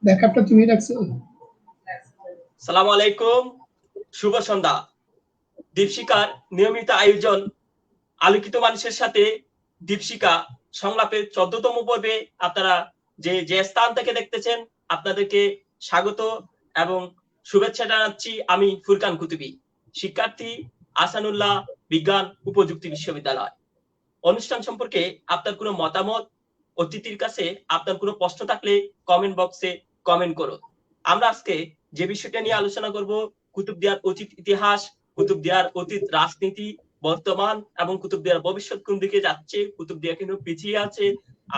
ব্যাকআপটা তুমি রাখছো? সালামু আলাইকুম, শুভ সন্ধ্যা। দীপশিকার নিয়মিত আয়োজন আলোকিত মানুষের সাথে দীপশিকা সংলাপের 14তম পর্বে আপনারা যে স্থান থেকে দেখতেছেন আপনাদেরকে স্বাগত এবং শুভেচ্ছা জানাচ্ছি। আমি ফুরকান কুতুবী, শিক্ষার্থী, আহসানুল্লাহ বিজ্ঞান ও প্রযুক্তি বিশ্ববিদ্যালয়। অনুষ্ঠান সম্পর্কে আপনার কোনো মতামত, অতিথির কাছে আপনার কোনো প্রশ্ন থাকলে কমেন্ট বক্সে কমেন্ট করুন। আমরা আজকে যে বিষয়টা নিয়ে আলোচনা করব, কুতুবদিয়ার অতীত ইতিহাস, কুতুবদিয়ার অতীত রাজনীতি, বর্তমান এবং কুতুবদিয়ার ভবিষ্যৎ কোন দিকে যাচ্ছে, কুতুবদিয়া কিন্তু পিছিয়ে আছে,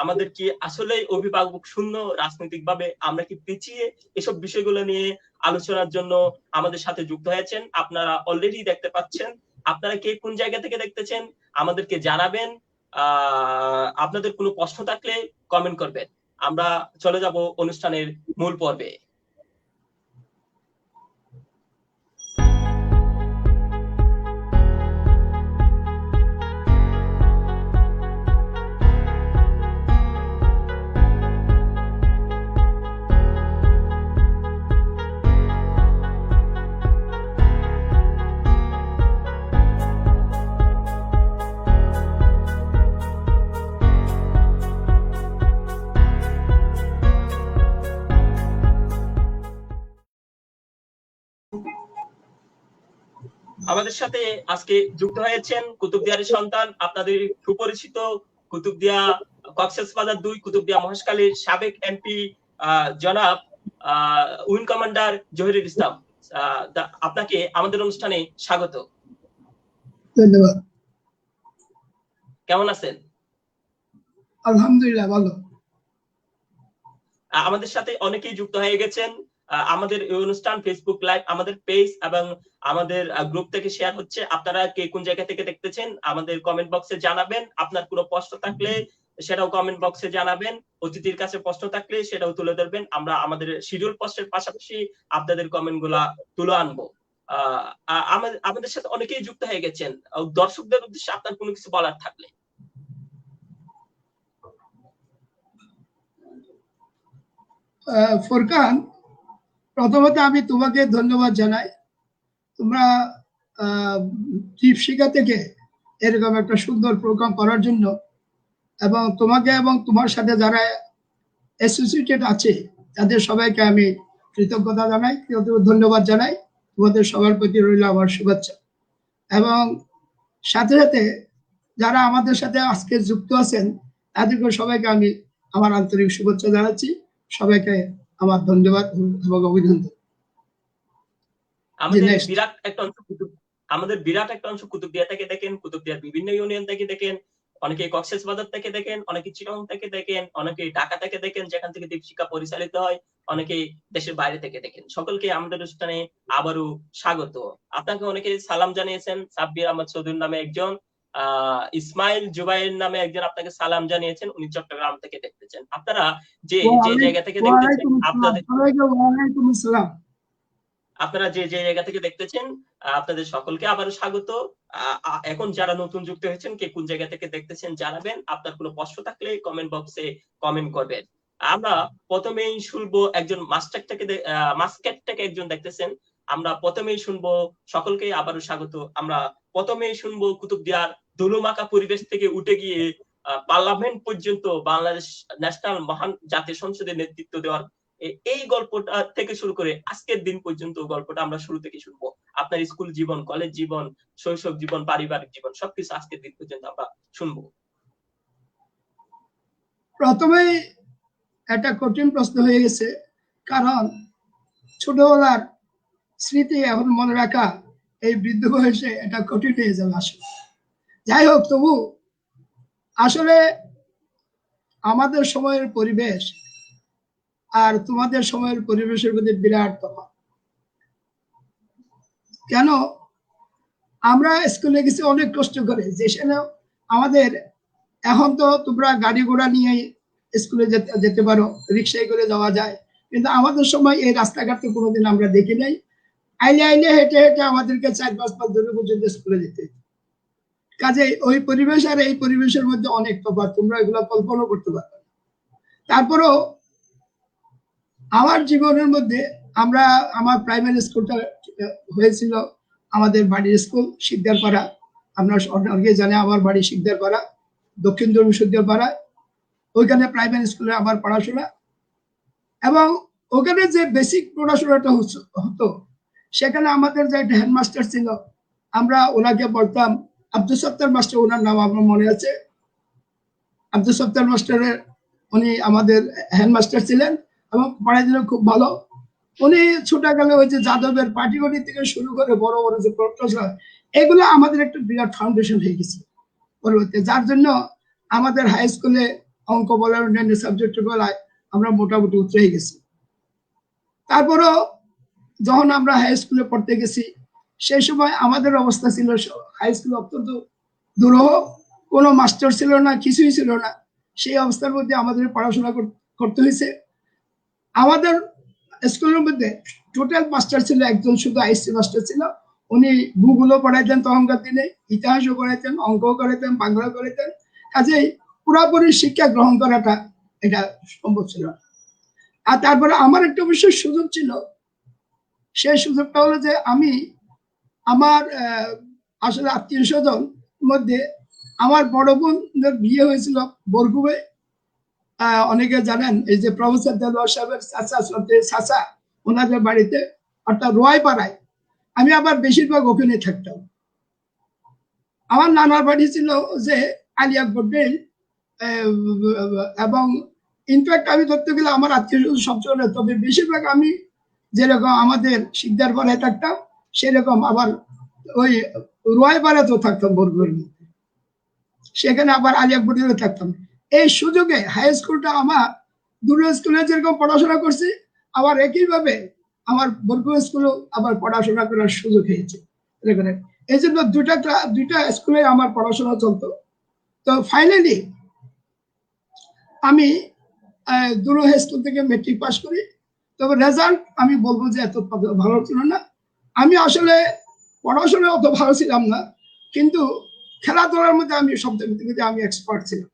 আমাদের কি আসলে অভিভাবক শূন্য রাজনৈতিক ভাবে আমরা কি পিছিয়ে, এসব বিষয়গুলো নিয়ে আলোচনার জন্য আমাদের সাথে যুক্ত হয়েছেন। আপনারা অলরেডি দেখতে পাচ্ছেন। আপনারা কে কোন জায়গা থেকে দেখতেছেন আমাদেরকে জানাবেন। আপনাদের কোনো প্রশ্ন থাকলে কমেন্ট করবেন। আমরা চলে যাব অনুষ্ঠানের মূল পর্বে। আমাদের সাথে আজকে যুক্ত হয়েছেন কুতুবদিয়ার সন্তান, আপনাদের সুপরিচিত কুতুবদিয়া কক্সবাজার 2 কুতুবদিয়া মহেশখালীর সাবেক এমপি জনাব উইং কমান্ডার জহিরুল ইসলাম। আপনাকে আমাদের অনুষ্ঠানে স্বাগত। ধন্যবাদ। কেমন আছেন? আলহামদুলিল্লাহ, ভালো। আমাদের সাথে অনেকেই যুক্ত হয়ে গেছেন। আমাদের এই অনুষ্ঠান ফেসবুক লাইভ, আমাদের পেজ এবং আমাদের গ্রুপ থেকে শেয়ার হচ্ছে। আপনারা কে কোন জায়গা থেকে দেখতেছেন আমাদের কমেন্ট বক্সে জানাবেন। আপনার কোনো প্রশ্ন থাকলে সেটাও কমেন্ট বক্সে জানাবেন। অতিথির কাছে প্রশ্ন থাকলে সেটাও তুলে ধরবেন। আমরা আমাদের শিডিউল পোস্টের পাশাপাশি আপনাদের কমেন্ট গুলা তুলে আনবো। আমাদের সাথে অনেকেই যুক্ত হয়ে গেছেন। দর্শকদের উদ্দেশ্যে আপনার কোনো কিছু বলার থাকলে। ফুরকান, প্রথমত আমি তোমাকে ধন্যবাদ জানাই। তোমরা দীপশিকা থেকে এরকম একটা সুন্দর প্রোগ্রাম করার জন্য, এবং তোমাকে এবং তোমার সাথে যারা অ্যাসোসিয়েটেড আছে তাদের সবাইকে আমি কৃতজ্ঞতা জানাই, ধন্যবাদ জানাই। তোমাদের সবার প্রতি রইল আমার শুভেচ্ছা। এবং সাথে সাথে যারা আমাদের সাথে আজকে যুক্ত আছেন তাদেরকে সবাইকে আমি আমার আন্তরিক শুভেচ্ছা জানাচ্ছি। সবাইকে আমার ধন্যবাদ এবং অভিনন্দন। আমাদের বিরাট একটা অংশ কুতুবদিয়া থেকে দেখেন, কুতুবদিয়ার বিভিন্ন ইউনিয়ন থেকে দেখেন, অনেকে কক্সবাজার থেকে দেখেন, অনেকে চিটাগং থেকে দেখেন, অনেকে ঢাকা থেকে দেখেন যেখান থেকে দীপশিকা পরিচালিত হয়, অনেকে দেশের বাইরে থেকে দেখেন। সকলকে আমাদের অনুষ্ঠানে আবারও স্বাগত। আপনাকে অনেকে সালাম জানিয়েছেন। সাব্বির আহমদ চৌধুরী নামে একজন, ইসমাইল জুবাইর নামে একজন আপনাকে সালাম জানিয়েছেন, উনি চট্টগ্রাম থেকে দেখতেছেন। আপনারা যে জায়গা থেকে দেখতেছেন আপনারা যে জায়গা থেকে দেখতেছেন আপনাদের সকলকে আবারও স্বাগত। এখন যারা নতুন যুক্ত হয়েছেন কে কোন জায়গা থেকে দেখতেছেন জানাবেন। আপনার কোনো প্রশ্ন থাকলে কমেন্ট বক্সে কমেন্ট করবেন। আমরা প্রথমেই শুনবো একজন মাস্কেট থেকে একজন দেখতেছেন। আমরা প্রথমেই শুনবো, সকলকে আবারও স্বাগত। আমরা প্রথমেই শুনবো কুতুবদিয়ার ধুলোমাখা পরিবেশ থেকে উঠে গিয়ে পার্লামেন্ট পর্যন্ত বাংলাদেশ ন্যাশনাল মহান জাতীয় সংসদের নেতৃত্ব দেওয়ার এই গল্পটা থেকে শুরু করে আজকের দিন পর্যন্ত গল্পটা আমরা শুরু থেকে শুনবো। আপনার স্কুল জীবন, কলেজ জীবন, শৈশব জীবন, পারিবারিক জীবন, সবকিছু আজকের দিন পর্যন্ত আমরা শুনবো। প্রথমে একটা কঠিন প্রশ্ন হয়ে গেছে, কারণ ছোটবেলার স্মৃতি এখন মনে রাখা এই বৃদ্ধ বয়সে এটা কঠিন হয়ে যাবে আসলে। যাই হোক, তবু আসলে আমাদের সময়ের পরিবেশ আর তোমাদের সময়ের পরিবেশের মধ্যে বিরাট তফাৎ। কেন? আমরা স্কুলে গেছি অনেক কষ্ট করে, যেখানে আমাদের এখন তো তোমরা গাড়ি ঘোড়া নিয়ে স্কুলে যেতে পারো, রিক্সায় করে যাওয়া যায়, কিন্তু আমাদের সময় এই রাস্তাঘাটে কোনোদিন আমরা দেখি নাই। আইলে হেঁটে হেঁটে আমাদেরকে 4-5 মাইল দূরে পর্যন্ত স্কুলে যেতে। কাজে ওই পরিবেশ আর এই পরিবেশের মধ্যে অনেক তফাৎ, তোমরা এগুলো কল্পনা করতে পারো। তারপরও আমার জীবনের মধ্যে আমার প্রাইমারি স্কুলটা হয়েছিল আমাদের বাড়ির স্কুল শিকদারপাড়া। আমরা অনেকে জানে আমার বাড়ি শিকদারপাড়া, দক্ষিণ শিকদারপাড়া। ওইখানে প্রাইমারি স্কুলে আমার পড়াশোনা, এবং ওখানে যে বেসিক পড়াশোনাটা হতো সেখানে আমাদের যে একটা হেডমাস্টার ছিল, আমরা ওনাকে বলতাম আব্দুল সত্তার মাস্টার, ওনার নাম আমার মনে আছে। আব্দুল সত্তার মাস্টারের উনি আমাদের হেডমাস্টার ছিলেন এবং পড়াইছিলেন খুব ভালো। উনি ছোটকালে ওই যে যাদবের পাটিগণিত থেকে শুরু করে বড় বড় যে প্রশ্ন, এগুলো আমাদের একটা বিরাট ফাউন্ডেশন হয়ে গেছে পরবর্তী, যার জন্য আমাদের হাই স্কুলে অঙ্ক বলার অন্যান্য সাবজেক্ট বলায় আমরা মোটামুটি উতরে গেছি। তারপরও যখন আমরা হাই স্কুলে পড়তে গেছি সেই সময় আমাদের অবস্থা ছিল হাই স্কুল অত্যন্ত দুরূহ, কোনো মাস্টার ছিল না, কিছুই ছিল না। সেই অবস্থার মধ্যে আমাদের পড়াশোনা করতে হয়েছে। আমাদের স্কুলের মধ্যে টোটাল মাস্টার ছিল একজন, শুধু আইসি মাস্টার ছিল। উনি ভূগোলও পড়াইতেন, তখনকার দিনে ইতিহাসও পড়াইতেন, অঙ্কও করাইতেন, বাংলা করাইতেন। কাজেই পুরাপুরি শিক্ষা গ্রহণ করাটা এটা সম্ভব ছিল না। আর তারপরে আমার একটা বিশেষ সুযোগ ছিল, সেই সুযোগটা হলো যে আমি আমার আসলে আত্মীয় স্বজন মধ্যে আমার বড় বোনের বিয়ে হয়েছিল বরগুবে। অনেকে জানেন এই যে প্রফেসর দেলোয়ার সাহেবের চাচা ওনাদের বাড়িতে, অর্থাৎ রোয়াইপাড়ায়। আমি আবার বেশিরভাগ ওখানে থাকতাম। আমার নানার বাড়ি ছিল যে আলিয়াগড়, এবং ইনফ্যাক্ট আমি ধরতে গেলে আমার আত্মীয় স্বজন সবচেয়ে, তবে বেশিরভাগ আমি যেরকম আমাদের শিকদারপাড়ায় থাকতাম সেরকম আবার ওই রোয়াইপাড়াতেও থাকতাম বরগুবের মধ্যে, সেখানে আবার আলিয়াগড়ে থাকতাম। এই সুযোগে হাই স্কুলটা আমার দুটো স্কুলে যেরকম পড়াশোনা করছি, আবার একইভাবে আমার বরগুনা স্কুলেও আবার পড়াশোনা করার সুযোগ হয়েছে। এই জন্য দুইটা স্কুলে আমার পড়াশোনা চলতো। তো ফাইনালি আমি দুটো হাই স্কুল থেকে মেট্রিক পাস করি। তবে রেজাল্ট আমি বলবো যে এত ভালো ছিল না। আমি আসলে পড়াশোনায় অত ভালো ছিলাম না, কিন্তু খেলাধুলার মধ্যে আমি সবথেকে আমি এক্সপার্ট ছিলাম।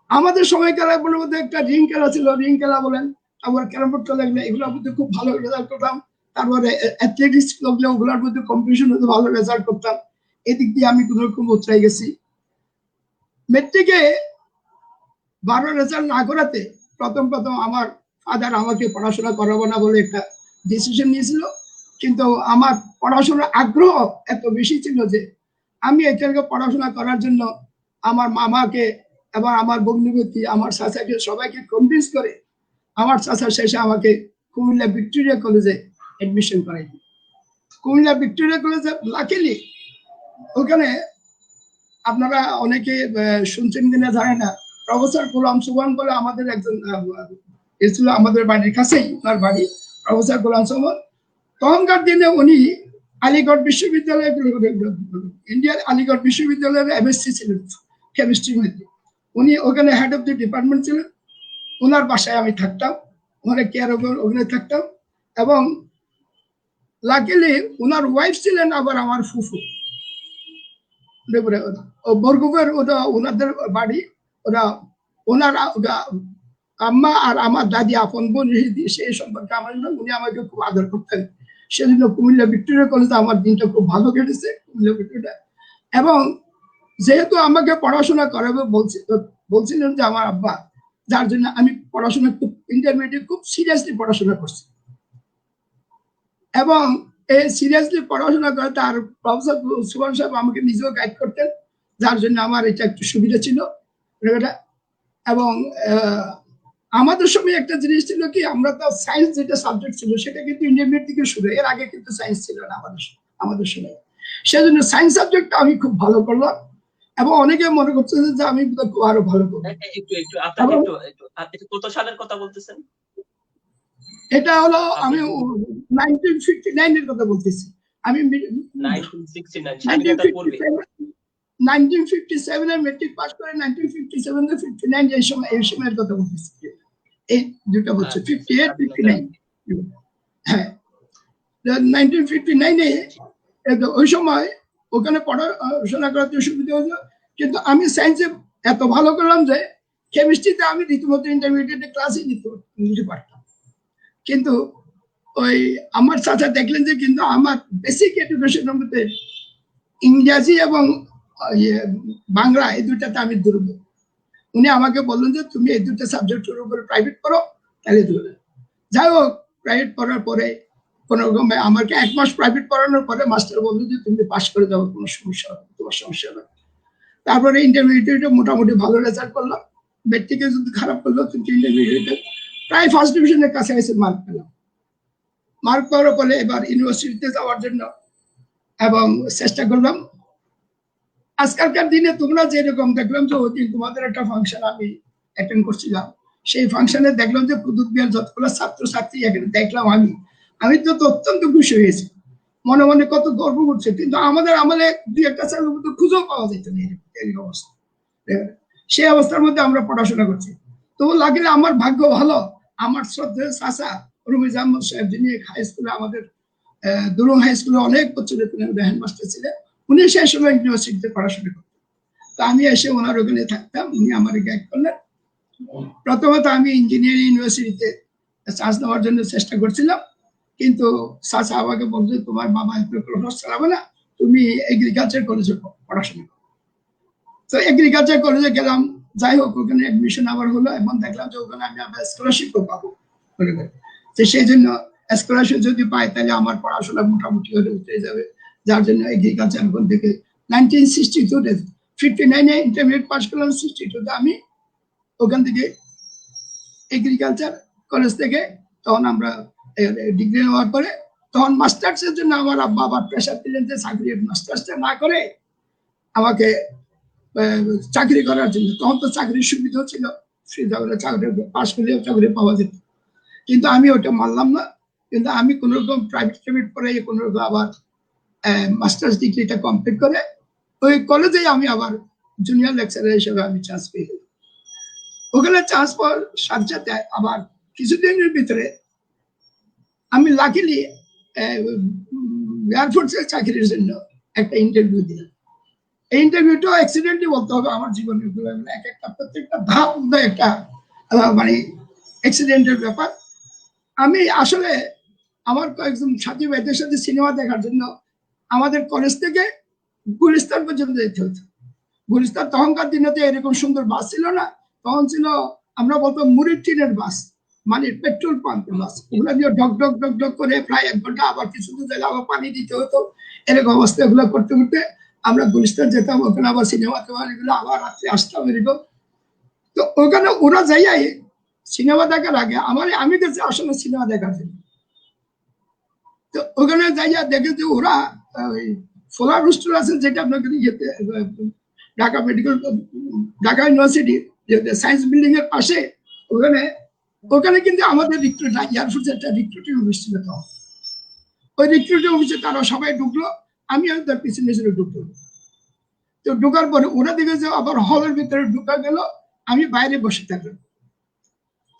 আমাদের সময়কালের মধ্যে একটা রিং খেলা ছিল, রিং খেলা বলেন, তারপর ক্যারাম বোর্ড খেলা, এগুলোর মধ্যে খুব ভালো রেজাল্ট করতাম। তারপরে অ্যাথলেটিক্স লাগলে ওগুলোর মধ্যে কম্পিটিশন মধ্যে ভালো রেজাল্ট করতাম। এদিক দিয়ে আমি কোনো রকম উতরাই গেছি। মেট্রিকে ভালো রেজাল্ট না করাতে প্রথম আমার ফাদার আমাকে পড়াশোনা করাবো না বলে একটা ডিসিশন নিয়েছিল। কিন্তু আমার পড়াশোনার আগ্রহ এত বেশি ছিল যে আমি এটাকে পড়াশোনা করার জন্য আমার মামাকে এবং আমার ভগ্নিপতি, আমার চাচাকে সবাইকে কনভিন্স করে আমার চাচা শেষে আমাকে কুমিল্লা ভিক্টোরিয়া কলেজে এডমিশন করাই। কুমিল্লা ভিক্টোরিয়া কলেজে লাকিলি ওখানে আপনারা অনেকে শুনছেন কিনা জানে না, প্রফেসর গোলাম সুবহান বলে আমাদের একজন এসেছিল আমাদের বাড়ির কাছেই, তার বাড়ি প্রফেসর গোলাম সুবহান। তখনকার দিনে উনি আলিগড় বিশ্ববিদ্যালয়, ইন্ডিয়ার আলিগড় বিশ্ববিদ্যালয়ের এমএসসি ছিলেন কেমিস্ট্রির মধ্যে। উনি ওখানে হেড অফ দি ডিপার্টমেন্ট ছিলেন। ওনার বাসায় আমি থাকতাম, ওখানে কেয়ার ওখানে থাকতাম। এবং লাকিলি ওনার ওয়াইফ ছিলেন আবার আমার ফুফু। বরগুবের ওটা ওনাদের বাড়ি, ওরা ওনার আম্মা আর আমার দাদি আপন বোন, সেই সম্পর্কে আমার উনি আমাকে খুব আদর করতেন। সেজন্য কুমিল্লা ভিক্টোরিয়া কলেজে আমার দিনটা খুব ভালো কেটেছে কুমিল্লা ভিক্টোরিয়া। এবং যেহেতু আমাকে পড়াশোনা করাবে বলছিলেন যে আমার আব্বা, যার জন্য আমি পড়াশোনা খুব ইন্টারমিডিয়েট খুব সিরিয়াসলি পড়াশোনা করছি। এবং এই সিরিয়াসলি পড়াশোনা করে তার প্রফেসর সুবহান সাহেব আমাকে নিজেও গাইড করতেন, যার জন্য আমার এটা একটু সুবিধা ছিল। এবং আমাদের সময় একটা জিনিস ছিল কি, আমরা তো সায়েন্স যেটা সাবজেক্ট ছিল সেটা কিন্তু ইন্টারমিডিয়েট থেকে শুরু, এর আগে কিন্তু সায়েন্স ছিল না আমাদের সময়। সেজন্য সায়েন্স সাবজেক্টটা আমি খুব ভালো করলাম, এবং অনেকে মনে করছে যে আমি আরো ভালো করবো। কত সালের কথা বলতেছেন? এটা হলো আমি 1959 এর কথা বলতেছি। আমি 1957 এর মেট্রিক পাস করে 1957 এর 59 এই সময়ের কথা বলতেছি। এই দুটো বছর 58 59। হ্যাঁ, 1959 এ ওই সময় ওখানে পড়াশোনা করাতে সুবিধা হলো। কিন্তু আমি সায়েন্সে এত ভালো করলাম যে কেমিস্ট্রিতে আমি রীতিমতো ইন্টারমিডিয়েটে ক্লাসই নিতে পারতাম, কিন্তু ওই আমার চাচা দেখলেন যে কিন্তু আমার বেসিক এডুকেশনের মধ্যে ইংরেজি এবং বাংলা এই দুটাতে আমি দুর্বল। উনি আমাকে বললেন যে তুমি এই দুটো সাবজেক্টের উপরে প্রাইভেট করো, তাহলে দুর্বল। যাই হোক, প্রাইভেট পড়ার পরে কোন রকমে আমাকে 1 মাস প্রাইভেট পড়ানোর পরে মাস্টার বললো যে তুমি পাস করে যাও, কোনো সমস্যা হবে, তোমার সমস্যা হবে। তারপরে ইন্টারমিডিয়েটে মোটামুটি ভালো রেজাল্ট করলাম, মেট্রিকে যদি খারাপ করলো কিন্তু ইন্টারমিডিয়েটে প্রায় ফার্স্ট ডিভিশনের কাছাকাছি মার্ক পেলাম। মার্ক পাওয়ার পরে এবার ইউনিভার্সিটিতে যাওয়ার জন্য এবং চেষ্টা করলাম। আজকালকার দিনে তোমরা যেরকম দেখলাম যে ওই দিন তোমাদের একটা ফাংশন আমি অ্যাটেন্ড করছিলাম, সেই ফাংশনে দেখলাম যে কুতুববিহার যতগুলো ছাত্রছাত্রী এখানে দেখলাম, আমি তো অত্যন্ত খুশি হয়েছি, মনে মনে কত গর্ব করছে। কিন্তু আমাদের আমলে দুই একটা ছেলের মধ্যে খুঁজেও পাওয়া যেত না এই অবস্থা। সেই অবস্থার মধ্যে আমরা পড়াশোনা করছি। তো লাগলে আমার ভাগ্য ভালো, আমার শ্রদ্ধেয় চাচা রুমিজ আহমদ সাহেব, যিনি হাই স্কুলে আমাদের দুরুং হাই স্কুলে অনেক বছরের হেডমাস্টার ছিলেন, উনি সেই সময় ইউনিভার্সিটিতে পড়াশোনা করতেন। তো আমি এসে ওনার ওখানে থাকতাম, উনি আমার গাইড করলেন। প্রথমত আমি ইঞ্জিনিয়ারিং ইউনিভার্সিটিতে চান্স নেওয়ার জন্য চেষ্টা করছিলাম, কিন্তু চাচা আমাকে বলছে তোমার বাবা প্রফেসর চালাবে না, তুমি এগ্রিকালচার কলেজে পড়াশোনা করো। তো এগ্রিকালচার কলেজে গেলাম, যাই হোক ওখানে অ্যাডমিশন আমার হলো এবং দেখলাম যে ওখানে আমি আবার স্কলারশিপও পাবো। তো সেই জন্য স্কলারশিপ যদি পাই তাহলে আমার পড়াশোনা মোটামুটি হলে উঠে যাবে, যার জন্য এগ্রিকালচার ওখান থেকে 1962-তে 59-এ ইন্টারমিডিয়েট পাস করলাম, 62-তে আমি ওখান থেকে এগ্রিকালচার কলেজ থেকে তখন আমরা ডিগ্রি নেওয়ার পরে তখন মাস্টার্সের জন্য আমার আব্বা আবার প্রেশার দিলেন যে চাকরি মাস্টার্সটা না করে আমাকে চাকরি করার জন্য। তখন তো চাকরির সুবিধা ছিল, চাকরি পাস করলেও চাকরি পাওয়া যেত, কিন্তু আমি ওটা মানলাম না। কিন্তু আমি কোন রকম প্রাইভেট পড়ে কোন রকম আবার মাস্টার্স ডিগ্রিটা কমপ্লিট করে ওই কলেজেই আমি আবার জুনিয়র লেকচারার হিসেবে আমি চান্স পেয়ে গেলাম। ওখানে চান্স পাওয়ার সাথে সাথে আবার কিছুদিনের ভিতরে আমি লাকিলি এয়ারফোর্সের চাকরির জন্য একটা ইন্টারভিউ দিলাম। এই ইন্টারভিউটা অ্যাক্সিডেন্টলি বলতে হবে আমার জীবনের এক একটা প্রত্যেকটা ধাপ একটা মানে অ্যাক্সিডেন্টের ব্যাপার। আমি আসলে আমার কয়েকজন সাথী ভাইদের সাথে সিনেমা দেখার জন্য আমাদের কলেজ থেকে গুলিস্তান পর্যন্ত যেতে হতো। গুলিস্তান তখনকার দিনে তো এরকম সুন্দর বাস ছিল না, তখন ছিল আমরা বলতো মুড়ির টিনের বাস, মানে পেট্রোল পাম্পের বাস। ওগুলো দিয়ে ডক ডক ডক ডক করে প্রায় 1 ঘন্টা, আবার কিছু দূর গেলে আবার পানি দিতে হতো। এরকম অবস্থা এগুলো করতে করতে আমরা গুলিস্তান যেতাম, ওখানে আবার সিনেমা এগুলো আবার রাত্রে আসতাম এরকম। তো ওখানে ওরা যাইয়াই সিনেমা দেখার আগে আমি গেছি আসলে সিনেমা দেখার জন্য। তো ওখানে যাইয়া দেখে যে ওরা ফোলার রুস্টার আছে, যেটা আপনাকে Dhaka medical Dhaka university science building এর পাশে, ওখানে কিন্তু আমাদের এয়ারফোর্সের একটা রিক্রুটিং অফিস ছিল। তখন ওই রিক্রুটিং অফিসে তারা সবাই ঢুকলো, আমিও তার পিছনে ঢুকলো। তো ঢোকার পরে ওরা দেখে যে আবার হলের ভিতরে ঢুকা গেল, আমি বাইরে বসে থাকলাম।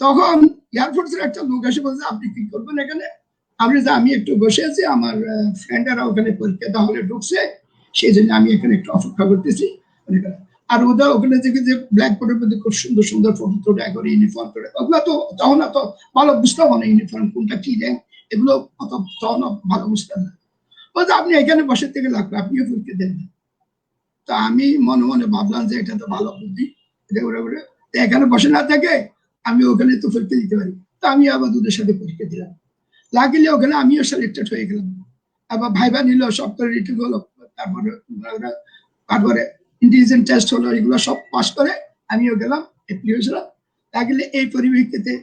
তখন এয়ারফোর্সের একটা লোক এসে বলছে আপনি কি করবেন এখানে? আমি একটু বসে আছি, আমার ফ্রেন্ডরা ওখানে পরীক্ষা তাহলে ঢুকছে, সেই জন্য আমি এখানে একটু অপেক্ষা করতেছি। আর ওদের ওখানে দেখে যে ব্ল্যাক বোর্ডের মধ্যে খুব সুন্দর সুন্দর ফটো তোলা করে, ইউনিফর্ম করে, ওগুলো তো তখন এত ভালো বুঝতাম না, ইউনিফর্ম কোনটা কি র্যাঙ্ক এগুলো অত তখন ভালো বুঝতাম না। বলছে আপনি এখানে বসে থেকে লাগবে, আপনিও পরীক্ষা দেন না। তো আমি মনে মনে ভাবলাম যে এটা তো ভালো বুদ্ধি, এখানে বসে না থাকে আমি ওখানে তো পরীক্ষা দিতে পারি। তো আমি আবার দুধের সাথে পরীক্ষা দিলাম, লাগিলে ওখানে আমিও সিলেক্টেড হয়ে গেলাম। আবার ভাইবা নিল, সব করে রিটিং হলো, তারপরে ইন্টেলিজেন্ট টেস্ট হলো, এগুলো সব পাস করে আমিও গেলাম, এপ্লি হয়েছিলাম। লাগিলে এই পরিপ্রেক্ষিতে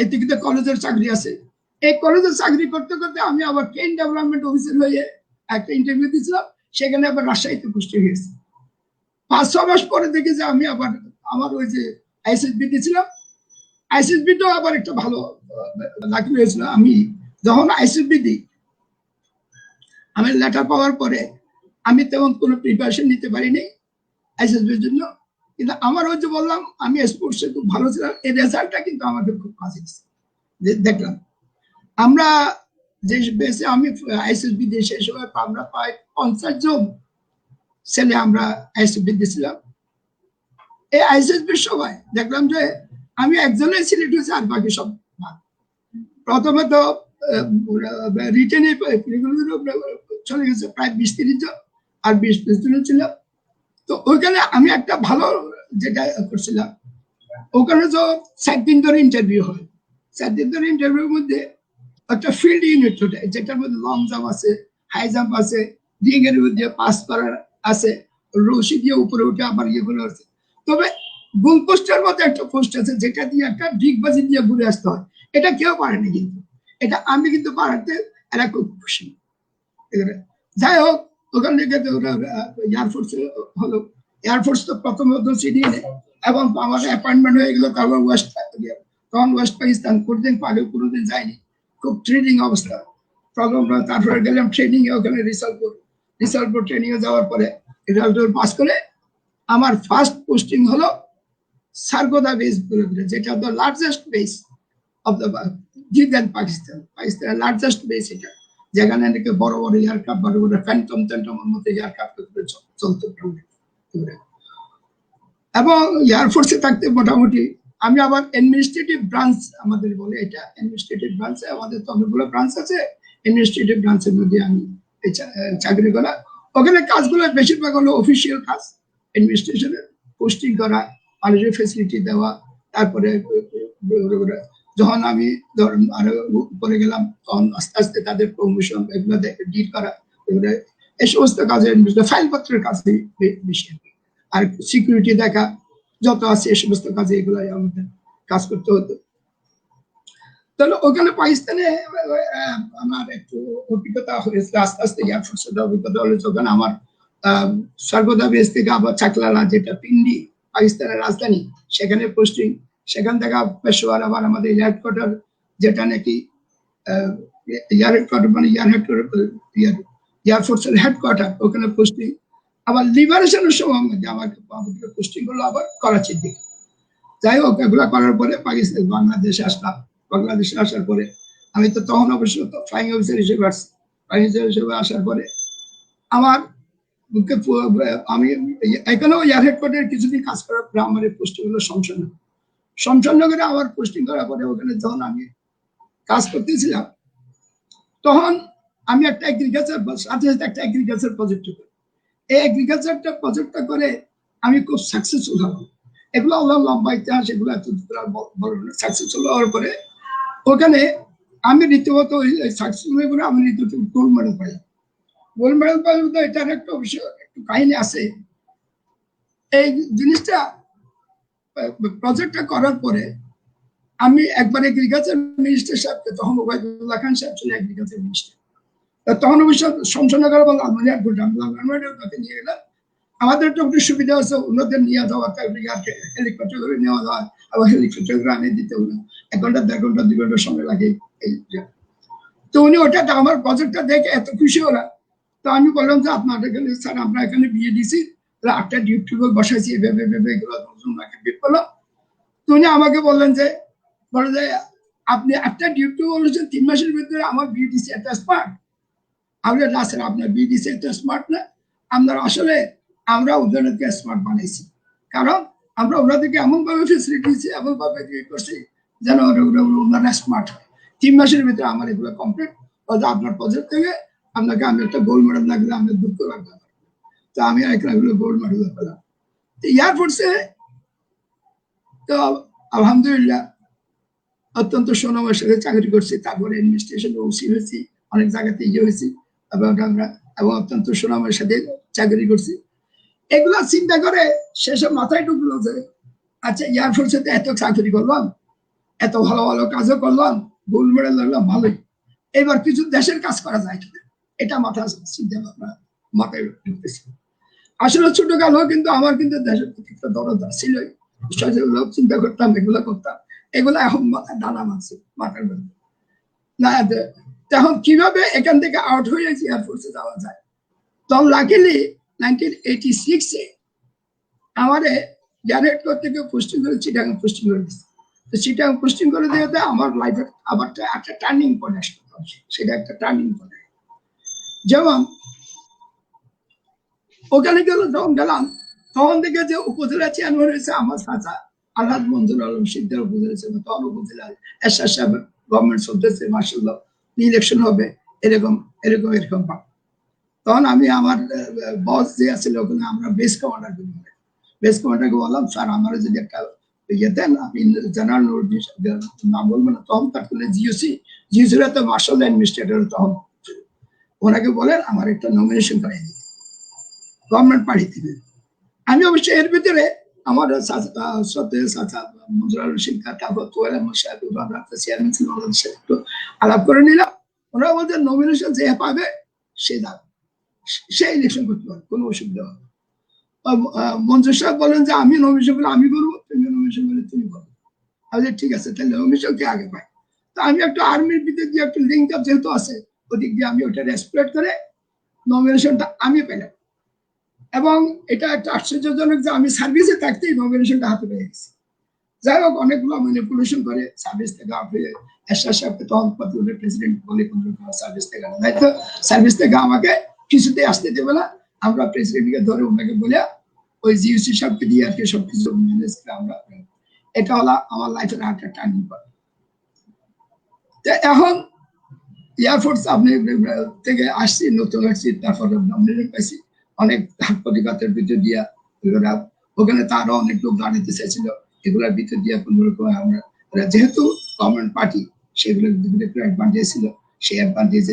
এদিকে কলেজের চাকরি আছে, এই কলেজের চাকরি করতে করতে আমি আবার ট্রেন ডেভেলপমেন্ট অফিসার হয়ে একটা ইন্টারভিউ দিয়েছিলাম, সেখানে আবার রাজশাহীতে পুষ্টি হয়েছে। 5-6 মাস পরে দেখি যে আমি আবার আমার ওই যে আইএসএসবি দিয়েছিলাম, আইএসএসবিটাও আবার একটা ভালো লাকি হয়েছিল। আমি যখন আইএসএসবি দিই, আমি লেটার পাওয়ার পরে আমি তেমন কোনো প্রিপারেশন নিতে পারিনি আইএসএসবির জন্য, কিন্তু আমার ওই যে বললাম আমি স্পোর্টসে খুব ভালো ছিলাম, এই রেজাল্টটা কিন্তু আমাকে খুব কাজে দেখলাম। আমরা যে বেসে আমি আইএসএসবি দিয়ে সেই সময় আমরা প্রায় 50 জন ছেলে আমরা আইএসএসবি দিয়েছিলাম। এই আইএসএসবির সময় দেখলাম যে আমি একজনের সিলেক্ট হয়েছে আর বাকি সব বাদ। প্রথমে তো রিটেনে চলে গেছে প্রায় 20-30 জন, আর 20-30 জন ছিল। তো ওইখানে আমি একটা ভালো যেটা করছিলাম, ওখানে তো 7 দিন ধরে ইন্টারভিউ হয়। 7 দিন ধরে ইন্টারভিউর মধ্যে একটা ফিল্ড ইউনিট ওঠে, যেটার মধ্যে লং জাম্প আছে, হাই জাম্প আছে, রিং এর মধ্যে পাস করার আছে, রশি দিয়ে উপরে উঠে আবার ইয়েগুলো আছে। তবে গোল পোস্টের মতো একটা পোস্ট আছে, যেটা দিয়ে একটা ডিগবাজি দিয়ে ঘুরে আসতে হয়। এটা কেউ পারেনি, কিন্তু এটা আমি কিন্তু পারাতে এরা খুব খুশি। যাই হোক, ওখান থেকে এয়ারফোর্স হলো। এয়ারফোর্স তো প্রথমত সিডিএ, এবং আমার অ্যাপয়েন্টমেন্ট হয়ে গেল তখন ওয়েস্ট পাকিস্তান। কোনদিন আগে কোনোদিন যায়নি, খুব ট্রেনিং অবস্থা। তারপরে গেলাম ট্রেনিং এ, ওখানে রিসালপুর ট্রেনিং এ যাওয়ার পরে রেজাল্ট পাস করে আমার ফার্স্ট পোস্টিং হলো সার্গোদা বেস বলে, যেটা the largest base of the পাকিস্তানের লার্জেস্ট বেস এটা, যেখানে নাকি বড় বড় এয়ারক্রাফট, বড় বড় ফ্যান্টম মতো এয়ারক্রাফট চলতো। এবং এয়ারফোর্সে থাকতে মোটামুটি আমি আবার অ্যাডমিনিস্ট্রেটিভ ব্রাঞ্চ আমাদের বলে, এটা অ্যাডমিনিস্ট্রেটিভ ব্রাঞ্চে আমাদের তো অনেকগুলো ব্রাঞ্চ আছে। অ্যাডমিনিস্ট্রেটিভ ব্রাঞ্চের মধ্যে আমি চাকরি করা। ওখানে কাজগুলো বেশিরভাগ হলো অফিসিয়াল কাজ, অ্যাডমিনিস্ট্রেশনের পোস্টিং করা, মানুষের ফেসিলিটি দেওয়া। তারপরে যখন আমি ধরুন আরো উপরে গেলাম, তখন আস্তে আস্তে তাদের প্রমোশন এগুলো ডিল করা, এগুলো এই সমস্ত কাজের ফাইলপত্রের কাজ বেশি। আর সিকিউরিটি দেখা যত আছে এই সমস্ত কাজে এগুলাই আমাদের কাজ করতে হতো। তাহলে ওখানে পাকিস্তানে আমার একটু অভিজ্ঞতা হয়েছিল, আস্তে আস্তে এয়ারফোর্সের অভিজ্ঞতা হলে যখন আমার সার্গোদা বেস থেকে আবার চাকলালা, যেটা পিন্ডি পাকিস্তানের রাজধানী, সেখানে পোস্টিং। সেখান থেকে পেশোয়ার আবার আমাদের হেডকোয়ার্টার, যেটা নাকি এয়ারফোর্সের হেডকোয়ার্টার, ওখানে পোস্টিং। আবার লিবারেশনের সময় আমাকে পোস্টিং করলো আবার করাচির দিকে। যাই হোক, এগুলা করার পরে পাকিস্তান বাংলাদেশে আসলাম। বাংলাদেশে আসার পরে আমি তো তখন অবশ্য ফ্লাইং অফিসার হিসেবে আসছি। ফ্লাইং অফিসার হিসেবে আসার পরে আমার আমি এখানেও এয়ার হেডকোয়ার্টার কিছুদিন কাজ করার পরে আমার পোস্টিং হলো শমশাননগরে। আমার পোস্টিং করার পরে ওখানে যখন আমি কাজ করতেছিলাম, তখন আমি একটা এগ্রিকালচার সাথে সাথে একটা এগ্রিকালচার প্রজেক্ট করি। এই এগ্রিকালচারটা প্রজেক্টটা করে আমি খুব সাকসেসফুল হব। এগুলো আল্লাহ লম্বা ইতিহাস, এগুলো এত সাকসেসফুল হওয়ার পরে ওখানে আমি রীতিমত সাকসেসফুল হয়ে পরে আমি রীতিমত গোল্ড মেডেল পাই। গোল্ড মেডেল পাই, এটার একটা অবশ্য একটু কাহিনী আছে। এই জিনিসটা প্রজেক্টটা করার পরে আমি একবার এগ্রিকালচার মিনিস্টার সাহেবকে, তখন ওবায়দুল্লাহ খান সাহেব ছিলেন এগ্রিকালচার মিনিস্টার, তখন অবশ্য শমশানগর বা লালমনিরহাট ঘুরলাম। লালমনিরহাট তাকে নিয়ে গেলাম। আমাদের তো একটু সুবিধা আছে, অন্যদের নিয়ে যাওয়া, হেলিকপ্টার করে নেওয়া যাওয়া, আবার হেলিকপ্টার করে আনিয়ে দিতে হলো। 1 ঘন্টা 1.5 ঘন্টা 2 ঘন্টা সময় লাগে। তো উনি ওটা আমার প্রজেক্টটা দেখে এত খুশি হলাম। তো আমি বললাম যে আপনাদের এখানে স্যার, আমরা এখানে বিয়ে দিছি, 8টা ডিউটি বসাইছি, এভাবে এগুলো করলাম। তো উনি আমাকে বললেন যে আপনি 8টা ডিউটি বলেছেন 3 মাসের ভিতরে, আমার বিয়ে দিছি একটা স্মার্ট। আমি না স্যার, আপনার বিয়ে দিছে একটা স্মার্ট না, আমরা ওদেরকে স্মার্ট বানাইছি। কারণ আমরা ওনাদেরকে এমন ভাবে ফেসিলিটি দিচ্ছি, এমন ভাবে করছি যেন ওনারা স্মার্ট হয়। 3 মাসের ভিতরে আমার এগুলো কমপ্লিট। আপনার প্রজেক্ট থেকে আপনাকে আমি একটা গোল্ড মেডেল না দিলে আমাদের দুঃখ লাগবে। তো আমি এগুলো গোল্ড মেডেল পেলাম। এয়ারফোর্সে তো আলহামদুলিল্লাহ অত্যন্ত সুনামের সাথে চাকরি করছি। তারপরে অ্যাডমিনিস্ট্রেশন ওসি হয়েছি, অনেক জায়গাতে হয়েছি, এবং অত্যন্ত সুনামের সাথে চাকরি করছি। এগুলা চিন্তা করে শেষে মাথায় ঢুকলো যে আচ্ছা, এয়ারফোর্সে এত চাকরি করলাম, এত ভালো ভালো কাজও করলাম, গোল্ড মেডেল লাগলাম, ভালোই, এবার কিছু দেশের কাজ করা যায় কিনা, এটা চিন্তা ভাবনা মাথায় ঢুকতেছে। আসলে ছোট কাল, কিন্তু আমার কিন্তু দেশের প্রতি একটা দরদ ছিল। চিন্তা করতাম, এগুলো করতাম, এগুলো এখন মাথায় দানা মারছে, মাথার মধ্যে না। তখন কিভাবে এখান থেকে আউট হয়ে যাচ্ছে, এয়ারফোর্সে যাওয়া যায়। তখন লাকিলি 1986-এ আমারে এয়ারহেড থেকে পোস্টিং করে চিটাগাং পোস্টিং করে দিচ্ছে। তো চিটাগাং পোস্টিং করে দেওয়াতে আমার লাইফের আবার একটা টার্নিং পয়েন্ট আসতে হচ্ছে। সেটা একটা টার্নিং পয়েন্ট। যেমন ওখানে যখন গেলাম, তখন থেকে যে উপজেলা চেয়ারম্যান হয়েছে আমার চাচা আলহাজ মঞ্জুর আলম শিকদার উপজেলা চেয়ারম্যান, তখন উপজেলা এরশাদ সাহেব গভর্নমেন্ট চলতেছে মার্শাল্লাহ, ইলেকশন হবে, এরকম এরকম এরকম ভাব। তখন আমি আমার বস যে আছিল ওখানে আমরা বেস কমান্ডারকে বললাম, স্যার আমার যদি একটা ইয়ে দেন, আপনি জেনারেল নাম বলবো না, তখন তার জিওসির তো মার্শাল অ্যাডমিনিস্ট্রেটর তখন, ওনাকে বলেন আমার একটা নমিনেশন করে দিতে গভর্নমেন্ট পার্টি থেকে। আমি অবশ্য এর ভিতরে আমার মঞ্জুর আলম শিক্ষা, তারপর তোয়াল আহমদ সাহেব, চেয়ারম্যান ছিল, ওনাদের সাথে একটু আলাপ করে নিলাম। ওরা বলছে নমিনেশন যে পাবে সে যাবে, সে ইলেকশন করতে পারবে, কোনো অসুবিধা হবে। মঞ্জুর সাহেব বলেন যে আমি নমিনেশন বলে আমি করবো, তুমি নমিনেশন বলে তুমি করবো। আমি ঠিক আছে, তাহলে নমিনেশন কে আগে পাই। তো আমি একটা আর্মির ভিতরে দিয়ে একটা লিঙ্ক আপ যেহেতু আছে, ওদিক দিয়ে আমি ওটা রেসপেক্ট করে নমিনেশনটা আমি পেলাম। এবং এটা একটা আশ্চর্যজনক যে আমি সার্ভিসে থাকতেই নমিনেশনটা হাতে পেয়ে গেছি। যাই হোক, অনেকগুলো ম্যানিপুলেশন করে সার্ভিস থেকে আপনি এরশাদ সাহেবকে তখন প্রেসিডেন্ট বলে সার্ভিস থেকে, হয়তো সার্ভিস থেকে আমাকে কিছুতেই আসতে দেবে না, আমরা প্রেসিডেন্টকে ধরে ওনাকে বলে ওই জিওসি সাহেবকে দিয়ে আর কি সবকিছু ম্যানেজ করে আমরা। এটা হলো আমার লাইফের একটা টার্নিং পয়েন্ট। এখন এয়ারফোর্স আপনি থেকে আসছি, নতুন আসছি, তারপর নমিনেশন পাইছি, অনেক ঘাট প্রতিঘাতের ভিতর দিয়া ওখানে তারও অনেক লোক দাঁড়াতে চাইছিল, এগুলোর ভিতর দিয়ে কোন রকম আমরা যেহেতু গভর্নমেন্ট পার্টি, সেগুলোর ভিতরে একটু অ্যাডভান্টেজ ছিল, সেই অ্যাডভান্টেজ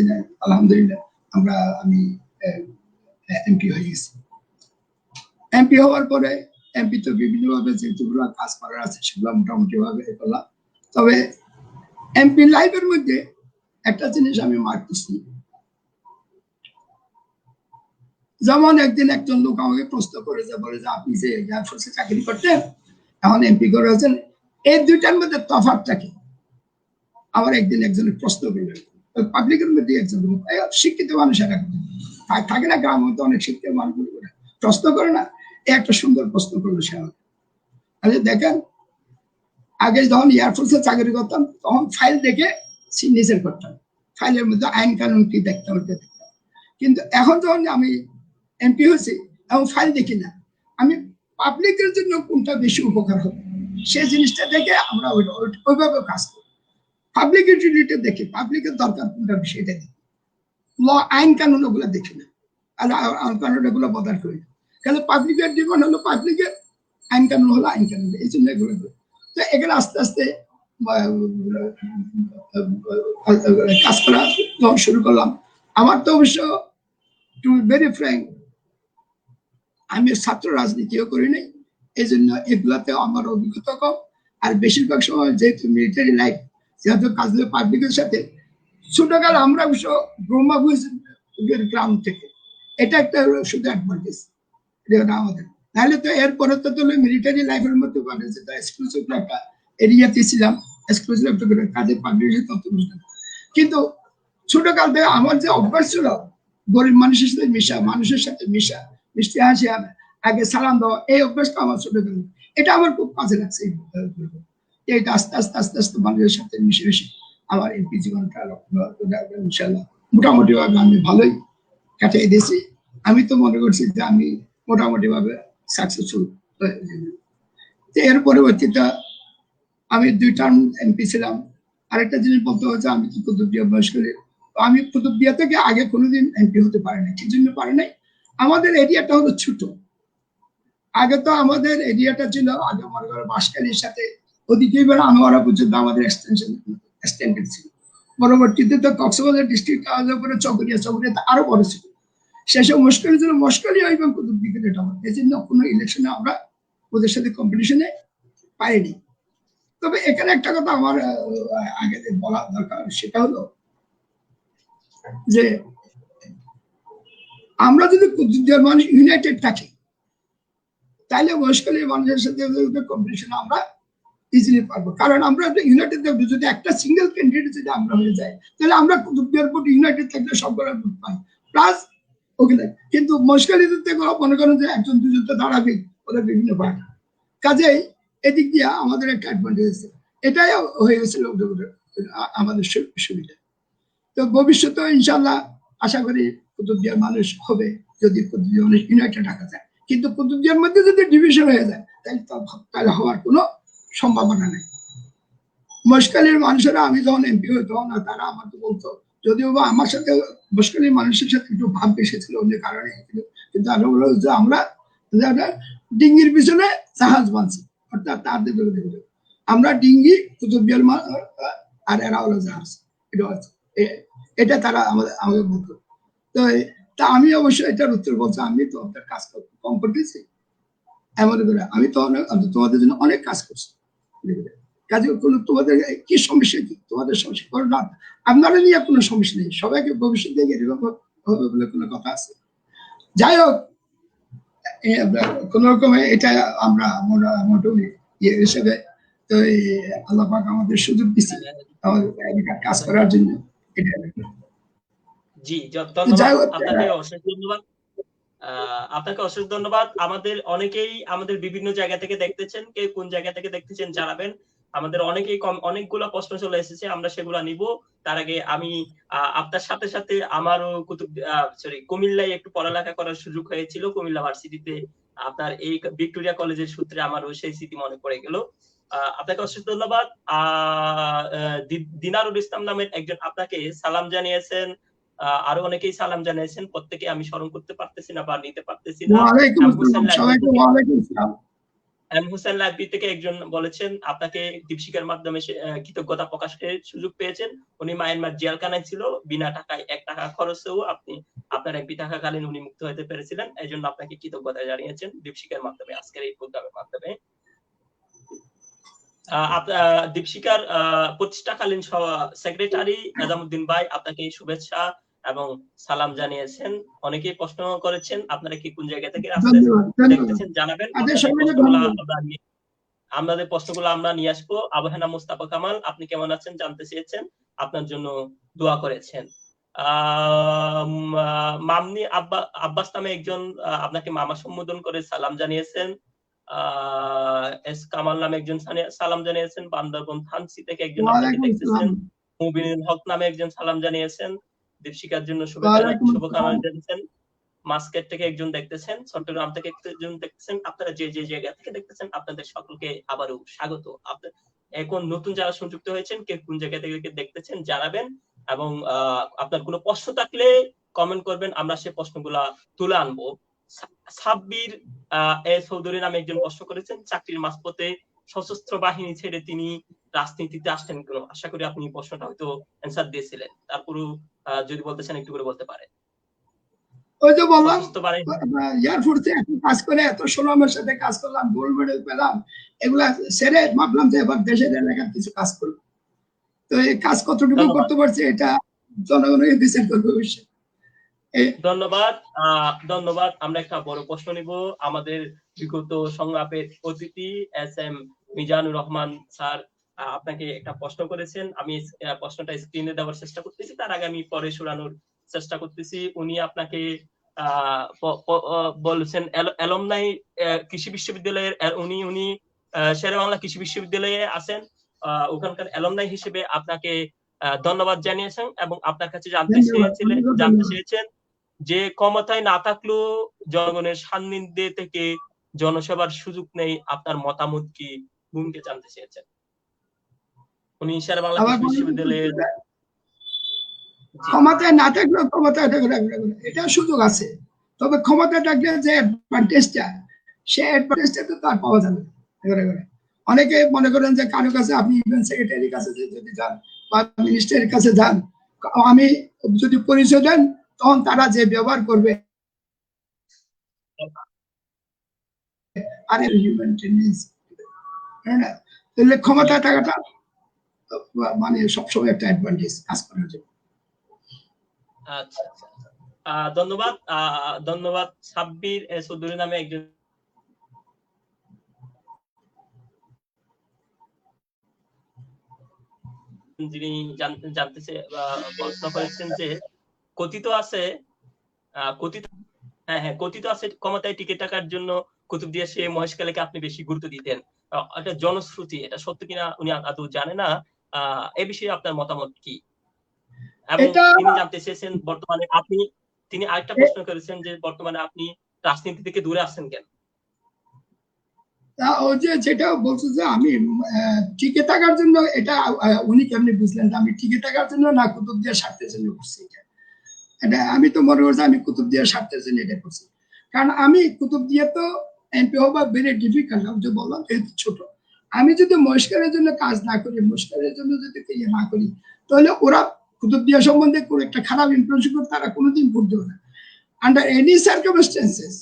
আলহামদুলিল্লাহ আমি এমপি হয়ে গেছি। এমপি হওয়ার পরে এমপি তো বিভিন্ন ভাবে যেগুলো কাজ করার আছে সেগুলো মোটামুটি ভাবে করলাম। তবে এমপি লাইফের মধ্যে একটা জিনিস আমি মার্ক করছি, যেমন একদিন একজন লোক আমাকে প্রশ্ন করে যে বলে যে আপনি যে এয়ারফোর্সে চাকরি করতেন, এখন এমপি করে আছেন, এই দুইটার মধ্যে তফাৎটা কি? আমার একদিন একজনের প্রশ্ন করলেন, পাবলিকের মধ্যে একজন শিক্ষিত মানুষেরা থাকে না, গ্রামের মধ্যে অনেক শিক্ষিত মানুষ প্রশ্ন করে না, একটা সুন্দর প্রশ্ন করলো সে আমাকে। আচ্ছা দেখেন, আগে যখন এয়ারফোর্সে চাকরি করতাম তখন ফাইল দেখে সিগনেচার করতাম, ফাইলের মধ্যে আইন কানুন কি দেখতাম, কিন্তু এখন যখন আমি এমপি হয়েছি এবং ফাইল দেখি না, আমি পাবলিকের জন্য কোনটা বেশি উপকার হবে সেই জিনিসটা দেখে আমরা ওইভাবে কাজ করি। পাবলিক ইউটিলিটি দেখি, পাবলিকের দরকার কোনটা সেটা দেখি, ল আইন কানুন ওগুলো দেখি না, আইন কানুন এগুলো বদার করি না, কারণ পাবলিকের জীবন হলো পাবলিকের, আইন কানুন হলো আইন কানুন, এই জন্য এগুলো করি। তো এখানে আস্তে আস্তে কাজ করা যখন শুরু করলাম, আমার তো অবশ্য টু ভেরি ফ্র্যাঙ্ক আমি ছাত্র রাজনীতিও করি নাই, এই জন্য এগুলাতে আমার অভিজ্ঞতা কম। আর বেশিরভাগ সময় যেহেতু মিলিটারি লাইফ, যেহেতু কাজ পাবলিকের সাথে, ছোটকাল আমরা অবশ্য ব্রহ্মাভূষ গ্রাম থেকে, এটা একটা শুধু অ্যাডভান্টেজ আমাদের, নাহলে তো এরপরে তো মিলিটারি লাইফের মধ্যে এক্সক্লুসিভ একটা এরিয়াতে ছিলাম, এক্সক্লুসিভ একটা কাজের পাবলিকের তথ্য বুঝতাম। কিন্তু ছোটকাল থেকে আমার যে অভ্যাস ছিল গরিব মানুষের সাথে মিশা, মানুষের সাথে মিশা, মিষ্টি হাসি আগে সালাম দেওয়া, এই অভ্যাসটা আমার ছোটকাল, এটা আমার খুব কাজে লাগছে। এটা আস্তে আস্তে আস্তে আস্তে মানুষের সাথে মিশে মিশে আমার এমপি জীবনটা ইনশাল্লাহ মোটামুটি ভাবে আমি ভালোই কাটিয়ে দিয়েছি। আমি তো মনে করছি যে আমি মোটামুটি ভাবে সাকসেসফুল। এর পরবর্তীতে আমি 2 টার্ম এমপি ছিলাম। আরেকটা জিনিস বলতে হচ্ছে, আমি তো কুতুবদিয়া বয়স্ক, আমি কুতুবদিয়া থেকে আগে কোনোদিন এমপি হতে পারি নাই। কি জন্য পারি নাই? আমাদের এরিয়াটা হলো ছোট। আগে তো আমাদের এরিয়াটা ছিল আগে মনে করো বাঁশখালীর সাথে ওদিকে আনোয়ারা পর্যন্ত আমাদের এক্সটেন্ডেড ছিল। পরবর্তীতে তো কক্সবাজার ডিস্ট্রিক্ট আলাদা করে চকরিয়া আরো বড় ছিল। সেসব মুশকিলের জন্য মশকালি এবং কুতুবদিয়া এটা আমার, এই জন্য কোনো ইলেকশনে আমরা ওদের সাথে কম্পিটিশনে পাইনি। তবে এখানে একটা কথা আমার আগে বলা দরকার, সেটা হলো যে আমরা যদি কুতুবদিয়ার মানুষ ইউনাইটেড থাকি, তাহলে মশকালি মানুষের সাথে কম্পিটিশন আমরা ইজিলি পারবো। কারণ আমরা ইউনাইটেড থাকবো, যদি একটা সিঙ্গেল ক্যান্ডিডেট যদি আমরা হয়ে যাই, তাহলে আমরা কুতুবদিয়ার ভোট ইউনাইটেড থাকলে সবগুলো ভোট পাই প্লাস ওখানে। কিন্তু মশকালিদের থেকে মনে করেন যে একজন দুজন তো দাঁড়াবে, ওরা বিভিন্ন পার্টি, কাজেই এদিক দিয়ে আমাদের একটা অ্যাডভান্টেজ আছে, এটাই হয়ে গেছিল আমাদের সুবিধা। তো ভবিষ্যতে ইনশাল্লাহ আশা করি কুতুবদিয়ার মানুষ হবে, যদি কুতুবদিয়া মানুষ ইউনাইটেড রাখা যায়। কিন্তু কুতুবদিয়ার মধ্যে যদি ডিভিশন হয়ে যায় তাহলে হওয়ার কোনো সম্ভাবনা নেই। মহেশখালীর মানুষেরা, আমি যখন এমপি হই তখন তারা আমাকে বলতো, যদিও বা আমার সাথে মহেশখালীর মানুষের সাথে একটু ভাব বেশি ছিল অন্য কারণে, কিন্তু আরো বললো যে আমরা ডিঙ্গির পিছনে জাহাজ বানছি, অর্থাৎ তাদের আমরা ডিঙ্গি, কুতুবদিয়ার আর এরা হলো জাহাজ। এটা তারা আমাদের বলতো। তো তা আমি অবশ্যই এটার উত্তর বলছি, আমি তো আপনার কাজ কম করতেছি এমন করে, আমি তো তোমাদের জন্য অনেক কাজ করছি। কাজে কোনো তোমাদের কি সমস্যা, কি তোমাদের সমস্যা করো না, আপনারা নিয়ে কোনো সমস্যা নেই, সবাইকে ভবিষ্যৎ দেখে এরকম হবে বলে কোনো কথা আছে। যাই হোক, কোন রকমে এটা আমরা মোটামুটি ইয়ে হিসেবে তো আল্লাহ পাক আমাদের সুযোগ দিচ্ছে আমাদের কাজ করার জন্য। জি, ধন্যবাদ আপনাকে, অশেষ ধন্যবাদ। আপনাকে অশেষ ধন্যবাদ। আমাদের অনেকেই আমাদের বিভিন্ন জায়গা থেকে দেখতেছেন, কে কোন জায়গা থেকে দেখতেছেন জানাবেন। আমাদের অনেকেই অনেকগুলো প্রশ্ন চলে এসেছে, আমরা সেগুলো নিব। তার আগে আমি আপনার সাথে সাথে আমারও কুমিল্লায় একটু পড়ালেখা করার সুযোগ হয়েছিল, কুমিল্লা ভার্সিটিতে। আপনার এই ভিক্টোরিয়া কলেজের সূত্রে আমারও সেই স্মৃতি মনে পড়ে গেল। আপনাকে অশেষ ধন্যবাদ। দিনারুল ইসলাম নামের একজন আপনাকে সালাম জানিয়েছেন, আরো অনেকেই সালাম জানিয়েছেন, প্রত্যেকে আমি স্মরণ করতে পারতেছি না বা নিতে পারতেছি না। এম হোসেন লাইব্রেরি থেকে একজন বলেছেন আপনাকে দীপশিখার মাধ্যমে কৃতজ্ঞতা প্রকাশের সুযোগ পেয়েছেন। উনি মায়ানমার জেলখানায় ছিল, বিনা টাকায় 1 টাকা খরচেও আপনি আপনার এমপি থাকাকালীন উনি মুক্ত হতে পেরেছিলেন, এই জন্য আপনাকে কৃতজ্ঞতা জানিয়েছেন দীপশিখার মাধ্যমে, আজকের এই প্রোগ্রামের মাধ্যমে। দীপশিখার প্রতিষ্ঠাকালীন সেক্রেটারি নাজামুদ্দিন ভাই আপনাকে শুভেচ্ছা এবং সালাম জানিয়েছেন। অনেকেই প্রশ্ন করেছেন আপনারা কি কোন জায়গা থেকে দেখতেছেন জানাবেন। আমাদের প্রশ্নগুলো আমরা নিয়ে আসবো। আবহানা মুস্তাফা কামাল আপনি কেমন আছেন জানতে চেয়েছেন, আপনার জন্য দোয়া করেছেন। মামনি আব্বাস নামে একজন আপনাকে মামা সম্বোধন করে সালাম জানিয়েছেন। এস কামাল নামে একজন সালাম জানিয়েছেন। বান্দরবন থানসি থেকে একজন আপনাকে দেখতেছেন। মুবিনুল হক নামে একজন সালাম জানিয়েছেন। দীপশিখার জন্য শুভকামনা জানিয়েছেন। মাস্কেট থেকে একজন দেখতেছেন, চট্টগ্রাম থেকে একজন দেখতেছেন। আপনারা যে যে জায়গা থেকে দেখতেছেন আপনাদের সকলকে আবারও স্বাগত। এখন নতুন যারা সংযুক্ত হয়েছেন, কে কোন জায়গা থেকে দেখতেছেন জানাবেন এবং আপনার কোনো প্রশ্ন থাকলে কমেন্ট করবেন, আমরা সেই প্রশ্নগুলা তুলে আনবো। সাব্বির চৌধুরী নামে একজন প্রশ্ন করেছেন, চাকরির মাঝপথে সশস্ত্র বাহিনী ছেড়ে তিনি রাজনীতিতে আসছেন কেন? আশা করি আপনি প্রশ্নটা হয়তো অ্যান্সার দিয়েছিলেন, তারপরও যদি বলতে চান একটু করে বলতে পারেন। ওই যে বললাম এয়ারফোর্সে কাজ করে এত সুনামের সাথে কাজ করলাম, গোল্ড মেডেল পেলাম, এগুলা ছেড়ে ভাবলাম যে এবার দেশের এলাকার কিছু কাজ করব। তো এই কাজ কতটুকু করতে পারছি এটা জনগণের বিচার করবে অবশ্যই। ধন্যবাদ। ধন্যবাদ। আমরা একটা বড় প্রশ্ন নিব। আমাদের বিগত সংলাপের অতিথি S M Mizanur Rahman sir আপনাকে একটা প্রশ্ন করেছেন। আমি প্রশ্নটা স্ক্রিনে দেওয়ার চেষ্টা করতেছি, তার আগে আমি পরে শোনানোর চেষ্টা করতেছি। উনি আপনাকে বলছেন অ্যালুমনাই কৃষি বিশ্ববিদ্যালয়ের, উনি শেরেবাংলা কৃষি বিশ্ববিদ্যালয়ে আছেন, ওখানকার অ্যালুমনাই হিসেবে আপনাকে ধন্যবাদ জানিয়েছেন এবং আপনার কাছে জানতে চেয়েছেন যে ক্ষমতায় না থাকলেও জনগণের সান্নিধ্যে থেকে জনসেবার সুযোগ নেই, আপনার মতামত কি, ভূমিকা জানতে চেয়েছেন। উনি শেরেবাংলা কৃষি বিশ্ববিদ্যালয়ের ক্ষমতায় না থাকলেও ক্ষমতায় এটা সুযোগ আছে, তবে ক্ষমতায় থাকলে যে অ্যাডভান্টেজটা, সে অ্যাডভান্টেজটা তো তার পাওয়া যাবে। অনেকে মনে করেন যে কারো কাছে আপনি ইভেন্ট সেক্রেটারির কাছে যদি যান বা মিনিস্টারের কাছে যান, আমি যদি পরিচয় দেন তখন তারা যে ব্যবহার করবে আর তাহলে ক্ষমতা থাকাটা মানে সবসময় একটা অ্যাডভান্টেজ কাজ করার জন্য। আচ্ছা, ধন্যবাদ। ধন্যবাদ। সাব্বির চৌধুরী নামে একজন যিনি জানতেছে প্রশ্ন করেছেন যে কথিত আছে ক্ষমতায় টিকে থাকার জন্য কুতুবদিয়া সে মহেশখালীকে আপনি বেশি গুরুত্ব দিতেন। এটা জনশ্রুতি, এটা সত্য কিনা উনি আদৌ জানে না। এ বিষয়ে আপনার মতামত কি? এবং তিনি জানতে চেয়েছেন বর্তমানে তিনি আরেকটা প্রশ্ন করেছেন যে বর্তমানে আপনি রাজনীতি থেকে দূরে আছেন কেন? ওই যে যেটা বলছো যে আমি টিকে থাকার জন্য, এটা উনি কেমনি বুঝলেন আমি টিকে থাকার জন্য না কুতুবদিয়ার স্বার্থের জন্য করছি? এটা আমি তো মনে করছি আমি কুতুবদিয়ার স্বার্থের জন্য এটা করছি। কারণ আমি কুতুবদিয়া তো এমপি হওয়া ভেরি ডিফিকাল্ট, আমি যে বললাম যেহেতু ছোট। আমি যদি মহেশখালের জন্য কাজ না করি, মহেশখালের জন্য যদি ইয়ে না করি, তাহলে ওরা কুতুবদিয়া সম্বন্ধে কোনো একটা খারাপ ইমপ্রেশন করে তারা কোনোদিন ভোট দেবে না। আন্ডার এনি সার্কামস্টেন্সেস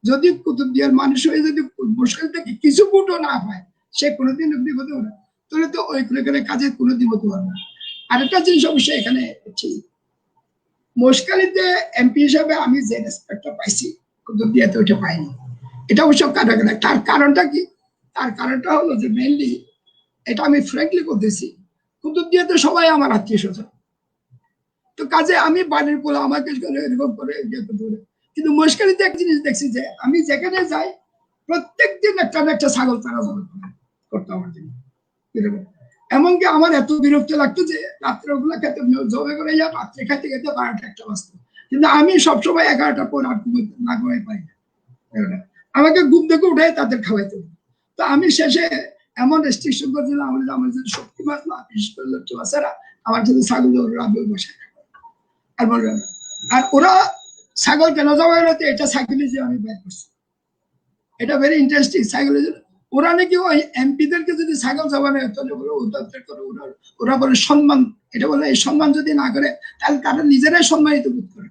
যদি কুতুবদিয়ার মানুষ হয়ে যদি মহেশখাল থেকে কিছু ভোটও না পায়, সে কোনোদিন অব্দি হতে পারে, তাহলে তো ওই কাজে কোনোদিন হতে পারবে না। আরেকটা জিনিস অবশ্যই এখানে ঠিক, মহেশখালীতে এমপি হিসাবে আমি যে রেসপেক্টটা পাইছি কুতুবদিয়াতে ওইটা পাইনি। এটা অবশ্য তার কারণটা কি? তার কারণটা হলো যে মেইনলি, এটা আমি ফ্র্যাঙ্কলি বলতেছি, কুতুবদিয়াতে সবাই আমার আত্মীয় স্বজন। তো কাজে আমি বাড়ির পোলা আমাকে এরকম করে কিন্তু মহেশখালীতে এক জিনিস দেখছি যে আমি যেখানে যাই প্রত্যেক দিন একটা না একটা ছাগল তারা করতো আমার জন্য। এমনকি আমার এত বিরক্ত লাগতো যে রাত্রে ওগুলা খেতে জমে করে যা রাত্রে খাইতে খেতে 12টা-1টা বাজতো। কিন্তু আমি সবসময় 11টার পর আর না ঘুমাই পাই না, আমাকে ঘুম থেকে উঠে তাদের খাওয়াইতে হবে। তো আমি শেষে এমন রেস্ট্রিকশন করছিলাম আমার যদি শক্তি মাছ না, বিশেষ করে লক্ষ্য মাছেরা আমার যদি ছাগল আমি বসায় আর ওরা ছাগল কেন জবাই হতো এটা সাইকোলজি আমি বের করছি। এটা ভেরি ইন্টারেস্টিং সাইকোলজি। ওরা নাকি ওই এমপিদেরকে যদি ছাগল জবানো হয় তাহলে ওরা বলে সম্মান, এটা বলে এই সম্মান যদি না করে তাহলে তারা নিজেরাই সম্মানিত বোধ করে।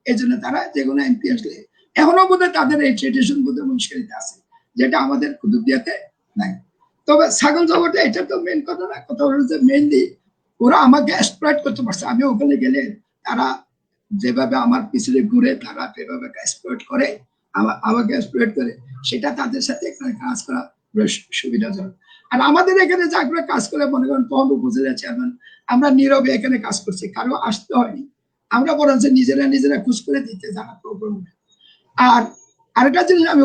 এই জন্য তারা যে কোনো এমপি আসলে এখনো বোধহয় তাদের এই ট্রেডিশন বোধহয় মুশকিলতে আছে, যেটা আমাদের কুতুবদিয়াতে নাই। তবে ছাগল জবাটা এটা তো মেন কথা না, কথা হলো যে মেইনলি ওরা আমাকে এক্সপ্লয়েট করতে পারছে। আমি ওখানে গেলে তারা যেভাবে আমার পিছনে ঘুরে তারা যেভাবে এক্সপ্লয়েট করে, আমাকে এক্সপ্লয়েট করে, সেটা তাদের সাথে এখানে কাজ করা সুবিধাজনক। আর আমাদের এখানে যারা কাজ করে মনে করেন তখন উপজেলা চেয়ারম্যান, আমরা নীরবে এখানে কাজ করছি, কারো আসতে হয়নি, আমরা বরঞ্চ নিজেরা খুঁজ করে দিতে জানা প্রবলেম। আর আরেকটা জিনিস আমি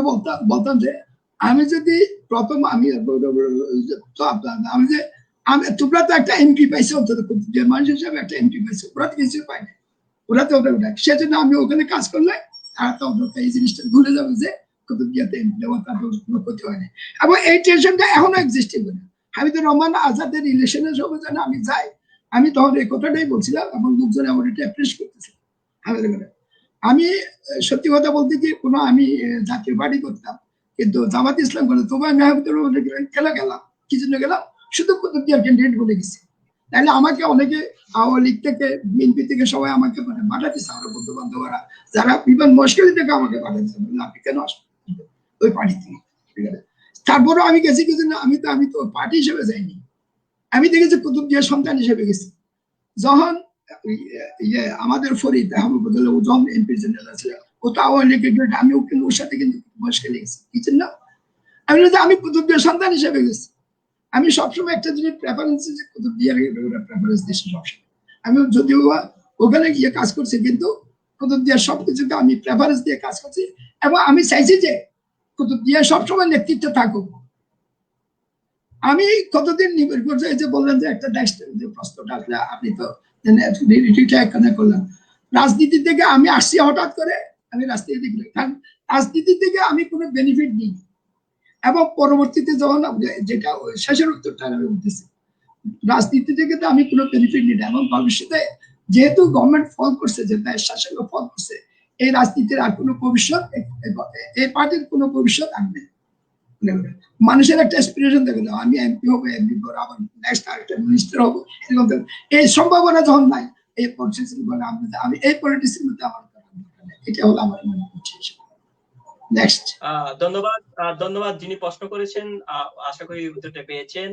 বলতাম যে আমি যদি প্রথম আমি যে তোমরা তো একটা এমপি পাইছো, অন্তত মানুষ হিসাবে একটা এমপি পাইছো, ওরা তো কিছু পায়নি, ওরা তো সেজন্য আমি ওখানে কাজ করলে তারা তো এই জিনিসটা ভুলে যাবে যে কুতুবদিয়াতে এমপি দেওয়া তাদের কোনো ক্ষতি হয় না। এবং এই টেনশনটা এখনো এক্সিস্টিং করে। হামিদুর রহমান আজাদের ইলেকশনের সময় যেন আমি যাই, আমি তখন এই কথাটাই বলছিলাম এবং লোকজন আমার এটা অ্যাপ্রিস করতেছিল। আমি সত্যি কথা বলতে কি কোনো আমি জাতীয় পার্টি করতাম, কিন্তু জামাত ইসলাম করে তোমার খেলা গেলাম, কি জন্য গেলাম, শুধু কুতুবদিয়ার ক্যান্ডিডেট বলে গেছি। তাহলে আমাকে অনেকে আওয়ামী লীগ থেকে বিএনপি থেকে সবাই আমাকে পাঠাতেছে, আমার বন্ধু বান্ধবরা যারা বিমান মস্করি থেকে আমাকে পাঠাতেছে, আপনি কেন ওই পার্টি থেকে। ঠিক আছে, তারপরেও আমি গেছি কিছু না, আমি তো পার্টি হিসেবে যাইনি, আমি দেখেছি কুতুবদিয়ার সন্তান হিসেবে গেছি। যখন আমাদের ফরিদ আহমদ যখন এমপি জেনারেল ছিল, ও তো আওয়ামী লীগের, আমিও কিন্তু ওর সাথে কিন্তু মস্করি গেছি, কি জন্য? আমি কুতুবদিয়ার সন্তান হিসেবে গেছি। আমি সবসময় একটা জিনিস প্রেফারেন্স যে কুতুবদিয়ার প্রেফারেন্স দিচ্ছি সবসময়। আমি যদিও ওখানে গিয়ে কাজ করছি, কিন্তু কুতুবদিয়ার সবকিছুকে আমি প্রেফারেন্স দিয়ে কাজ করছি এবং আমি চাইছি যে কুতুবদিয়া সবসময় নেতৃত্বে থাকুক। আমি কতদিন নির্ভর করছি, এই যে বললেন যে একটা নেক্সট যে প্রশ্নটা আসলে আপনি তো করলেন, রাজনীতি থেকে আমি আসছি হঠাৎ করে, আমি রাজনীতি কারণ রাজনীতি থেকে আমি কোনো বেনিফিট নিই এবং পরবর্তীতে যখন যেটা শেষের উত্তরটা আমি বলতেছি, রাজনীতি থেকে তো আমি কোনো বেনিফিট নিই না এবং ভবিষ্যতে যেহেতু গভর্নমেন্ট ফল করছে, যে দেশ শাসনও ফল করছে, এই রাজনীতির আর কোনো ভবিষ্যৎ, এই পার্টির কোনো ভবিষ্যৎ আনবে। মানুষের একটা এক্সপিরিয়েশন দেখে দাও, আমি এমপি হবো, এমপি পর আবার নেক্সট আরেকটা মিনিস্টার হবো, এরকম এই সম্ভাবনা যখন নাই, এই পলিটিক্সের বলে আমি এই পলিটিক্সের মধ্যে আমার এটা হলো আমার মনে হচ্ছে। নেক্সট। ধন্যবাদ যিনি প্রশ্ন করেছেন, আশা করি উত্তরটা পেয়েছেন।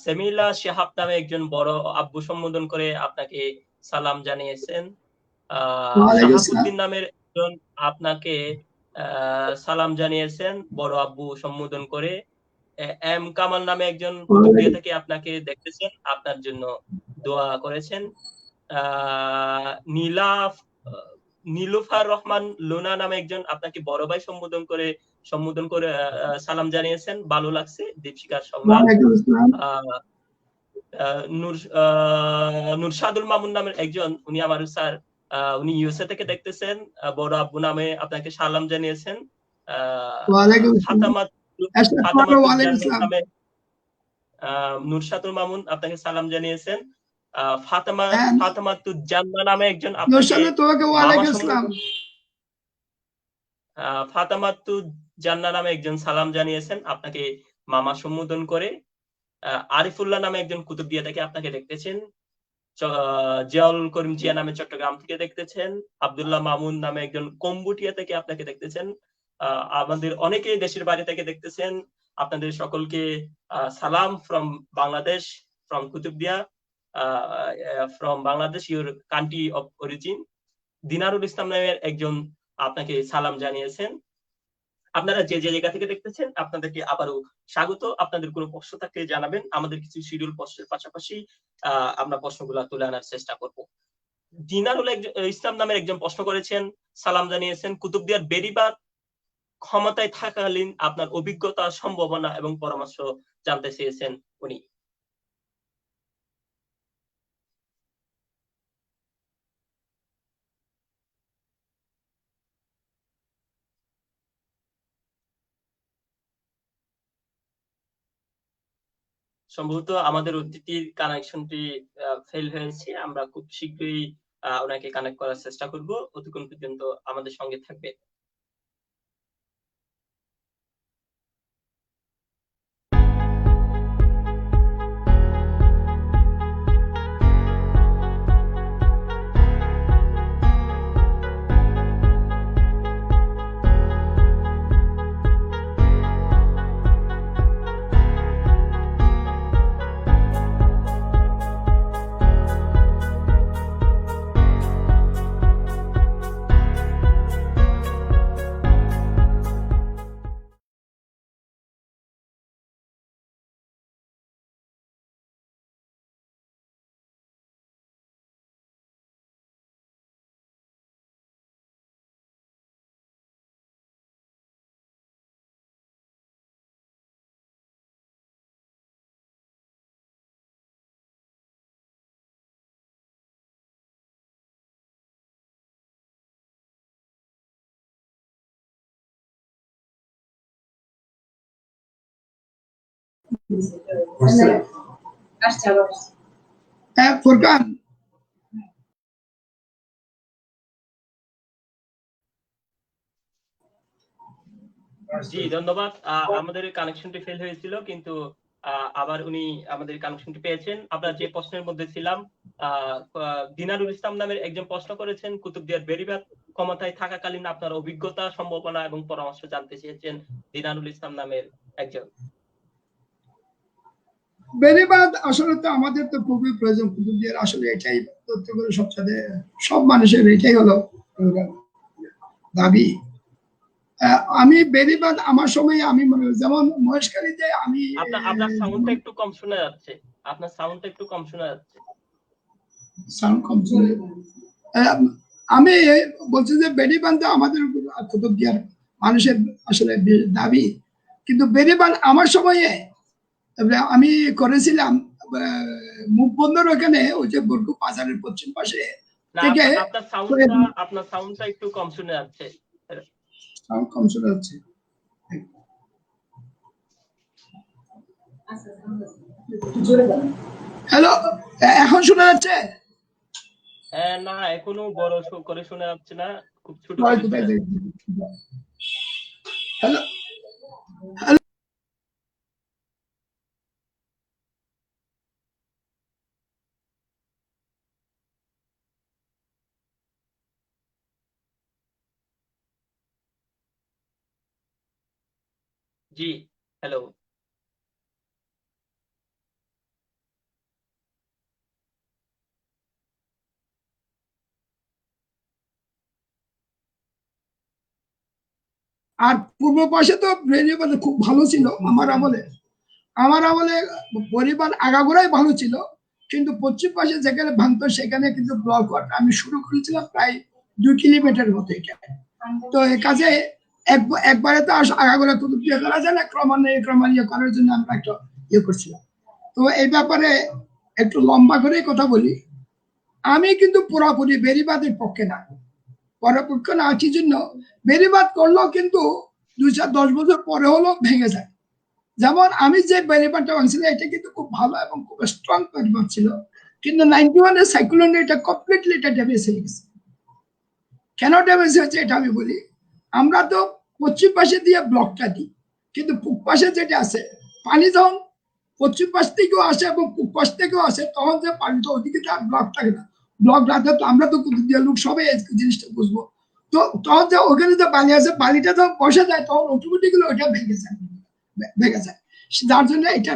সেমিলা শাহাব নামে একজন বড় আব্বু সম্বোধন করে আপনাকে সালাম জানিয়েছেন। শাহাবুদ্দিন নামের একজন আপনাকে সালাম জানিয়েছেন বড় আব্বু সম্বোধন করে। এম কামাল নামে একজন কুতুবদিয়া থেকে আপনাকে দেখতেছেন, আপনার জন্য দোয়া করেছেন। নীলুফার রহমান লুনা নামে একজন আপনাকে বড় ভাই সম্বোধন করে সালাম জানিয়েছেন, ভালো লাগছে দীপশিকার সংলাপ। নুরশাদুল মামুন নামের একজন, উনি আমার স্যার উনি ইউএসএ থেকে দেখতেছেন। বড় আব্বু নামে আপনাকে সালাম জানিয়েছেন। ওয়ালাইকুম আসসালাম। ফাতেমা ওয়ালাইকুম আসসালাম। নামে নুরসাতুল মামুন আপনাকে সালাম জানিয়েছেন। হ্যাঁ, ফাতেমাতুজ্জান্নাহ নামে একজন আপনাকে নৌশাদ তোমাকে মামা ওয়ালাইকুম আসসালাম। সম্বোধন ফাতেমাতুজ্জান্নাহ নামে একজন সালাম জানিয়েছেন আপনাকে মামা সম্বোধন করে। আরিফুল্লাহ নামে একজন কুতুবদিয়া থেকে আপনাকে দেখতেছেন। জিয়াউল করিম জিয়া নামে চট্টগ্রাম থেকে দেখতেছেন। আব্দুল্লাহ মামুন নামে একজন কম্বোডিয়া থেকে আপনাকে দেখতেছেন। আমাদের অনেকেই দেশের বাইরে থেকে দেখতেছেন। আপনাদের সকলকে সালাম from Bangladesh, from Kutubdia, from Bangladesh, your country of origin. Dinarul Islam নামের একজন আপনাকে সালাম জানিয়েছেন। আপনারা যে যে জায়গা থেকে দেখতেছেন আপনাদেরকে আবারও স্বাগত। আপনাদের কোনো প্রশ্ন থাকলে জানাবেন। আমাদের কিছু শিডিউল প্রশ্নের পাশাপাশি আমরা প্রশ্নগুলো তুলে আনার চেষ্টা করব। দিনারুল ইসলাম নামের একজন প্রশ্ন করেছেন, সালাম জানিয়েছেন, কুতুবদিয়ার বেড়িবাঁধ ক্ষমতায় থাকাকালীন আপনার অভিজ্ঞতা, সম্ভাবনা এবং পরামর্শ জানতে চেয়েছেন উনি। সম্ভবত আমাদের অতিথির কানেকশনটি ফেল হয়েছে। আমরা খুব শীঘ্রই ওনাকে কানেক্ট করার চেষ্টা করব। অতক্ষণ পর্যন্ত আমাদের সঙ্গে থাকবে। হ্যাঁ ফুরকান, জি ধন্যবাদ। আমাদের কানেকশনটি ফেল হয়েছিল, কিন্তু আবার উনি আমাদের কানেকশনটি পেয়েছেন। আমরা যে প্রশ্নের মধ্যে ছিলাম, দিনারুল ইসলাম নামের একজন প্রশ্ন করেছেন, কুতুবদিয়ার বেড়িবাঁধ ক্ষমতায় থাকাকালীন আপনার অভিজ্ঞতা, সম্ভাবনা এবং পরামর্শ জানতে চেয়েছেন দিনারুল ইসলাম নামের একজন। বেড়িবাঁধ আসলে তো আমাদের তো খুবই প্রয়োজন। কুতুবদিয়ার আসলে এটাই তথ্যগুলো সবচেয়ে, সব মানুষের এটাই হলো দাবি। আমি বেড়িবাঁধ আমার সময় আমি মনে করি, যেমন মহেশখালীতে আমি আপনার সাউন্ডটা একটু কম শোনা যাচ্ছে। আপনার সাউন্ডটা একটু কম শোনা যাচ্ছে। সাউন্ড কম শুনে আমি বলছি যে বেড়িবাঁধ আমাদের কুতুবদিয়ার মানুষের আসলে দাবি। কিন্তু বেড়িবাঁধ আমার সময়ে আমি করেছিলাম মুখ বন্দর ওখানে, ওই যে বরকু বাজারের পশ্চিম পাশে থেকে। আপনার সাউন্ডটা একটু কম শোনা যাচ্ছে। সাউন্ড কম শোনা যাচ্ছে। হ্যালো, এখন শোনা যাচ্ছে? না, এখনো বড় করে শোনা যাচ্ছে না, খুব ছোট। হ্যালো, জি হ্যালো। আর পূর্ব পাশে তো বেড়িবাঁধ খুব ভালো ছিল আমার আমলে। পরিবার আগাগোড়াই ভালো ছিল, কিন্তু পশ্চিম পাশে যেখানে ভাঙতো সেখানে কিন্তু ব্লক ওয়ার্ক আমি শুরু করেছিলাম প্রায় 2 কিলোমিটার মতো। এটা তো এই কাজে একবারে তো আগাগোড়া কুতুবদিয়া করা যায় না, ক্রমান্বয়ে করার জন্য আমরা একটা করছিলাম। তো এই ব্যাপারে একটু লম্বা করে কথা বলি। আমি কিন্তু পুরোপুরি বেড়িবাঁধের পক্ষে না, পরপক্ষ না। কি জন্য? বেড়িবাঁধ করলেও কিন্তু 2-10 বছর পরে হলেও ভেঙে যায়। যেমন আমি যে বেড়িবাঁধটা বানছিলাম এটা কিন্তু খুব ভালো এবং খুব স্ট্রং বেড়িবাঁধ ছিল, কিন্তু 91-এর সাইক্লোনে এটা কমপ্লিটলি এটা ড্যামেজ হয়ে গেছে। কেন ড্যামেজ হয়েছে এটা আমি বলি। আমরা তো পশ্চিম পাশে দিয়ে ব্লকটা দিই, কিন্তু পূব পাশে যেটা আছে পানি যখন পশ্চিম পাশ থেকেও আসে এবং পূব পাশ থেকেও আসে, তখন যে পানিটা ওদিকে আর ব্লক থাকে না। ব্লক না থাকলে আমরা তো কুতুবদিয়া লোক সবাই এই জিনিসটা বুঝবো। তো তখন যে ওখানে যে বালি আছে, বালিটা যখন বসে যায় তখন অটোমেটিক্যালি ওইটা ভেঙে যায়। যার জন্য এটা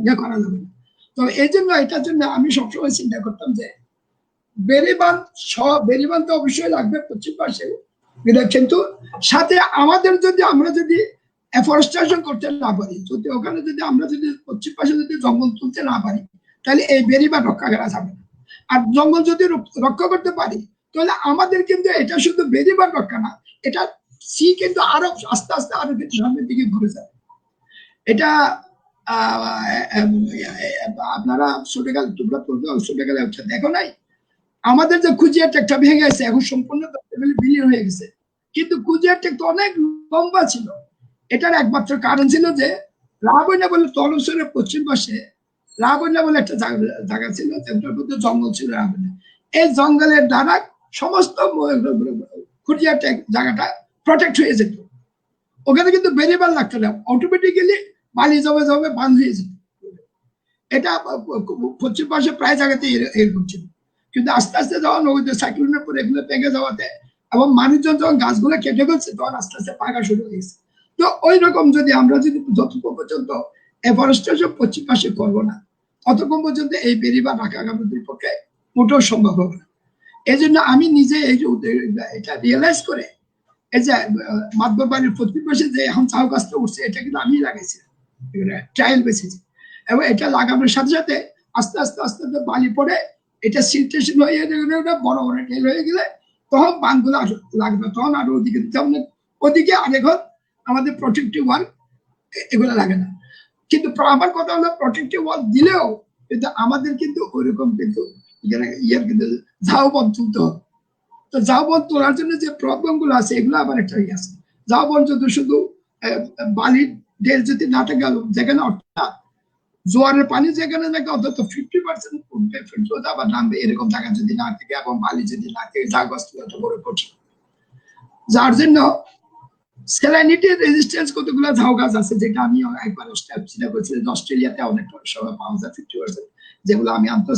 ইয়ে করা যাবে না। তো এই জন্য এটার জন্য আমি সবসময় চিন্তা করতাম যে বেড়িবাঁধ বেড়িবাঁধ তো অবশ্যই লাগবে পশ্চিম পাশে, কিন্তু সাথে আমাদের যদি আমরা যদি এফরেস্টেশন করতে না পারি, যদি ওখানে যদি আমরা যদি পশ্চিম পাশে যদি জঙ্গল তুলতে না পারি, তাহলে এই বেড়িবাঁধ রক্ষা করা যাবে না। আর জঙ্গল যদি রক্ষা করতে পারি, তাহলে আমাদের কিন্তু এটা শুধু বেড়িবাঁধ রক্ষা না, এটা সি কিন্তু আরো আস্তে আস্তে আরো কিন্তু সামনের দিকে ঘুরে যাবে। এটা আপনারা ছোটকাল তোমরা পড়বে ছোটকালে দেখো নাই, আমাদের যে কুজিয়ার টেকটা ভেঙে গেছে, এখন সম্পূর্ণ বিলীন হয়ে গেছে, কিন্তু কুজিয়ার টেক তো অনেক লম্বা ছিল। এটার একমাত্র কারণ ছিল যে রাবণা বলে তলসরের পশ্চিম পাশে রাবণা বলে একটা জায়গা ছিল, যেটার মধ্যে জঙ্গল ছিল রাবণা। এই জঙ্গলের দ্বারা সমস্ত কুজিয়ার টেক জায়গাটা প্রটেক্ট হয়ে যেত। ওখানে কিন্তু বেরিবার লাগতো না, অটোমেটিক্যালি বালি জমে জমে বাঁধ হয়ে যেত। এটা পশ্চিম পাশে প্রায় জায়গাতে এরকম ছিল। কিন্তু আস্তে আস্তে যখন ওই সাইক্লোনের পরে এগুলো ভেঙে যাওয়াতে এবং মানুষজন যখন গাছগুলো কেটে ফেলছে, তখন আস্তে আস্তে পাকা শুরু হয়েছে। তো ওই রকম যদি আমরা যদি যতক্ষণ পর্যন্ত এফরেস্টেশন পশ্চিম পাশে করবো না, ততক্ষণ পর্যন্ত এই বেড়িবাঁধ রাখা আমাদের পক্ষে মোটেও সম্ভব হবে না। এই জন্য আমি নিজে এটা রিয়েলাইজ করে এই যে মাতবর বাড়ির পশ্চিম পাশে যে এখন চাউ গাছটা উঠছে, এটা কিন্তু আমি লাগাইছি, ট্রায়াল বেঁচেছি। এবং এটা লাগানোর সাথে সাথে আস্তে আস্তে আস্তে আস্তে বালি পড়ে এটা সিলটেশন হয়ে বড় বড় টেল হয়ে গেলে তখন বাঁধগুলো লাগবে, তখন আর ওদিকে যেমন ওদিকে আর এখন আমাদের প্রোটেক্টিভ ওয়াল এগুলো লাগে না। কিন্তু আমার কথা হলো প্রোটেক্টিভ ওয়াল দিলেও কিন্তু আমাদের কিন্তু ওইরকম কিন্তু ইয়ের কিন্তু ঝাউবন তুলতে হবে। তো ঝাউবন তোলার জন্য যে প্রবলেম গুলো আছে, এগুলো আবার একটা ইয়ে আছে। ঝাউবন যদি শুধু বালির ঢেল যদি না থাকে, যেখানে অর্থাৎ জোয়ারের পানি যেখানে থাকে অন্তত 50% উঠবে, আবার নামবে, এরকম জায়গা যদি না থাকে এবং বালি যদি না থাকে, জাগস্ত বড় কঠিন। যার জন্য স্যালাইনিটি রেজিস্ট্যান্স কতগুলো ঝাউ গাছ আছে, যেটা আমি একবার চিন্তা করছি অস্ট্রেলিয়াতে অনেক সময় পাওয়া যায় 50%, যেগুলো আমি আনতে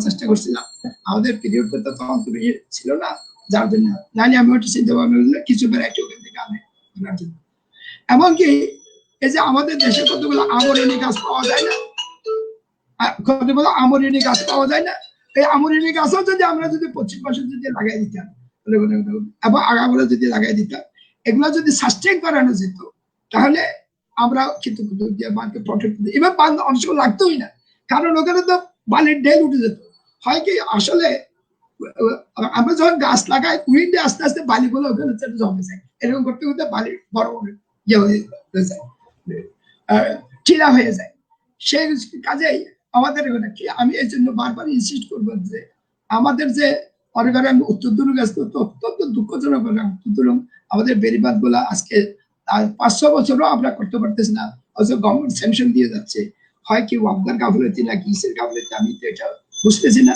চেষ্টা করছিলাম। আমাদের পিরিয়ডটা তো তখন তুমি ছিল না, যার জন্য নাইলে আমি ওটা চিন্তা ভাবনা কিছু ভ্যারাইটি ওখান থেকে আনার জন্য। এমনকি এই যে আমাদের দেশে কতগুলো আমরণী গাছ পাওয়া যায় না, কতগুলো আমরণী গাছ পাওয়া যায় না, এই আমরণী গাছও যদি আমরা যদি পশ্চিম পাশে যদি লাগাই দিতাম এবং আগাগোড়া যদি লাগাই দিতাম, এগুলো যদি সাস্টেইন করানো যেত, তাহলে আমরা কিন্তু বাঁধকে প্রটেক্ট করতে এবার বাঁধ অনেক সময় লাগতোই না, কারণ ওখানে তো বালির ঢেল উঠে যেত। হয় কি আসলে আমরা যখন গাছ লাগাই উইন্ডে আস্তে আস্তে বালিগুলো ওখানে জমে যায়, এরকম করতে করতে বালির বড় বড় ইয়ে হয়ে যায়, টিলা হয়ে যায়। সেই কাজেই আমাদের আমি এই জন্য বারবার ইনসিস্ট করবো যে আমাদের যে অনেকের উত্তর দুর্গ আসতো অত্যন্ত দুঃখজনক আমাদের বেড়িবাঁধ গুলা আজকে 500 বছরও আমরা করতে পারতেছি না, অথচ গভর্নমেন্ট স্যাংশন দিয়ে যাচ্ছে। হয় কি ওয়াবদার গাফলতি না কিসের গাফলতি, আমি তো এটা বুঝতেছি না।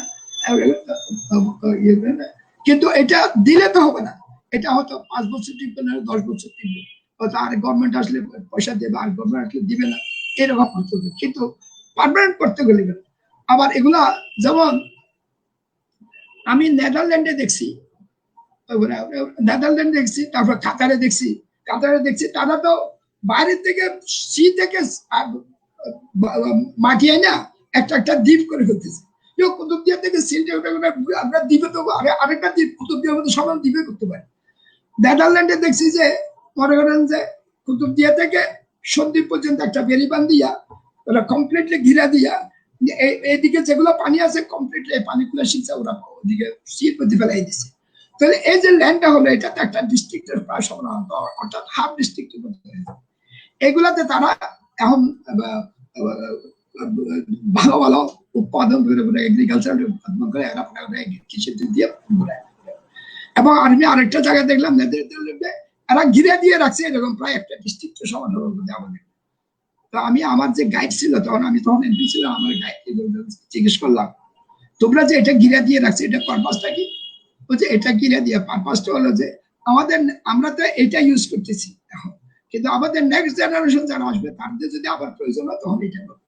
কিন্তু এটা দিলে তো হবে না, এটা হয়তো 5 বছর টিকবে না, 10 বছর টিকবে, হয়তো আর গভর্নমেন্ট আসলে পয়সা দেবে, আর গভর্নমেন্ট আসলে দিবে না, এরকম হতে হবে। কিন্তু পারমানেন্ট করতে গেলে আবার এগুলা যেমন আমি নেদারল্যান্ডে দেখছি, তারপর কাতারে দেখছি তারা তো বাইরে থেকে সি থেকে মাটি না একটা একটা দ্বীপ করে ফেলতেছে। কুতুবদিয়া থেকে আমরা দ্বীপে তো আরেকটা দ্বীপ কুতুবদিয়ার মধ্যে সমান দ্বীপে করতে পারি। নেদারল্যান্ডে দেখছি যে মনে করেন যে কুতুবদিয়া থেকে সন্দ্বীপ পর্যন্ত একটা বেড়িবাঁধ দিয়া ওরা কমপ্লিটলি ঘিরা দিয়া এইদিকে যেগুলো পানি আছে কমপ্লিটলি এই পানিগুলো শিখছে ওরা ওদিকে সির মধ্যে ফেলাই দিচ্ছে। তাহলে এই যে ল্যান্ডটা হলো এটা তো একটা ডিস্ট্রিক্টের প্রায় সমান, অর্থাৎ হাফ ডিস্ট্রিক্টের মধ্যে। এগুলাতে তারা এখন ভালো ভালো উৎপাদন করে পুরো এগ্রিকালচার উৎপাদন করে এরা পুরো কৃষি দিয়ে ঘুরায়। এবং আমি আরেকটা জায়গায় দেখলাম এরা ঘিরে দিয়ে রাখছে এরকম প্রায় একটা ডিস্ট্রিক্ট সমান আমাদের। তো আমি আমার যে গাইড ছিল তখন এমপি ছিল, আমার গাইড জিজ্ঞেস করলাম তোমরা যে এটা ঘিরে দিয়ে রাখছে এটা পারপাসটা কি? বলছে এটা ঘিরে দিয়ে পারপাসটা হলো যে আমাদের, আমরা তো এটা ইউজ করতেছি এখন, কিন্তু আমাদের নেক্সট জেনারেশন যারা আসবে তাদের যদি আবার প্রয়োজন হয় তখন এটা করবে।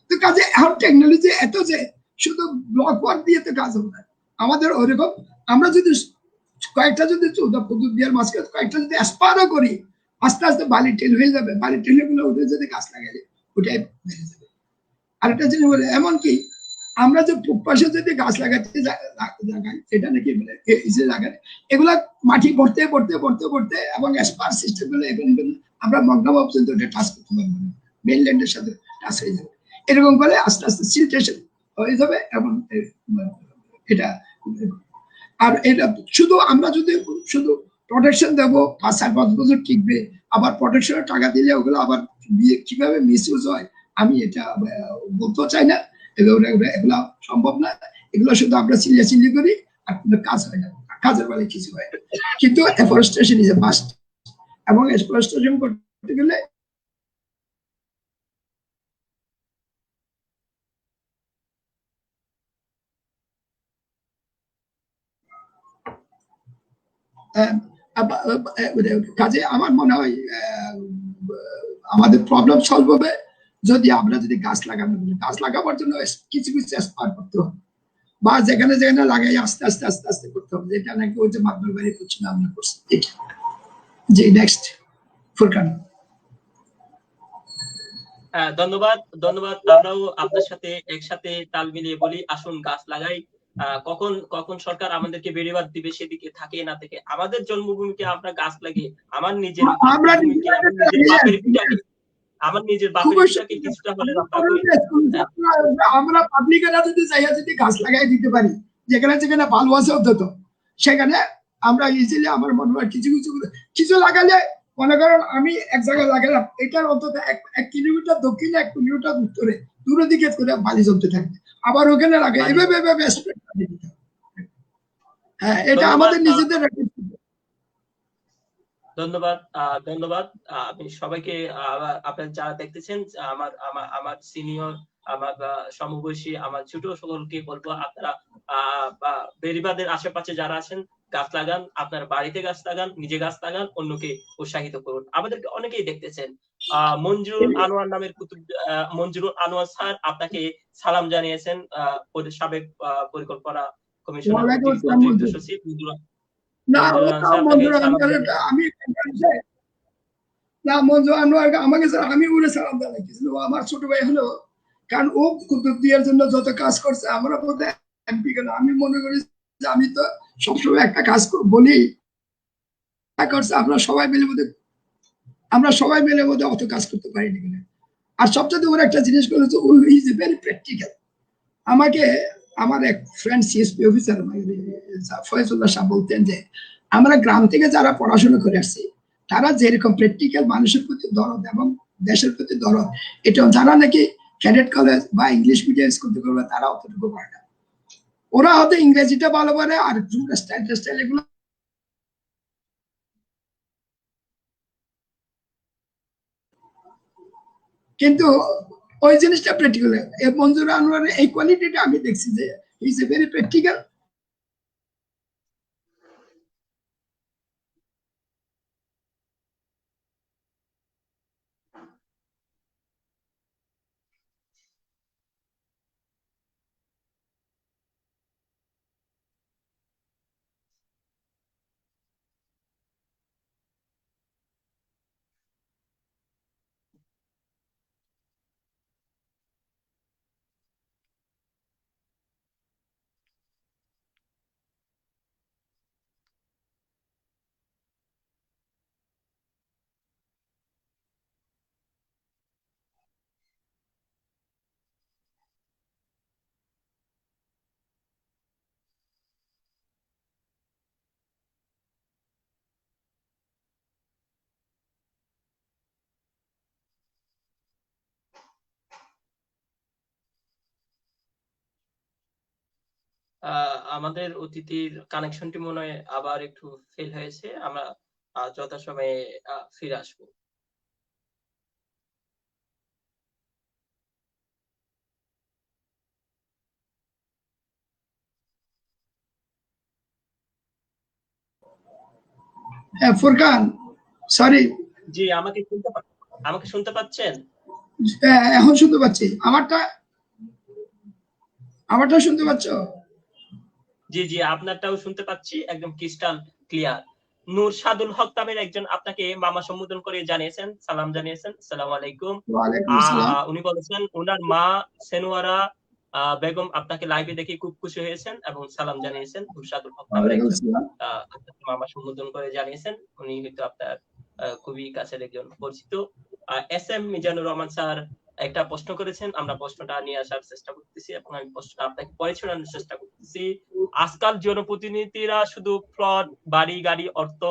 তো কাজে এখন টেকনোলজি এত যে শুধু ব্লক ওয়ার্ক দিয়ে তো কাজ হবে না, আমাদের ওইরকম আমরা যদি কয়েকটা যদি দিয়ে মাঝখানে কয়েকটা যদি অ্যাসপারও করি, আস্তে আস্তে বালি টেল হয়ে যাবে, বালি টেল গুলো উঠে যদি গাছ লাগাই ওটাই বেড়ে যাবে। আরেকটা জিনিস বলে এমনকি আমরা যে পাশে যদি গাছ লাগাতে লাগাই সেটা নাকি লাগাই এগুলা মাটি ভরতে ভরতে ভরতে ভরতে এবং স্পার সিস্টেম গুলো আমরা মগ্নবা পর্যন্ত টাচ করতে পারবো না, মেইনল্যান্ডের সাথে টাচ হয়ে যাবে। এরকম করে আস্তে আস্তে সিলটেশন হয়ে যাবে এবং এটা। আর এটা শুধু আমরা যদি শুধু প্রোটেকশন দেবো 5-7 বছর টিকবে, আবার প্রোটেকশনের টাকা দিলে ওগুলো আবার কিভাবে মিস ইউজ হয় আমি এটা বলতে চাই না, এগুলো সম্ভব না। এগুলো শুধু আমরা চিল্লি করি আর কোনো কাজ হয় না, কাজের বেলায় কিছু হয় না। কিন্তু এফরেস্টেশন ইজ এ মাস্ট, এবং এফরেস্টেশন করতে গেলে কাজে আমার মনে হয় আমাদের প্রবলেম সলভ হবে যদি আমরা যদি গাছ লাগাবার জন্য কিছু কিছু এক্সপায়ার করতে হবে, বা যেখানে যেখানে লাগাই আস্তে আস্তে আস্তে আস্তে করতে হবে, যেটা নাকি ওই যে মাদুর বাড়ি করছি না আমরা করছি এটা। জি নেক্সট ফুরকান। হ্যাঁ, ধন্যবাদ ধন্যবাদ। আমরাও আপনার সাথে একসাথে তাল মিলিয়ে বলি আসুন গাছ লাগাই। কখন কখন সরকার আমাদেরকে বেড়িবাদ দিবে সেদিকে থাকে না থেকে আমাদের জন্মভূমিকে আমরা গাছ লাগিয়ে আমার নিজের আমরা মাতৃভূমিকে আমার নিজের বাপের ভিটাকে আমার নিজের বাপের ভিটাকে কিছুটা হলে রক্ষা করি। আমরা পাবলিকেরা যদি চাইয়া যদি গাছ লাগাই দিতে পারি যেখানে যেখানে ভালো আছে অন্তত সেখানে আমরা ইজিলি আমার মনে হয় কিছু কিছু কিছু লাগালে, মনে করেন আমি এক জায়গায় লাগালাম এটার অন্তত 1 কিলোমিটার দক্ষিণে 1 কিলোমিটার উত্তরে দূরের দিকে করে বালি জমতে থাকবে, আবার ওখানে লাগে এভাবে এভাবে হ্যাঁ এটা আমাদের নিজেদের। ধন্যবাদ ধন্যবাদ। আমি সবাইকে আপনার যারা দেখতেছেন আমার আমার আমার সিনিয়র আমার সমবয়সী আমার ছোট সকলকে বলবো আপনারা বেড়িবাঁধের আশেপাশে যারা আছেন গাছ লাগান, আপনার বাড়িতে গাছ লাগান, নিজে গাছ লাগান, অন্যকে উৎসাহিত করুন। আমাদেরকে অনেকেই দেখতেছেন। মঞ্জুরুল আনোয়ার নামের মঞ্জুরুল আনোয়ার স্যার আপনাকে সালাম জানিয়েছেন, সাবেক পরিকল্পনা কমিশনার অতিরিক্ত সচিব না আমি না মঞ্জু আনোয়ার আমাকে আমি উড়ে সালাম জানাইছিল, আমার ছোট ভাই হলো, কারণ ও কুতুবদিয়ার জন্য যত কাজ করছে আমরা বোধহয় এমপি কেন আমি মনে করি যে আমি তো সবসময় একটা কাজ বলি করছে আমরা সবাই মিলে বোধহয় অত কাজ করতে পারিনি কিনা। আর সবচেয়ে বড় একটা জিনিস করেছে ও ইজ ভেরি প্র্যাকটিক্যাল। আমাকে আমার এক ফ্রেন্ড সিএসপি অফিসার ফয়জুল্লাহ সাহেব বলতেন যে আমরা গ্রাম থেকে যারা পড়াশোনা করে আসছি তারা যেরকম প্র্যাকটিক্যাল মানুষের প্রতি দরদ এবং দেশের প্রতি দরদ, এটা যারা নাকি ক্যাডেট কলেজ বা ইংলিশ মিডিয়াম স্কুল থেকে করবে তারা অতটুকু পারে না। ওরা হয়তো ইংরেজিটা ভালো পারে আর স্টাইল এগুলো কিন্তু ওই জিনিসটা প্র্যাকটিক্যাল। মঞ্জুর আনোয়ারের এই কোয়ালিটিটা আমি দেখছি যে ইজ এ ভেরি প্র্যাকটিক্যাল। আমাদের অতিথির কানেকশনটি মনে হয় আবার একটু ফেল হয়েছে। আমরা যথাসময়ে ফিরে আসবো। হ্যাঁ ফুরকান, সরি, জি, আমাকে শুনতে পাচ্ছেন? এখন শুনতে পাচ্ছি। আমারটা শুনতে পাচ্ছ? জি জি, আপনারটাও শুনতে পাচ্ছি একদম ক্রিস্টাল ক্লিয়ার। নূর সাদুল হক নামের একজন আপনাকে মামা সম্বোধন করে জানিয়েছেন, সালাম জানিয়েছেন, আসসালামু আলাইকুম। ওয়ালাইকুম আসসালাম। উনি বলেছেন ওনার মা সেনোয়ারা বেগম আপনাকে লাইভে দেখে খুব খুশি হয়েছেন এবং সালাম জানিয়েছেন। নূর সাদুল হক নামের ওয়ালাইকুম একজন আসসালাম। আপনাকে মামা সম্বোধন করে জানিয়েছেন। উনি হয়তো আপনার খুবই কাছের একজন পরিচিত। S M Mizanur Rahman sir একটা প্রশ্ন করেছেন, আমরা প্রশ্নটা নিয়ে আসার চেষ্টা করতেছি এবং আমি প্রশ্নটা আপনাকে পড়ে শোনানোর চেষ্টা করতেছি। আজকাল জনপ্রতিনিধিরা শুধু প্লট, বাড়ি, গাড়ি, অর্থ,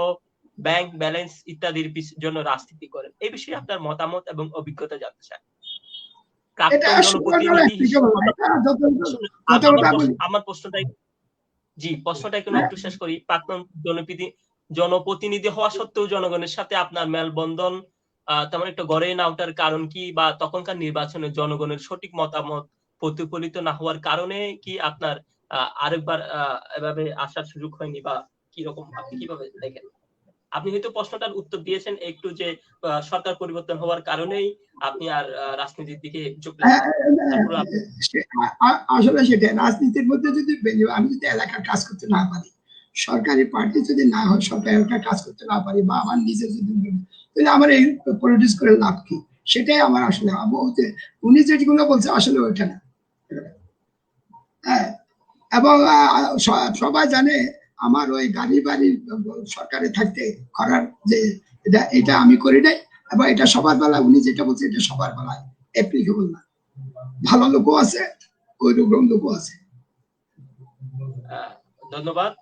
ব্যাংক ব্যালেন্স ইত্যাদির জন্য রাজনীতি করেন। এই বিষয়ে আপনার মতামত এবং অভিজ্ঞতা জানতে চাই। এটা প্রাক্তন জনপ্রতিনিধি আমার প্রশ্নটাই প্রশ্নটা একটু শেষ করি। প্রাক্তন জনপ্রতিনিধি হওয়া সত্ত্বেও জনগণের সাথে আপনার মেলবন্ধন তেমন একটা গড়ে না ওঠার কারণ কি, বা তখনকার নির্বাচনে জনগণের সঠিক মতামত প্রতিফলিত না হওয়ার কারণে কি আপনার আরেকবার এভাবে আসার সুযোগ হয়নি, বা কিরকম আপনি কিভাবে দেখেন? আপনি হয়তো প্রশ্নটার উত্তর দিয়েছেন একটু, যে সরকার পরিবর্তন হওয়ার কারণেই আপনি আর রাজনীতির দিকে ঝুঁকলেন না। আসলে সেটাই, রাজনীতির মধ্যে যদি আমি যদি এলাকার কাজ করতে না পারি, সরকারি পার্টি যদি না হয়, সরকার এলাকার কাজ করতে না পারি, বা আমার নিজের যদি, তাহলে আমার এই পলিটিক্স করে লাভ কি? সেটাই আমার আসলে উনি যেগুলো বলছে আসলে ওইটা না। হ্যাঁ, এবং সবাই জানে আমার ওই গাড়ি বাড়ি সরকারে থাকতে করার যে এটা আমি করি নাই, এবং এটা সবার বেলায় উনি যেটা বলছে এটা সবার বেলায় অ্যাপ্লিকেবল না। ভালো লোকও আছে, ওই রকম লোকও আছে। ধন্যবাদ।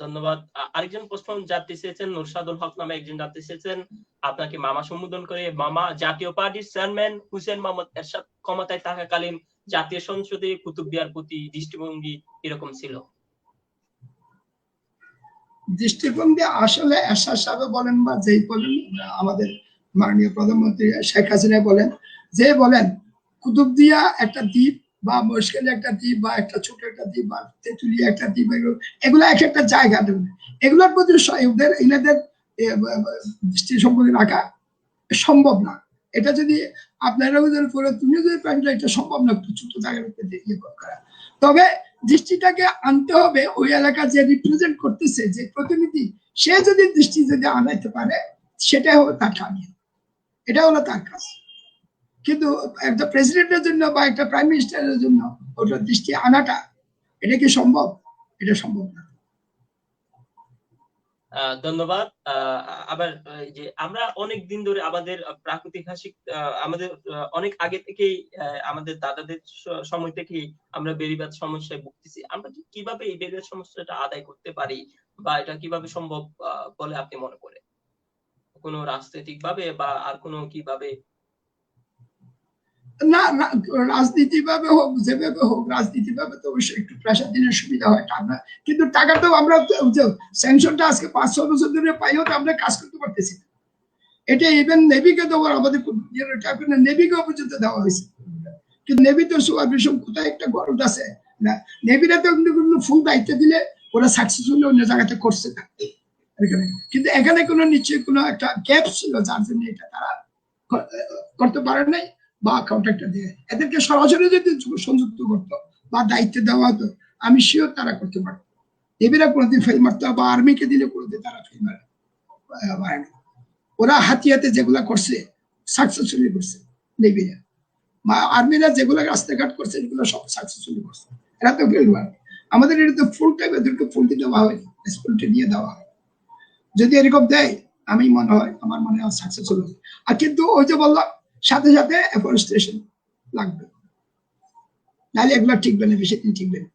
ধন্যবাদ। আরেকজন প্রশ্ন জানতে চেয়েছেন, নুরসাদুল হক নামে একজন জানতে চেয়েছেন আপনাকে মামা সম্বোধন করে। মামা জাতীয় পার্টির চেয়ারম্যান হুসেন মোহাম্মদ এরশাদ ক্ষমতায় থাকাকালীন জাতীয় সংসদে কুতুবদিয়ার প্রতি দৃষ্টিভঙ্গি কিরকম ছিল? দৃষ্টিভঙ্গি আসলে এরশাদ সাহেব বলেন বা যেই বলেন, আমাদের মাননীয় প্রধানমন্ত্রী শেখ হাসিনা বলেন, যে বলেন কুতুবদিয়া একটা দ্বীপ, বা মহেশখালী একটা দ্বীপ, বা একটা ছোট একটা দ্বীপ, বা তেঁতুলিয়া একটা দ্বীপ, এগুলো এক একটা জায়গা, এগুলোর প্রতি এনাদের দৃষ্টি সম্পর্কে রাখা সম্ভব না। এটা যদি আপনারাও যদি করে, তুমিও যদি প্ল্যানটা, এটা সম্ভব না একটু ছোট জায়গার উপরে ইয়ে করা। তবে দৃষ্টিটাকে আনতে হবে ওই এলাকা যে রিপ্রেজেন্ট করতেছে, যে প্রতিনিধি, সে যদি দৃষ্টি যদি আনাইতে পারে, সেটাই হলো তার কাজ, এটা হলো তার কাজ। কিন্তু একটা প্রেসিডেন্টের জন্য বা একটা প্রাইম মিনিস্টারের জন্য ওটা দৃষ্টি আনাটা, এটা কি সম্ভব? এটা সম্ভব না। ধন্যবাদ। আবার যে আমরা অনেক দিন ধরে আমাদের প্রাকৈতিহাসিক আমাদের অনেক আগে থেকেই আমাদের দাদাদের সময় থেকেই আমরা বেড়িবাঁধ সমস্যায় ভুগতেছি। আমরা কিভাবে এই বেড়িবাঁধ সমস্যাটা আদায় করতে পারি, বা এটা কিভাবে সম্ভব বলে আপনি মনে করেন? কোনো রাজনৈতিক ভাবে বা আর কোনো কিভাবে? না, রাজনীতি ভাবে হোক, যেভাবে হোক, রাজনীতি ভাবে তো অবশ্যই একটু প্রেশার দিলে সুবিধা হয়, আমরা কিন্তু টাকাটাও আমরা স্যাংশনটা আজকে 5-6 বছর ধরে পাইও তো আমরা কাজ করতে পারতেছি। এটা ইভেন নেভিকে দেওয়ার, আমাদের নেভিকেও পর্যন্ত দেওয়া হয়েছে, কিন্তু নেভি তো সুপারভিশন কোথায় একটা গরজ আছে না, নেভিরা তো ফুল দায়িত্ব দিলে ওরা সাকসেসফুলি অন্য জায়গাতে করছে না। কিন্তু এখানে কোনো নিশ্চয়ই কোনো একটা গ্যাপ ছিল, যার জন্য এটা তারা করতে পারে নাই, বা কন্ট্রাক্টর দিয়ে এদেরকে সরাসরি যদি সংযুক্ত করতো বা দায়িত্ব দেওয়া হতো, আমি শিওর তারা করতে পারতো। নেভিরা কোনোদিন ফেল মারতো, বা আর্মিকে দিলে কোনোদিন তারা ফেল মারে না। ওরা হাতিয়াতে যেগুলা করছে সাকসেসফুলি করছে নেভিরা, বা আর্মিরা যেগুলো রাস্তাঘাট করছে এগুলো সব সাকসেসফুলি করছে। এরা তো ফেল মারে। আমাদের এটা তো ফুল টাইম এদেরকে ফুলটি দেওয়া হয়, ফুলটি দিয়ে দেওয়া হয়। যদি এরকম দেয়, আমি মনে হয়, আমার মনে হয় সাকসেসফুল হবে। আর কিন্তু ওই যে বললাম, সাথে সাথে এফরেস্টেশন লাগবে, নাহলে এগুলো টিকবে না, বেশি দিন টিকবে না।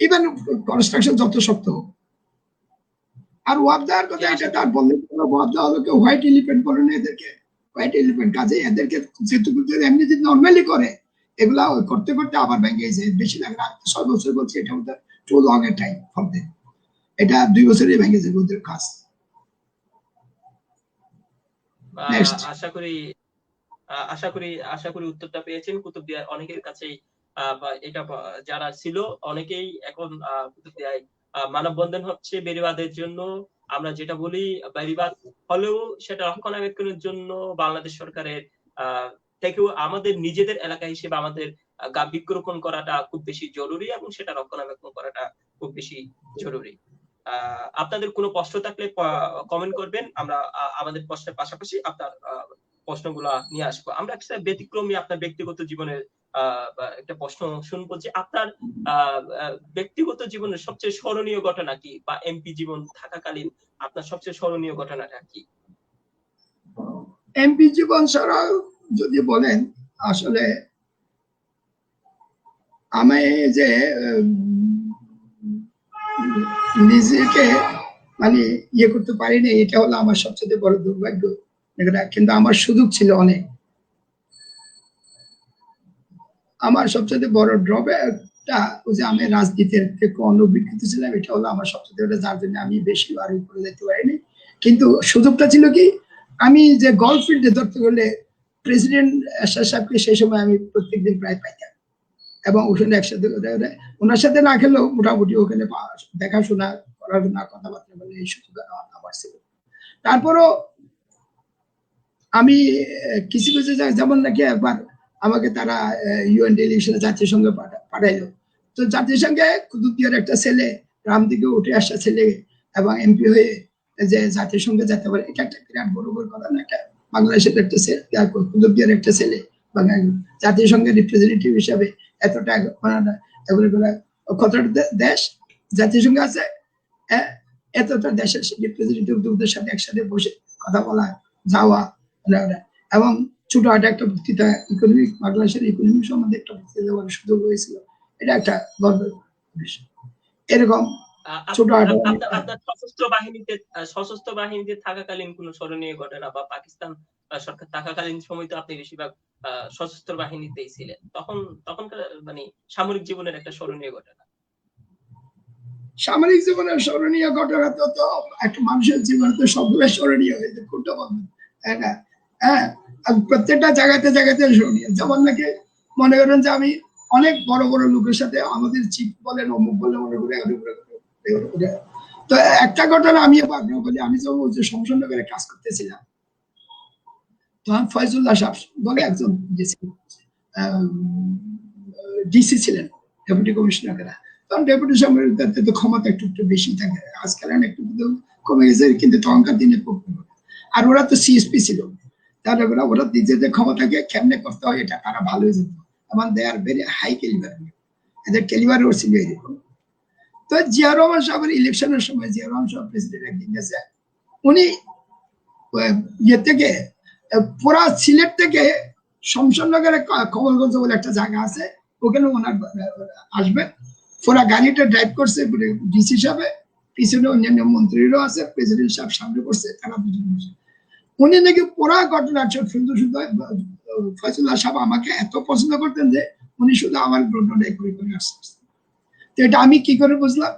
ইভেন কনস্ট্রাকশন যত শক্ত হোক। আর ওয়াব দেওয়ার কথা, এটা তার বললে ওয়াব দেওয়া হলো, কেউ হোয়াইট এলিফেন্ট বলে না এদেরকে, হোয়াইট এলিফেন্ট কাজে এদেরকে যেটুকু এমনি যদি নর্মালি করে, এগুলা করতে করতে আবার ভেঙে যায়, বেশি লাগে না। 6 বছর বলছি, এটা too long a time for them. এটা 2 বছরই ভেঙে যাবে ওদের কাজ। নেক্সট। আশা করি আশা করি উত্তরটা পেয়েছেন। কুতুবদিয়ার অনেকের কাছেই এটা যারা ছিল অনেকেই এখন কুতুবদিয়ায় মানববন্ধন হচ্ছে বেড়িবাঁধের জন্য। আমরা যেটা বলি বেড়িবাঁধ হলেও সেটা রক্ষণাবেক্ষণের জন্য বাংলাদেশ সরকারের থেকেও আমাদের নিজেদের এলাকা হিসেবে আমাদের বৃক্ষরোপণ করাটা খুব বেশি জরুরি এবং সেটা রক্ষণাবেক্ষণ করাটা খুব বেশি জরুরি। আপনাদের কোনো প্রশ্ন থাকলে কমেন্ট করবেন, আমরা আমাদের প্রশ্নের পাশাপাশি আপনার প্রশ্নগুলা নিয়ে আসবো। আমরা একটা ব্যতিক্রমী আপনার ব্যক্তিগত জীবনের একটা প্রশ্ন শুনবো যে আপনার ব্যক্তিগত জীবনের সবচেয়ে স্মরণীয় ঘটনা কি, বা এমপি জীবন থাকাকালীন আপনার সবচেয়ে স্মরণীয় ঘটনাটা কি? এমপি জীবন ছাড়া যদি বলেন, আসলে আমি যে নিজেকে মানে ইয়ে করতে পারিনি, এটা হলো আমার সবচেয়ে বড় দুর্ভাগ্য। কিন্তু আমার সুযোগ ছিল অনেক। আমার সবচেয়ে বড় ড্রব্যাকটা ওই যে আমি রাজনীতির থেকে অনভিজ্ঞত ছিলাম, এটা হলো আমার সবচেয়ে বড়, যার জন্য আমি বেশি আর উপরে যেতে পারিনি। কিন্তু সুযোগটা ছিল কি, আমি যে গল্ফ ফিল্ডে ধরতে গেলে প্রেসিডেন্ট এরশাদ সাহেবকে সেই সময় আমি প্রত্যেকদিন প্রায় পাইতাম, এবং ওখানে একসাথে ওনার সাথে না খেলেও মোটামুটি ওখানে দেখাশোনা পড়াশোনা কথাবার্তা বলে এই সুযোগ আমার ছিল। তারপরও আমি কিছু কিছু যেমন নাকি একবার আমাকে তারা ইউএন ডেলিগেশনে জাতিসংঘে পাঠাইলো। তো জাতিসংঘে কুতুবদিয়ার একটা ছেলে গ্রাম থেকে উঠে আসা ছেলে এবং এমপি হয়ে যে জাতিসংঘে যেতে পারে, এটা একটা বিরাট বড় বড় কথা না। একটা বাংলাদেশের একটা ছেলে, কুতুবদিয়ার একটা ছেলে জাতিসংঘের রিপ্রেজেন্টেটিভ হিসাবে এতটা কতটা দেশ জাতিসংঘে আছে, এতটা দেশের রিপ্রেজেন্টেটিভদের সাথে একসাথে বসে কথা বলা, যাওয়া, এবং ছোটখাটো একটা বক্তৃতা ইকোনমিক, বাংলাদেশের ইকোনমিক সম্বন্ধে একটা বক্তৃতা দেওয়ার সুযোগ হয়েছিল। এটা একটা গর্বের বিষয়। এরকম ছোটখাটো আপনার সশস্ত্র বাহিনীতে থাকাকালীন কোন স্মরণীয় ঘটনা, বা পাকিস্তান সরকার থাকাকালীন সময় তো আপনি বেশিরভাগ সশস্ত্র বাহিনীতেই ছিলেন, তখনকার মানে সামরিক জীবনের একটা স্মরণীয় ঘটনা। সামরিক জীবনের স্মরণীয় ঘটনা তো একটা মানুষের জীবনে তো সবগুলো স্মরণীয় হয়েছে, কোনটা বলবেন? হ্যাঁ, প্রত্যেকটা জায়গাতে জায়গাতে স্মরণীয়। যেমন নাকি মনে করেন যে আমি অনেক বড় বড় লোকের সাথে, আমাদের চিফ বলেন অমুক বলে মনে করে, তো একটা ঘটনা আমি বলি, আমি যখন শমশাননগরে কাজ করতেছিলাম, তখন ফয়জুল্লাহ সাহেব বলে একজন ডিসি ছিলেন, ডেপুটি কমিশনার। তখন ডেপুটি সাহেবের তো ক্ষমতা একটু একটু বেশি থাকে, আজকাল একটু কমে গেছে, কিন্তু তখনকার দিনে খুব। আর ওরা তো সিএসপি ছিল, তাহলে ওরা নিজেদের ক্ষমতাকে কেমনে করতে হয় এটা তারা ভালোই জানতো, এবং দে আর ভেরি হাই ক্যালিবার, এদের ক্যালিবার ওর ছিল এরকম। তো জিয়া রহমান সাহেবের ইলেকশনের সময়, জিয়া রহমান সাহেব প্রেসিডেন্ট একদিন গেছে, উনি ইয়ে থেকে পুরা সিলেট থেকে শমশাননগরে কমলগঞ্জ বলে একটা জায়গা আছে, ওখানে ওনার আসবে, পুরা গাড়িটা ড্রাইভ করছে ডিসি সাহেব, পিছনে অন্যান্য মন্ত্রীরাও আছে, প্রেসিডেন্ট সাহেব সামনে করছে, তারা দুজন বসে। উনি নাকি পুরা ঘটনা শুধু শুধু ফয়জুল্লাহ সাহেব আমাকে এত পছন্দ করতেন যে উনি শুধু আমার ঘটনাটাই করে করে আসতে। তো এটা আমি কি করে বুঝলাম?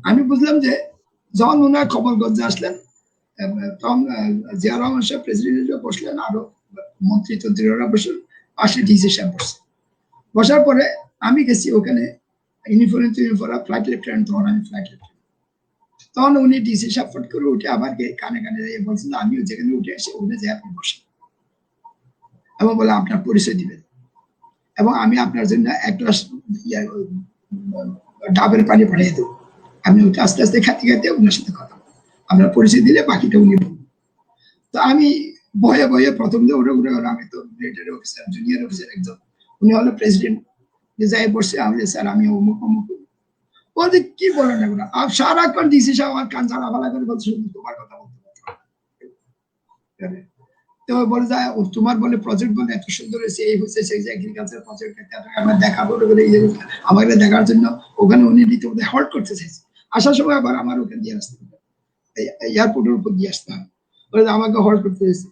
আমি বুঝলাম যে যখন উনার কমলগঞ্জে আসলেন, তখন জিয়া রহমান সাহেব প্রেসিডেন্ট বসলেন, আরো মন্ত্রী তন্ত্রীরা বসলেন, পাশে ডিসি সাহেব বসছে। বসার পরে আমি গেছি ওখানে, ইউনিফর্ম ফ্লাইট লেফটেন্যান্ট, তখন আমি ফ্লাইট লেফটেন্যান্ট। তখন উনি ডিসি সাহেব ফট করে উঠে আবার কানে কানে বলছিল, আমিও যেখানে উঠে আসি ওখানে যে আপনি বসেন, এবং বলে আপনার পরিচয় দিবেন, এবং আমি আপনার জন্য এক গ্লাস ডাবের পানি পাঠিয়ে দেবো। আমি ওটা আস্তে আস্তে খাতে খাতে ওনার সাথে কথা বলবো, আপনার পরিচয় দিলে বাকিটা উনি বলবেন। তো আমি ভয়ে ভয়ে প্রথম যে উঠে উঠে, আমি তো মিলিটারি অফিসার, জুনিয়র অফিসার একজন, উনি হলো প্রেসিডেন্ট, যাই বসছে, আমি স্যার আমি অমুক অমুক। বলছে কি বলেন এগুলো? আর সারাক্ষণ ডিসি সাহেব আমার কান ঝাড়া ফালা করে বলছে তোমার কথা বলতে পারতো। তো বলে যায় তোমার বলে প্রজেক্ট বলে এত সুন্দর হয়েছে, এই হচ্ছে সেই যে এগ্রিকালচার প্রজেক্ট, আমরা দেখা বলে আমাকে দেখার জন্য ওখানে উনি দিতে হল্ট করতে চাইছে। আসার সময় আবার আমার ওখানে দিয়ে আসতে হবে, এয়ারপোর্টের উপর দিয়ে আসতে হবে, আমাকে হল্ট করতে হয়েছে।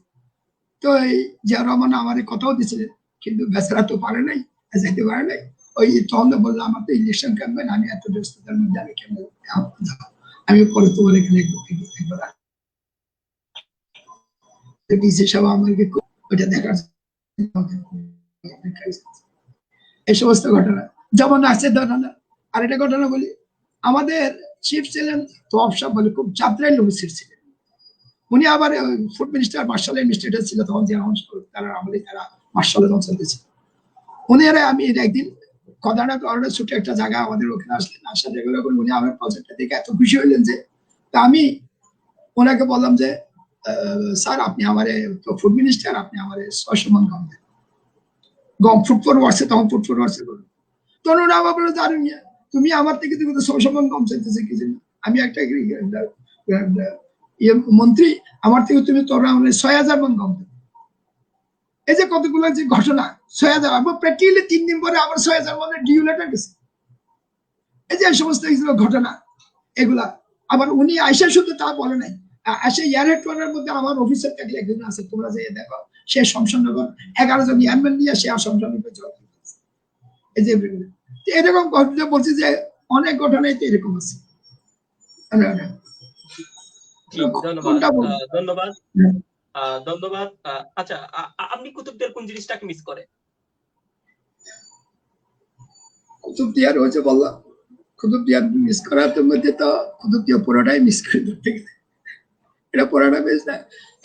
তো এই জিয়া রহমান আমার কথাও দিয়েছিলেন, কিন্তু বেচারা তো পারে নাই, যেতে পারে নাই, ওই তখন বললাম আমার তো ইলেকশন ক্যাম্পেইন, আমি এত ব্যস্ততার মধ্যে আমি কেন, আমি পরে তোমার এখানে ডিসি সাহেব আমাকে ওইটা দেখার এই সমস্ত ঘটনা যেমন আছে ধরেন। আর একটা ঘটনা বলি, আমাদের চিফ ছিলেন তোয়াব সাহেব বলে, খুব চাপরাই লোক ছিলেন উনি। আবার ফুড মিনিস্টার মার্শাল অ্যাডমিনিস্ট্রেটর ছিল তখন, যে তারা আমলে তারা মার্শালের অঞ্চলে ছিল। উনি আমি একদিন কদানা করার ছোট একটা জায়গা আমাদের ওখানে আসলেন, আসার যেগুলো উনি আমার প্রজেক্টটা দেখে এত খুশি হইলেন যে, তা আমি ওনাকে বললাম যে স্যার আপনি আমার ফুড মিনিস্টার, আপনি আমার 600 মণ গম দেন। গম ফুড ফরওয়ার্ডসে, তখন ফুড ফরওয়ার্ডসে বলুন। তখন ওরা আবার বলে, দারুন তুমি আমার থেকে তুমি তো 600 মণ গম চাইতেছে কি জন্য? আমি একটা মন্ত্রী, আমার থেকে তুমি তোরা 6000 মণ গম দেবে। এই যে কতগুলো যে ঘটনা, 6000 আবার প্র্যাকটিক্যালি 3 দিন পরে আবার 6000 মণের ডিউ লেটার গেছে। এই যে সমস্ত ঘটনা এগুলা। আবার উনি আইসা শুধু তা বলে নাই, আসে ইয়ার হেডকোয়ার্টার মধ্যে আমার অফিসার থাকলে একজন আছে, তোমরা যে দেখো, সে শমশানগর 11 জন ইয়ারম্যান নিয়ে সে শমশানগর জল। এই যে এরকম ঘটনা বলছি যে অনেক ঘটনাই তো এরকম আছে। ধন্যবাদ। ধন্যবাদ। আচ্ছা, আপনি কুতুবদিয়ার কোন জিনিসটাকে মিস করেন? কুতুবদিয়ার ওই যে বললাম, কুতুবদিয়ার মিস করার মধ্যে তো কুতুবদিয়া পুরোটাই মিস করে ধরতে গেলে, এটা পুরোটা বেশ না।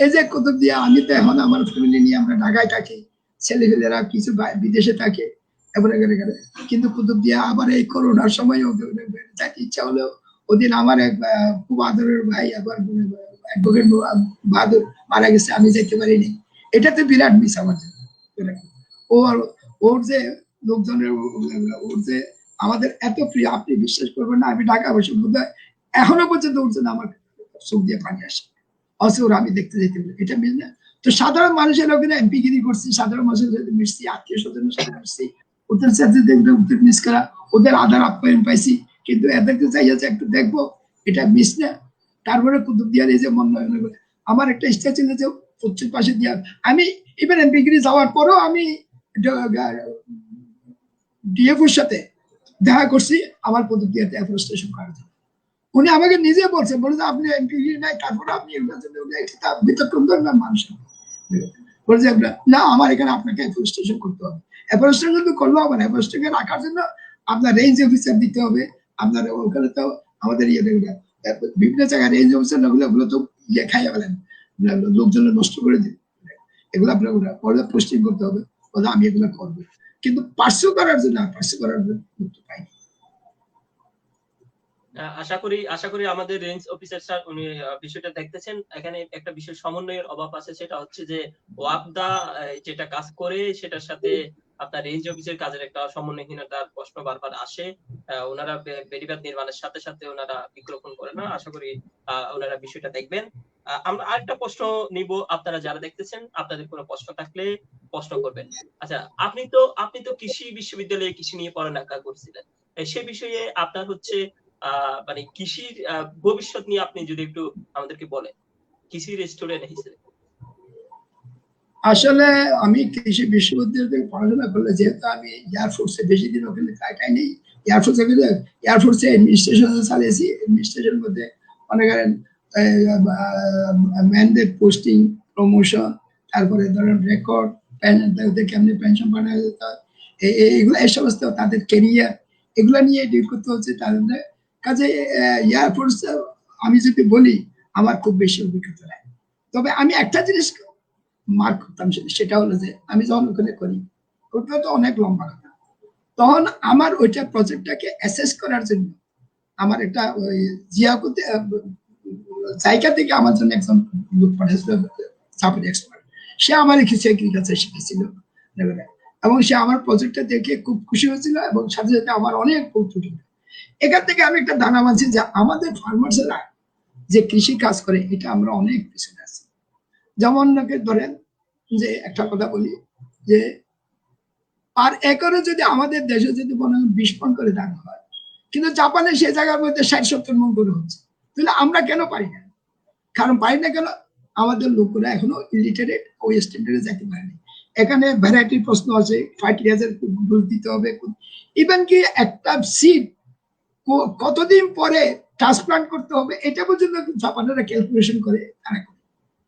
এই যে কুতুবদিয়া, আমি তো এখন আমার ফ্যামিলি নিয়ে আমরা ঢাকায় থাকি, ছেলেপেলেরা কিছু বিদেশে থাকে, কিন্তু কুতুবদিয়া আবার এই করোনার সময় যাকে ইচ্ছা হলেও, ওদিন আমার এক খুব আদরের ভাই আবার অ্যাডভোকেট বাহাদুর মারা গেছে, আমি যেতে পারিনি। এটাতে বিরাট মিস আমার জন্য। ওর যে লোকজনের, ওর যে আমাদের এত প্রিয়, আপনি বিশ্বাস করবেন না, আমি ঢাকা বসে বোধ হয় এখনো পর্যন্ত ওর জন্য আমার চোখ দিয়ে পানি আসে, অথচ ওরা আমি দেখতে যেতে পারি, এটা মিস না। তো সাধারণ মানুষের ওখানে এমপিগিরি করছি, সাধারণ মানুষের সাথে মিশছি, আত্মীয় স্বজনের সাথে মিশছি, ওদের সাথে ওদের মিস করা, ওদের আদার আপ্যায়ন পাইছি, কিন্তু এদেরকে চাইছে একটু দেখবো, এটা মিস না। তারপরে কুতুবদিয়ার এই যে মনোনয়ন, আমার একটা ইচ্ছা ছিল যে উচ্চের পাশে দিয়া, আমি ইভেন এমপিগিরি যাওয়ার পরও আমি ডিএফওর সাথে দেখা করছি আমার কুতুবদিয়াতে এফরেস্টেশন করার জন্য। উনি আমাকে নিজে বলছে যে আপনি এমপিগিরি নাই, তারপরে আপনি বিতর্কন ধরবেন মানুষ বলছে না, আমার এখানে আপনাকে এফরেস্টেশন করতে হবে। এফরেস্টেশন কিন্তু করলে হবে না, এফরেস্টকে রাখার জন্য আপনার রেঞ্জ অফিসার দিতে হবে, আপনার ওখানে তো আমাদের বিভিন্ন জায়গায় রেঞ্জ অফিসার ওগুলো তো খাইয়া ফেলেন, লোকজন নষ্ট করে দিন, এগুলো আপনার পোস্টিং করতে হবে, বলে আমি এগুলো করবো, কিন্তু পার্সু করার জন্য পাইনি। আশা করি আমাদের রেঞ্জ অফিসার স্যার উনি বিষয়টা দেখতেছেন। এখানে একটা বিষয় সমন্বয়ের অভাব আছে, সেটা হচ্ছে যে ওয়াপদা যেটা কাজ করে সেটার সাথে আপনার রেঞ্জ অফিসের কাজের একটা সমন্বয়হীনতার প্রশ্ন বারবার আসে। ওনারা বেড়িবাঁধ নির্মাণের সাথে সাথে ওনারা বৃক্ষরোপণ করে না। আশা করি ওনারা বিষয়টা দেখবেন। আমরা আরেকটা প্রশ্ন নিব, আপনারা যারা দেখতেছেন আপনাদের কোনো প্রশ্ন থাকলে প্রশ্ন করবেন। আচ্ছা, আপনি তো কৃষি বিশ্ববিদ্যালয়ে কৃষি নিয়ে পড়ালেখা করছিলেন, সে বিষয়ে আপনার হচ্ছে মানে কৃষির ভবিষ্যৎ নিয়ে আপনি যদি একটু আমাদেরকে বলেন, কৃষির স্টুডেন্ট হিসেবে। আসলে আমি কৃষি বিশ্ববিদ্যালয়ে পড়াশোনা করলে, যেহেতু আমি এয়ারফোর্সে বেশি দিন ওখানে কাটাই নেই, এয়ারফোর্সে অ্যাডমিনিস্ট্রেশন চালিয়েছি, অ্যাডমিনিস্ট্রেশনের মধ্যে অনেক ম্যানডেট পোস্টিং, প্রমোশন, তারপরে ধরেন রেকর্ড, কেমনি পেনশন বানানো যেত, এইগুলো এই সমস্ত তাদের কেরিয়ার, এগুলো নিয়ে ডিল করতে হচ্ছে তাদের কাজে। এয়ারফোর্স আমি যদি বলি আমার খুব বেশি অভিজ্ঞতা নেই, তবে আমি একটা জিনিস মার্ক করতাম, সেটা হলো যে আমি যখন ওখানে করি, ওটা তো অনেক লম্বা কথা, তখন আমার ওইটা প্রজেক্টটাকে অ্যাসেস করার জন্য আমার একটা ওই জিয়াকুতে জায়গা থেকে আমার জন্য একজন লোক পাঠিয়েছিল, চাপের এক্সপার্ট, সে আমার কিছু এগ্রিকালচার শিখেছিল, এবং সে আমার প্রজেক্টটা দেখে খুব খুশি হয়েছিল, এবং সাথে সাথে আমার অনেক কৌতুক। এখান থেকে আমি একটা ধারণা মানছি যে আমাদের ফার্মার্সরা যে কৃষি কাজ করে, এটা আমরা অনেক পিছনে আছি। যেমন ধরেন যে একটা কথা বলি যে আর একরে যদি আমাদের দেশে যদি মনে হয় 20 মণ করে ধান হয়, কিন্তু জাপানে সে জায়গার মধ্যে 60-70 মণ করে হচ্ছে, তাহলে আমরা কেন পারি না? কারণ পারি না কেন? আমাদের লোকেরা এখনো ইলিটারেট, ওই স্ট্যান্ডার্ডে যেতে পারেনি। এখানে ভ্যারাইটি প্রশ্ন আছে, ফার্টিলাইজার ডোজ দিতে হবে, ইভেন কি একটা সিড কতদিন পরে ট্রান্সপ্লান্ট করতে হবে এটা পর্যন্ত জাপানিরা ক্যালকুলেশন করে তারা করে।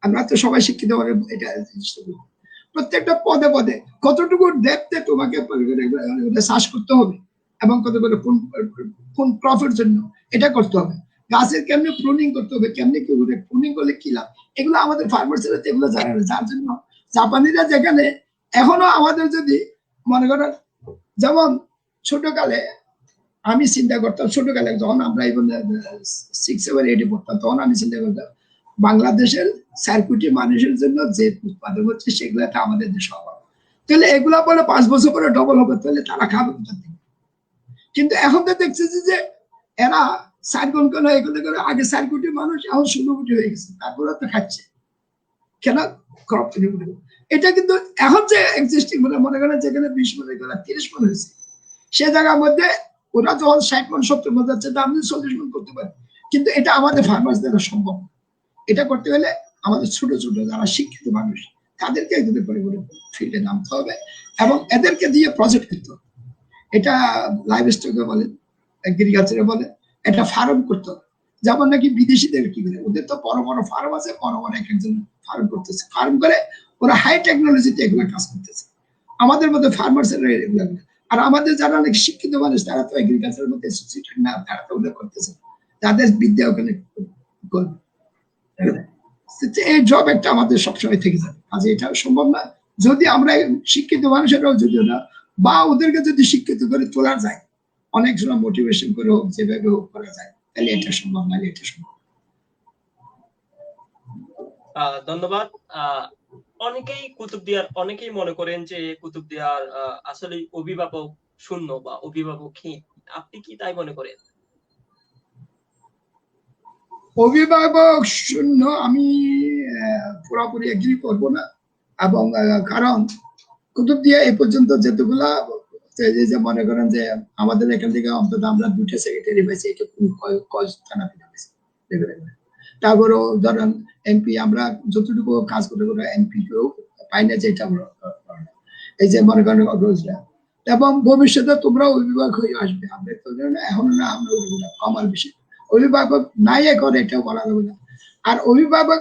আমরা তো সবাই শিক্ষিত হবে এটা জিনিসটা প্রত্যেকটা পদে পদে কতটুকু ডেপথে তোমাকে চাষ করতে হবে এবং কত করে কোন ক্রপের জন্য এটা করতে হবে, গাছের কেমনি প্রুনিং করতে হবে, কেমনি কি প্রুনিং করলে কি লাভ, এগুলো আমাদের ফার্মার্সরা এগুলো জানে না। যার জন্য জাপানিরা যেখানে এখনো আমাদের যদি মনে করেন, যেমন ছোটকালে আমি চিন্তা করতাম, ছোটকালে যখন আমরা ইভেন 6-7-8 পড়তাম তখন আমি চিন্তা করতাম বাংলাদেশের 4 কোটি মানুষের জন্য যে উৎপাদন হচ্ছে সেগুলো আমাদের দেশে অভাব, তাহলে এগুলা বলে 5 বছর পরে ডবল হবে, তাহলে তারা খাবে কোথা থেকে? কিন্তু এখন তো দেখছে যে এরা 4 গুণ কেন এগুলো করে, আগে 4 কোটি মানুষ এখন 16 কোটি হয়ে গেছে, তারপরে তো খাচ্ছে কেন ক্রপ থেকে। এটা কিন্তু এখন যে এক্সিস্টিং মনে করেন যেখানে 20 মনে করেন 30 মন হয়েছে, সে জায়গার মধ্যে ওরা যখন 60 মন 70 মন যাচ্ছে আমি 40 মন করতে পারি, কিন্তু এটা আমাদের ফার্মার্স দ্বারা সম্ভব। এটা করতে হলে আমাদের ছোট ছোট যারা শিক্ষিত মানুষ তাদেরকে এগুলো করে ফিল্ডে নামতে হবে এবং এদেরকে দিয়ে প্রজেক্ট করতে হবে। এটা লাইভ স্টকে বলে, এগ্রিকালচারে বলে, এটা ফার্ম করতে হবে। যেমন নাকি বিদেশিদের কি করে, ওদের তো বড় বড় ফার্ম আছে, বড় বড় এক একজন ফার্ম করতেছে, ফার্ম করে ওরা হাই টেকনোলজিতে এগুলো কাজ করতেছে। আমাদের মধ্যে ফার্মার্সেরা এগুলো, আর আমাদের যারা অনেক শিক্ষিত মানুষ তারা তো এগ্রিকালচারের মধ্যে অ্যাসোসিয়েটেড না, তারা তো ওগুলো করতেছে, তাদের বিদ্যা ওখানে করবে। এই জব একটা আমাদের সবসময় থেকে যাবে, কাজে এটা সম্ভব না যদি আমরা শিক্ষিত মানুষেরাও যদি না বা ওদেরকে যদি শিক্ষিত করে তোলা যায়, অনেক সময় মোটিভেশন করে হোক, যেভাবে হোক করা যায়, তাহলে এটা সম্ভব না, এটা সম্ভব। ধন্যবাদ। অনেকেই মনে করেন যে কুতুবদিয়ার আসলে অভিভাবক শূন্য বা অভিভাবকহীন, আপনি কি তাই মনে করেন? অভিভাবক শূন্য আমি পুরোপুরি এগ্রি করবো না, এবং কারণ কুতুবদিয়া এই পর্যন্ত যেতগুলা যে মনে করেন যে আমাদের এখান থেকে অন্তত আমরা 2টা সেক্রেটারি পাইছি, এটা থানা পাইছি, তারপরেও ধরেন এমপি আমরা যতটুকু কাজ করতে করে এমপি কেউ পাই না, যে এটা এই যে মনে করেন রোজরা, এবং ভবিষ্যতে তোমরা অভিভাবক হয়ে আসবে, আমরা তো এখন না, আমরা কমার বিষয় অভিভাবক নাই এখন, এটাও বলা যাবে না। আর অভিভাবক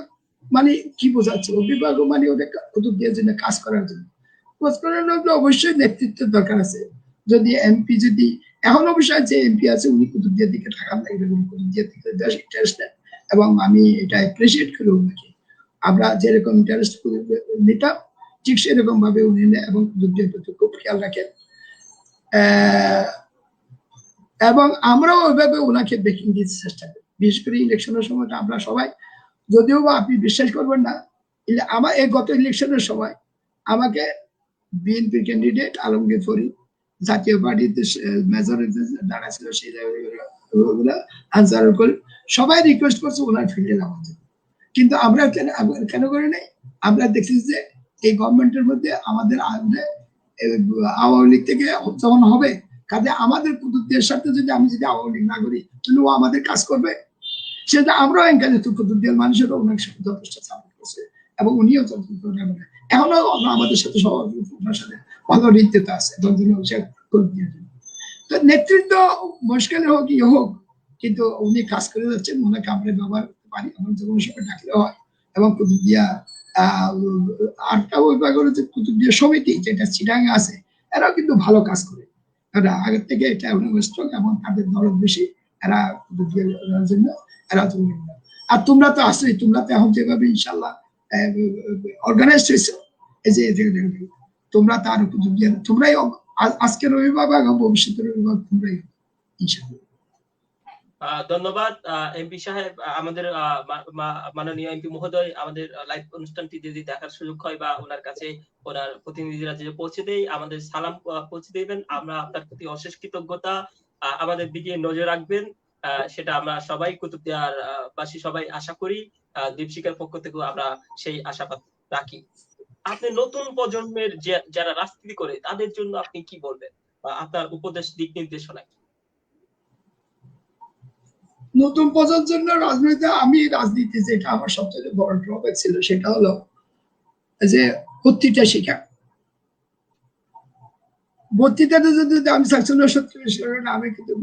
মানে কি বোঝাচ্ছে, অভিভাবক মানে ওদের কুতুবদিয়ার জন্য কাজ করার জন্য, কাজ করার জন্য অবশ্যই নেতৃত্বের দরকার আছে। যদি এমপি যদি এখন অবশ্যই যে এমপি আছে উনি কুতুবদিয়ার দিকে থাকার লাগবে, উনি কুতুবদিয়ার দিকে ইন্টারেস্ট নেন, এবং আমি এটা অ্যাপ্রিসিয়েট করি ওনাকে। আমরা যেরকম ইন্টারেস্ট নিতাম ঠিক সেরকম ভাবে উনি নেন এবং কুতুবদিয়ার প্রতি খুব খেয়াল রাখেন, এবং আমরাও ওইভাবে ওনাকে ব্যাকিং দিতে চেষ্টা করি। বিশেষ করে ইলেকশনের সময় আমরা সবাই, যদিও বা আপনি বিশ্বাস করবেন না, আমার এই গত ইলেকশনের সময় আমাকে বিএনপি ক্যান্ডিডেট আলমগীর ফরিদ, জাতীয় পার্টিতে মেজরিটি যারা ছিল সেই জায়গাগুলো আনসার করে সবাই রিকোয়েস্ট করছে ওনার ফিল্ডে নামার জন্য, কিন্তু আমরা কেন করে নাই? আমরা দেখছি যে এই গভর্নমেন্টের মধ্যে আমাদের আওয়ামী লীগ থেকে যখন হবে, কাজে আমাদের কুতুবদিয়ার সাথে যদি আমি যদি আওয়ামী লীগ না করি তাহলে ও আমাদের কাজ করবে, সেটা আমরাও এনকারেজ কুতুবদিয়ার মানুষেরও ওনার সাথে যথেষ্ট সাপোর্ট করছে এবং উনিও এখনো আমাদের সাথে সবার সাথে ভালো নীতিতে আছে, তো নেতৃত্ব মুশকিল হোক ইয়ে হোক, কিন্তু উনি কাজ করে যাচ্ছেন, ওনাকে আমরা ব্যবহার করতে পারি, এমন যে কোনো সময় ডাকলে হয়। এবং কুতুবদিয়া আটটা বিভাগের যে কুতুবদিয়া সমিতি যেটা চিটাঙ্গে আছে, এরাও কিন্তু ভালো কাজ করে, এরা আগের থেকে এটা স্ট্রং এবং তাদের দরদ বেশি, এরা কুতুবদিয়ার জন্য এরা জন্য। আর তোমরা তো আসলেই, তোমরা তো এখন যেভাবে ইনশাল্লাহ অর্গানাইজড হয়েছে, এই যে তোমরা তো আরো কুতুবদিয়া, তোমরাই আজকের অভিভাবক এবং ভবিষ্যতের অভিভাবক তোমরাই ইনশাল্লাহ। ধন্যবাদ এমপি সাহেব, আমাদের মাননীয় এমপি মহোদয় আমাদের লাইভ অনুষ্ঠানটি যদি দেখার সুযোগ হয় বা ওনার কাছে ওনার প্রতিনিধিরা যদি পৌঁছে দেয়, আমাদের সালাম পৌঁছে দেবেন। আমরা আপনার প্রতি অশেষ কৃতজ্ঞতা, আমাদের দিকে নজর রাখবেন, সেটা আমরা সবাই কুতুবদিয়ার বাসী সবাই আশা করি, দীপশিকার পক্ষ থেকেও আমরা সেই আশাবাদ রাখি। আপনি নতুন প্রজন্মের যারা রাজনীতি করে তাদের জন্য আপনি কি বলবেন, বা আপনার উপদেশ দিক নির্দেশনা কি? নতুন প্রজন্মের জন্য রাজনীতি যেটা আমার সবচেয়ে বড় ড্রব্যাক ছিল সেটা হলো যে প্রতিটা শিক্ষা, বক্তৃতাতে যদি আমি সাকসেসফুল সত্যি আমি কিন্তু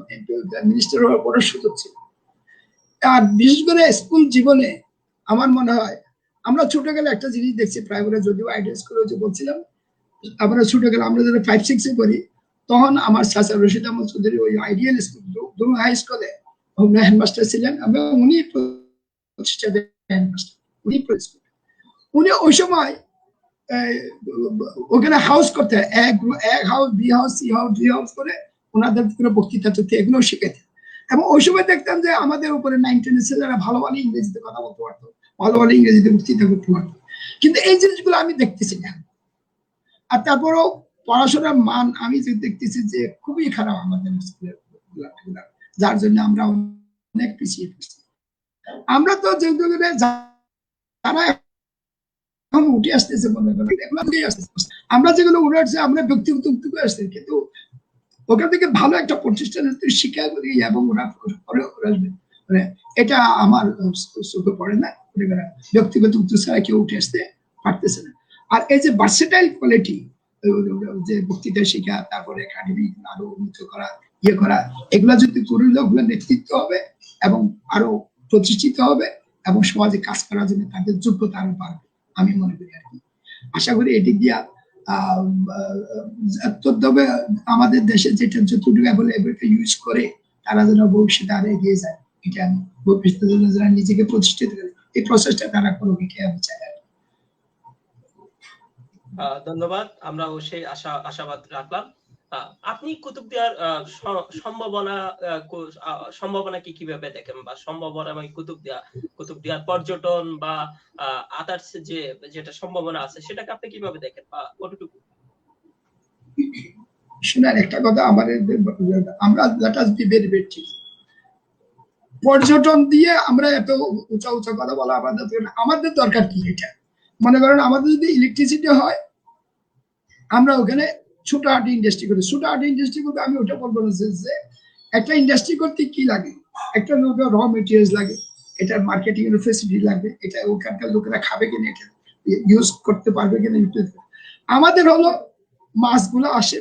মিনিস্টার হওয়ার বড় সুযোগ ছিল। আর বিশেষ করে স্কুল জীবনে আমার মনে হয় আমরা ছোট গেলে একটা জিনিস দেখছি প্রাইমারি, যদিও আইডিয়াল স্কুলে যে বলছিলাম আমরা ছোট গেলে, আমরা যখন 5-6 পড়ি তখন আমার চাচা রশিদ আহমদ চৌধুরী ওই আইডিয়াল স্কুল দুরু হাই স্কুলে হেডমাস্টার ছিলেন এবং উনি প্রতিষ্ঠাতা হেডমাস্টার, উনি ওই সময় ওখানে হাউস করতে এক house, B house, C house, D house করে ওনাদের বক্তৃতা তথ্য এগুলো শিখাইতেন। এবং ওই সময় দেখতাম যে আমাদের উপরে 9-10 ছেলেরা ভালো ভালো ইংরেজিতে কথা বলতে পারতো, ভালো ভালো ইংরেজিতে বক্তৃতা করতে পারতো, কিন্তু এই জিনিসগুলো আমি দেখতেছি না। আর তারপরেও পড়াশোনার মান আমি যে দেখতেছি যে খুবই খারাপ আমাদের স্কুলের, যার জন্য আমরা অনেক পিছিয়ে পড়ছি। আমরা তো যেগুলো যারা এখন উঠে আসতেছে মনে করেন এগুলো উঠে আসতেছে, আমরা যেগুলো উঠে আসছে আমরা ব্যক্তিগত উদ্যোগ আসছে, কিন্তু ওখান থেকে ভালো একটা প্রতিষ্ঠানের শিক্ষা করি এবং ওরা আসবে, মানে এটা আমার চোখে পড়ে না। ব্যক্তিগত উদ্যোগ ছাড়া কেউ উঠে আসতে পারতেছে না। আর এই যে ভার্সেটাইল কোয়ালিটি, যে বক্তৃতা শেখা, তারপরে একাডেমিক আরো উন্নত করা, ইয়ে করা, এগুলা যদি করলে ওগুলো নেতৃত্ব হবে এবং আরো প্রতিষ্ঠিত হবে এবং সমাজে কাজ করার জন্য তাদের যোগ্যতা আরো বাড়বে আমি মনে করি। আর কি আশা করি এদিক দিয়া তবে আমাদের দেশে যেটা যতটুকু ইউজ করে তারা যেন ভবিষ্যতে আরো এগিয়ে যায়, এটা আমি ভবিষ্যতের জন্য যারা নিজেকে প্রতিষ্ঠিত করে এই প্রসেসটা তারা করুক, এটা আমি চাই। ধন্যবাদ, আমরা অবশ্যই আশাবাদ রাখলাম। আপনি কুতুবদিয়ার সম্ভাবনাকে কিভাবে দেখেন, বা সম্ভাবনা এবং কুতুবদিয়ার পর্যটন বা আদার্স যেটা সম্ভাবনা আছে সেটাকে আপনি কিভাবে দেখেন বা কতটুকু? শোনার একটা কথা, আমরা পর্যটন দিয়ে আমরা এত উঁচা উঁচা কথা বলা আমাদের দরকার কি? এটা মনে করেন আমাদের যদি ইলেকট্রিসিটি হয়, আমরা ওখানে ছোট হাটি ইন্ডাস্ট্রি করি। ছোট হাটি ইন্ডাস্ট্রি করতে আমি ওটা বলবো না যে একটা ইন্ডাস্ট্রি করতে কি লাগে, একটা র মেটেরিয়ালস লাগে, এটার মার্কেটিং এর ফেসিলিটি লাগবে, এটা ওখানকার লোকেরা খাবে কিনা, এটা ইউজ করতে পারবে কিনা। আমাদের হলো মাছগুলো আসে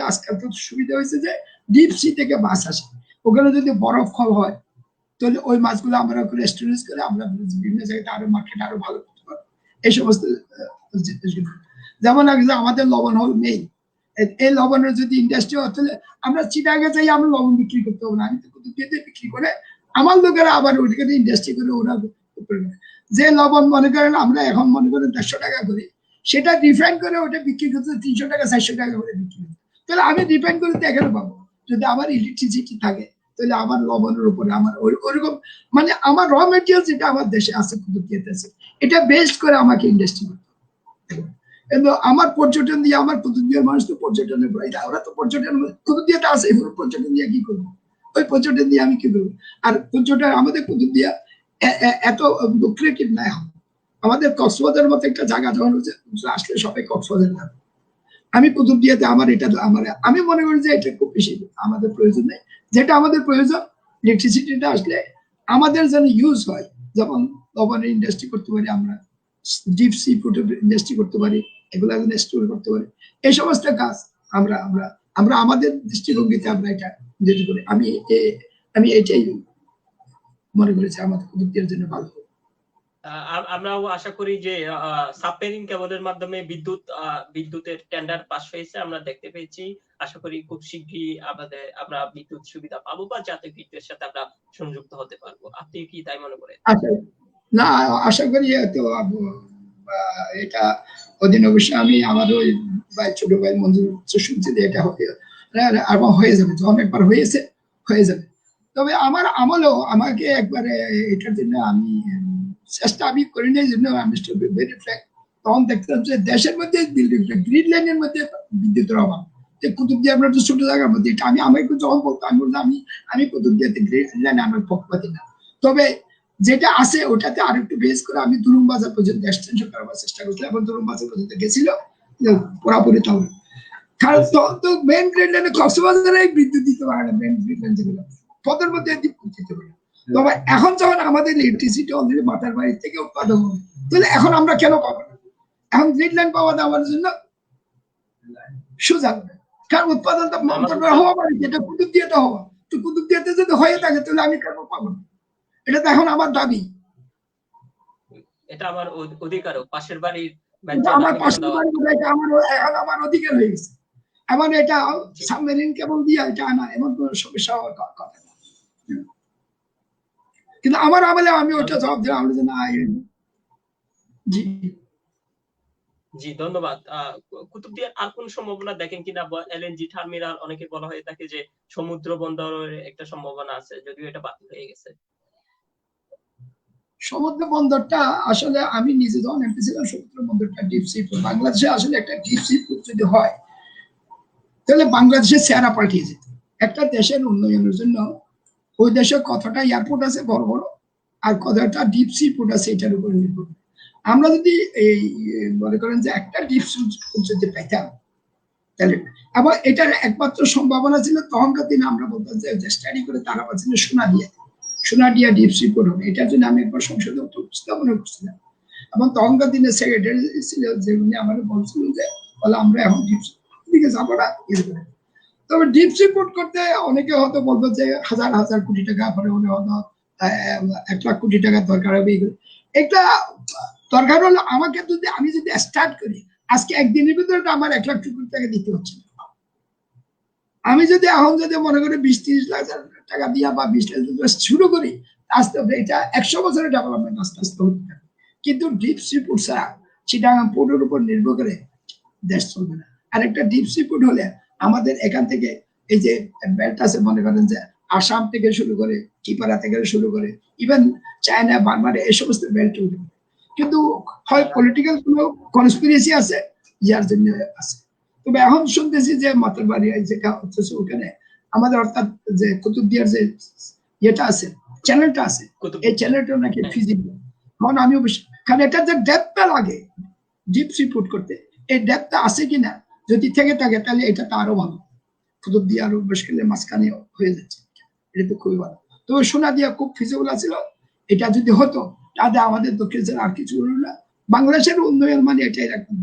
আজকাল তো সুবিধা হয়েছে যে ডিপ সি থেকে মাছ আসে, ওখানে যদি বরফ ফল হয় তাহলে ওই মাছগুলো আমরা স্টোরেজ করে আমরা বিভিন্ন জায়গায় আরো মার্কেট আরো ভালো করতে পারবো। এই সমস্ত যেমন আমাদের লবণ হল মেইন, এই লবণের যদি ইন্ডাস্ট্রি হয় তাহলে আমরা চিটাগে যাই, আমরা লবণ বিক্রি করতে হবে না, আমি তো বিক্রি করে আমার লোকেরা আবার ওইখানে ইন্ডাস্ট্রি করে ওরা যে লবণ মনে করেন আমরা এখন মনে করেন 150 টাকা করে, সেটা রিফাইন করে ওটা বিক্রি করতে 300 টাকা 400 টাকা করে বিক্রি করতে, তাহলে আমি রিফাইন করে তো এখানে পাবো। যদি আমার ইলেকট্রিসিটি থাকে তাহলে আমার লবণের উপরে আমার ওইরকম মানে আমার র মেটেরিয়াল যেটা আমার দেশে আছে কুতুবদিয়াতে আছে, এটা বেস্ট করে আমাকে ইন্ডাস্ট্রি করতে হবে। কিন্তু আমার পর্যটন দিয়ে আমার কুতুবদিয়ার মানুষ তো পর্যটনের ওরা তো পর্যটন কুতুবদিয়াতে আছে, পর্যটন দিয়ে কি করবো? ওই পর্যটন দিয়ে আমি কি করবো? আর পর্যটন আমাদের কুতুবদিয়া এত লুক্রেটিভ না এখন। আমাদের কক্সবাজারের মতো একটা জায়গা যখন আসলে সবাই কক্সবাজার যাবে, আমি কুতুবদিয়াতে আমার এটা আমি মনে করি যে এটা খুব বেশি আমাদের প্রয়োজন নেই। যেটা আমাদের প্রয়োজন ইলেকট্রিসিটিটা আসলে আমাদের যেন ইউজ হয়, যেমন লবণের ইন্ডাস্ট্রি করতে পারি, আমরা ডিপ সি ফুড ইন্ডাস্ট্রি করতে পারি, এগুলো স্টোর করতে পারি, এই সমস্ত কাজ আমরা আমরা আমরা আমাদের দৃষ্টিভঙ্গিতে আমরা এটা যেটা করি। আমি এটাই মনে করেছি আমাদের কুতুবদিয়ার জন্য ভালো। আমরাও আশা করি যে সাবমেরিন কেবলের মাধ্যমে বিদ্যুতের টেন্ডার পাস হয়েছে, আমরা দেখতে পেয়েছি। আশা করি খুব শীঘ্রই আমরা বিদ্যুৎ সুবিধা পাবো বা জাতীয় গ্রিডের সাথে আমরা সংযুক্ত হতে পারবো। আপনি কি তাই মনে করেন? না, আশা করি তো এটা অধীন অবশ্যই আমি আমার ওই ছোট ভাই মঞ্জুর শুনছি যে এটা হয়ে যাবে, যখন একবার হয়ে যাবে। তবে আমার আমলেও আমাকে একবারে এটার জন্য আমি চেষ্টা আমি করি নাই, জন্য আমি তখন দেখতাম যে দেশের মধ্যে গ্রিড লাইনের মধ্যে বিদ্যুতের অভাব। কুতুবদিয়া আপনার তো ছোট জায়গার মধ্যে, এটা আমি একটু যখন বলতাম আমি বলতাম আমি কুতুবদিয়াতে গ্রিড লাইনে আমার পক্ষপাতি না, তবে যেটা আছে ওটাতে আর একটু বেস করে আমি দুরুমবাজার পর্যন্ত এক্সটেনশন করার চেষ্টা করছিলাম এবং দুরুমবাজার পর্যন্ত গেছিল পুরাপুরি। তাও কারণ তো মেন গ্রিড লাইনে কক্সবাজারে বিদ্যুৎ দিতে পারে না, মেন গ্রিড লাইন যেগুলো পদের মধ্যে দিতে পারে। তবে এখন যখন আমাদের ইলেকট্রিসিটি অলরেডি মাথার বাড়ি থেকে উৎপাদন হবে, তাহলে এখন আমরা কেন পাবো না? এখন গ্রিড লাইন পাওয়া আমাদের জন্য সোজা, কারণ উৎপাদনটা মন্ত্রণালয় হওয়া মানে যেটা কুতুব দিয়েটা হওয়া, তো কুতুব দিয়েতে যদি হয়ে থাকে তাহলে আমি কেন পাবো না? এটা তো এখন আমার দাবি। এটা আমার অধিকারও, পাশের বাড়ির কিন্তু বাচ্চার আমার নামে কেন পাশের দেওয়া? বাড়ি এটা আমার এখন আমার অধিকার হয়ে গেছে। এমন এটা জি সাবমেরিন কেবল দিয়ে এটা আনা এমন কোনো সমস্যা হওয়ার কথা না। কিন্তু আমার আমলে আমি ওইটা জবাব দিলাম, আমি যে না জি। জি ধন্যবাদ। কুতুবদিয়ার আর কোন সম্ভাবনা দেখেন কিনা? এলএনজি টার্মিনাল অনেকে বলা হয়ে থাকে যে সমুদ্র বন্দরের একটা সম্ভাবনা আছে, যদিও এটা বাতিল হয়ে গেছে। সমুদ্র বন্দরটা আসলে আমি নিজে যখন এমপি ছিলাম, সমুদ্র বন্দরটা ডিপ সি পোর্ট বাংলাদেশে আসলে একটা ডিপ সি পোর্ট যদি হয় তাহলে বাংলাদেশের চেহারা পাল্টিয়ে যেত। একটা দেশের উন্নয়নের জন্য ওই দেশে কতটা এয়ারপোর্ট আছে বড় বড় আর কতটা ডিপ সি পোর্ট আছে এটার উপর নির্ভর করে। আমরা যদি এই মনে করেন যে একটা ডিপ সি পোর্ট যদি পাইতাম তাহলে, আবার এটার একমাত্র সম্ভাবনা ছিল তখনকার দিনে আমরা বলতাম যে স্টাডি করে তারা পাচ্ছিল সোনাডিয়া ডিপ সি পোর্ট হবে। এটার জন্য আমি একবার সংসদে উপস্থাপনা করছিলাম এবং তখনকার দিনে সেক্রেটারি ছিল যে উনি আমাদের বলছিল যে বলে আমরা এখন ডিপ দিকে যাবো না। তবে ডিপ সি পোর্ট করতে অনেকে হয়তো বলবো যে হাজার হাজার কোটি টাকা, পরে হলে হয়তো 1 লাখ কোটি টাকা দরকার হবে। এটা দরকার হলো আমাকে যদি আমি যদি স্টার্ট করি আজকে একদিনের ভিতরে আমার 1 লাখ কোটি টাকা দিতে হচ্ছে না। আমি যদি এখন যদি মনে করি 20-30 লাখ টাকা দিয়া বা 20 লাখ শুরু করি, আস্তে আস্তে এটা 100 বছরের ডেভেলপমেন্ট আস্তে আস্তে হতে থাকে। কিন্তু ডিপ সি পোর্ট ছাড়া চিটাগাং পোর্টের উপর নির্ভর করে দেশ চলবে না। আর একটা ডিপ সি পোর্ট হলে আমাদের এখান থেকে এই যে বেল্ট আছে মনে করেন যে আসাম থেকে শুরু করে ত্রিপুরা থেকে শুরু করে ইভেন চায়না বার্মারে এই সমস্ত বেল্ট উঠবে। কিন্তু হয় পলিটিক্যাল কোনো কনস্পিরেসি আছে যার জন্য আছে। তবে এখন শুনতেছি যে মাতরবাড়ি যেটা হচ্ছে ওখানে আমাদের অর্থাৎ যে কুতুবদিয়ার যে ইয়েটা আছে চ্যানেলটা আছে এই চ্যানেলটা নাকি ফিজিবল। এখন আমি কারণ এটা যে ডেপথটা লাগে ডিপ সি ফুড করতে, এই ডেপথটা আছে কিনা যদি থেকে থাকে তাহলে এটা তো আরো ভালো। কুতুবদিয়া আরো মুশকিলে মাঝখানে হয়ে যাচ্ছে, এটা তো খুবই ভালো। তবে সোনাদিয়া খুব ফিজিবল আছিল, এটা যদি হতো তাহলে আমাদের দক্ষিণ আর কিছু হলো না, বাংলাদেশের উন্নয়ন মানে এটাই রাখতাম।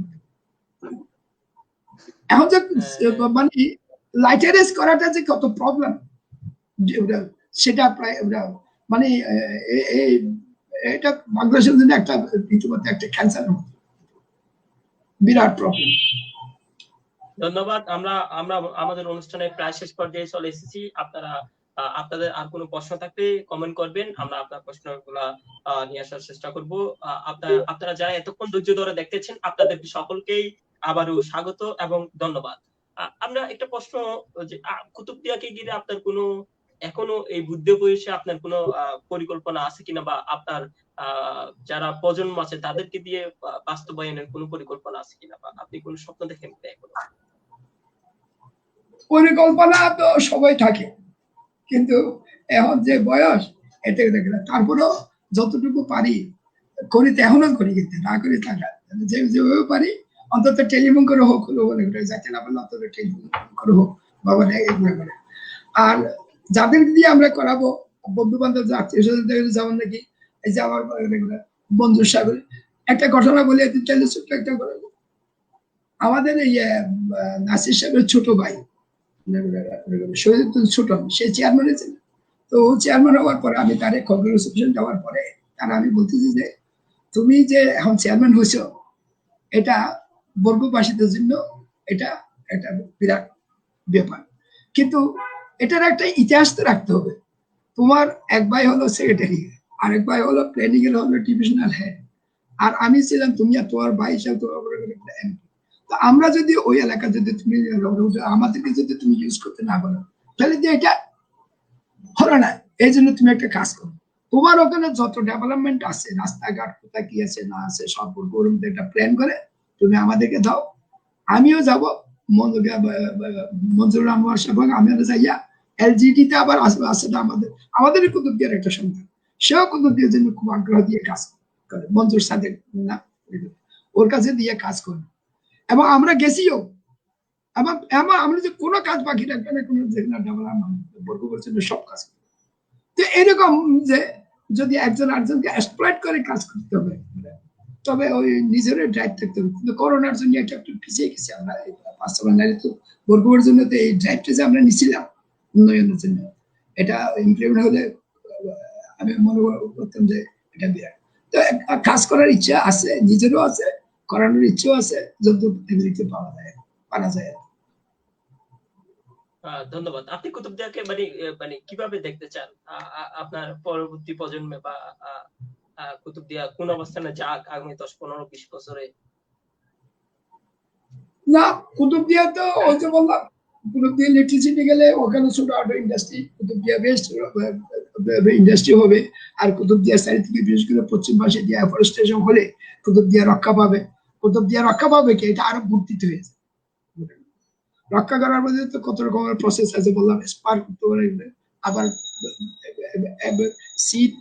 এখন যে মানে লাইটারেজ করাটা যে কত প্রবলেম সেটা প্রায় মানে এটা বাংলাদেশের জন্য একটা ইতিমধ্যে একটা ক্যান্সার বিরাট প্রবলেম। ধন্যবাদ। আমরা আমরা আমাদের অনুষ্ঠানের প্রায় শেষ পর্যায়ে চলে এসেছি। আপনাদের আর কোনো প্রশ্ন থাকলে কমেন্ট করবেন, আমরা আপনার প্রশ্নগুলো নিয়ে আসার চেষ্টা করব। আপনারা যারা এতক্ষণ ধৈর্য ধরে দেখতেছেন আপনাদের সকলকেই আবারও স্বাগত এবং ধন্যবাদ। আমরা একটা প্রশ্ন যে কুতুবদিয়াকে ঘিরে আপনার কোনো এখনো এই বুদ্ধ বয়সে আপনার কোনো পরিকল্পনা আছে কিনা, বা আপনার যারা প্রজন্ম আছে তাদেরকে দিয়ে বাস্তবায়নের কোনো পরিকল্পনা আছে কিনা, বা আপনি কোনো স্বপ্ন দেখেন এখনো? পরিকল্পনা তো সবাই থাকে, কিন্তু এখন যে বয়স এটা দেখে না। তারপরেও যতটুকু পারি করি, এখনো করি, কিন্তু না করি থাকা যেভাবে পারি অন্তত টেলিফোন করে হোক হলো বলে যাকে না পারলে অন্তত টেলিফোন করে হোক বাবা এগুলো করে। আর যাদের দিয়ে আমরা করাবো বন্ধু বান্ধব আত্মীয় স্বজন যেমন নাকি এই যে আমার বন্ধুর সাথে একটা ঘটনা বলে চাইলে ছোট্ট একটা করে আমাদের এই নাসির সাহেবের ছোট ভাই শহীদুল ছোট সে চেয়ারম্যান হয়েছে। তো চেয়ারম্যান হওয়ার পরে আমি তার কংগ্রেচুলেশন দেওয়ার পরে তারা আমি বলতেছি যে তুমি যে এখন চেয়ারম্যান হয়েছ এটা বর্গবাসীদের জন্য এটা একটা বিরাট ব্যাপার, কিন্তু এটার একটা ইতিহাস তো রাখতে হবে। তোমার এক ভাই হলো সেক্রেটারি, আরেক ভাই হলো প্ল্যানিং এর হলো ডিভিশনাল হেড, আর আমি ছিলাম তুমি আর তোমার ভাই হিসাবে তোমার এমপি। তো আমরা যদি ওই এলাকা যদি তুমি আমাদেরকে যদি তুমি ইউজ করতে না পারো তাহলে যে এটা হলো না। এই জন্য তুমি একটা কাজ করো, তোমার ওখানে যত ডেভেলপমেন্ট আছে রাস্তাঘাট কোথায় কি আছে না আছে সব একটা প্ল্যান করে তুমি আমাদেরকে দাও, আমিও যাব মঞ্জুর রহমান সাহেব আমিও যাইয়া এলজিডিতে আবার আসবে আছে আমাদের আমাদেরই কুতুবদিয়ার একটা সন্তান, সেও কুতুবদিয়ার জন্য খুব আগ্রহ দিয়ে কাজ করে, মঞ্জুর সাদেক না ওর কাছে দিয়ে কাজ করবে। এবং আমরা গেছিও এবং আমরা যে কোনো কাজ বাকি রাখবে না, কোনো ডেভেলপমেন্ট সব কাজ। তো এরকম যে যদি একজন আরেকজনকে এক্সপ্লয়েট করে কাজ করতে হবে তবে ওই নিজের ড্রাইভ থাকতে হবে। কিন্তু করোনার জন্য এটা একটু পিছিয়ে গেছি আমরা। 500 নারী তো বরগুমের জন্য তো এই ড্রাইভটা যে আমরা নিছিলাম উন্নয়নের জন্য, এটা ইমপ্লিমেন্ট হলে আমি মনে করতাম যে এটা বিরাট। তো কাজ করার ইচ্ছা আছে, নিজেরও আছে, করানোর ইচ্ছাও আছে, যতদূর এবিলিটি পারা যায়। ধন্যবাদ। আপনি কুতুবদিয়াকে মানে কিভাবে দেখতে চান? আপনার পরবর্তী প্রজন্মে বা কুতুবদিয়া কোন অবস্থানে যাক আগামী 10, 15, 20 বছরে? না, কুতুবদিয়া তো ওই যে বললাম, কুতুবদিয়া ইলেকট্রিসিটি গেলে ওখানে ছোট আটো ইন্ডাস্ট্রি, কুতুবদিয়া বেস্ট ইন্ডাস্ট্রি হবে। আর কুতুবদিয়া সাইড থেকে বিশেষ করে পশ্চিম পাশে দিয়ে এফরেস্টেশন হলে কুতুবদিয়া রক্ষা পাবে। কুতুবদিয়া রক্ষা পাবে কি, এটা আরো বর্ধিত হয়েছে। রক্ষা করার মধ্যে তো কত রকমের প্রসেস আছে বললাম, স্পার করতে পারে, আবার সিট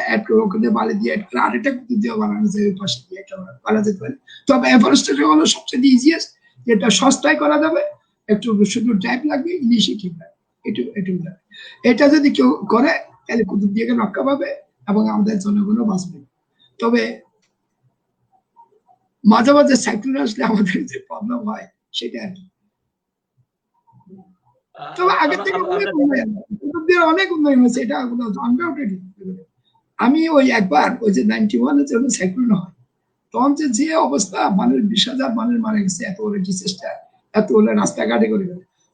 অ্যাড করে ওখানে বালি দিয়ে অ্যাড করে আরেকটা কুতুবদিয়া বানানো যায়, ওই পাশে দিয়ে একটা বানা যেতে পারে। তবে এফরেস্টেশন হলো সবচেয়ে ইজিয়েস্ট, যেটা সস্তায় করা যাবে, একটু শুধু টাইপ লাগবে, ইনিশিয়েটিভ লাগবে, এটা যদি কেউ করে তাহলে কুতুবদিয়াকে রক্ষা পাবে এবং আমাদের জনগণও বাঁচবে। তবে মাঝে মাঝে সাইক্লোন আসলে আমাদের যে প্রবলেম হয় সেটা আর কি। তবে আগের থেকে অনেক উন্নয়ন হয়েছে, এটা আমি ওই একবার ওই যে 91-এ যখন সাইক্লোন হয়, তখন যে অবস্থা, মানুষ 20,000 মানুষ মারা গেছে, এত বড় ডিসেস্টার, এত বড় রাস্তাঘাটে করে।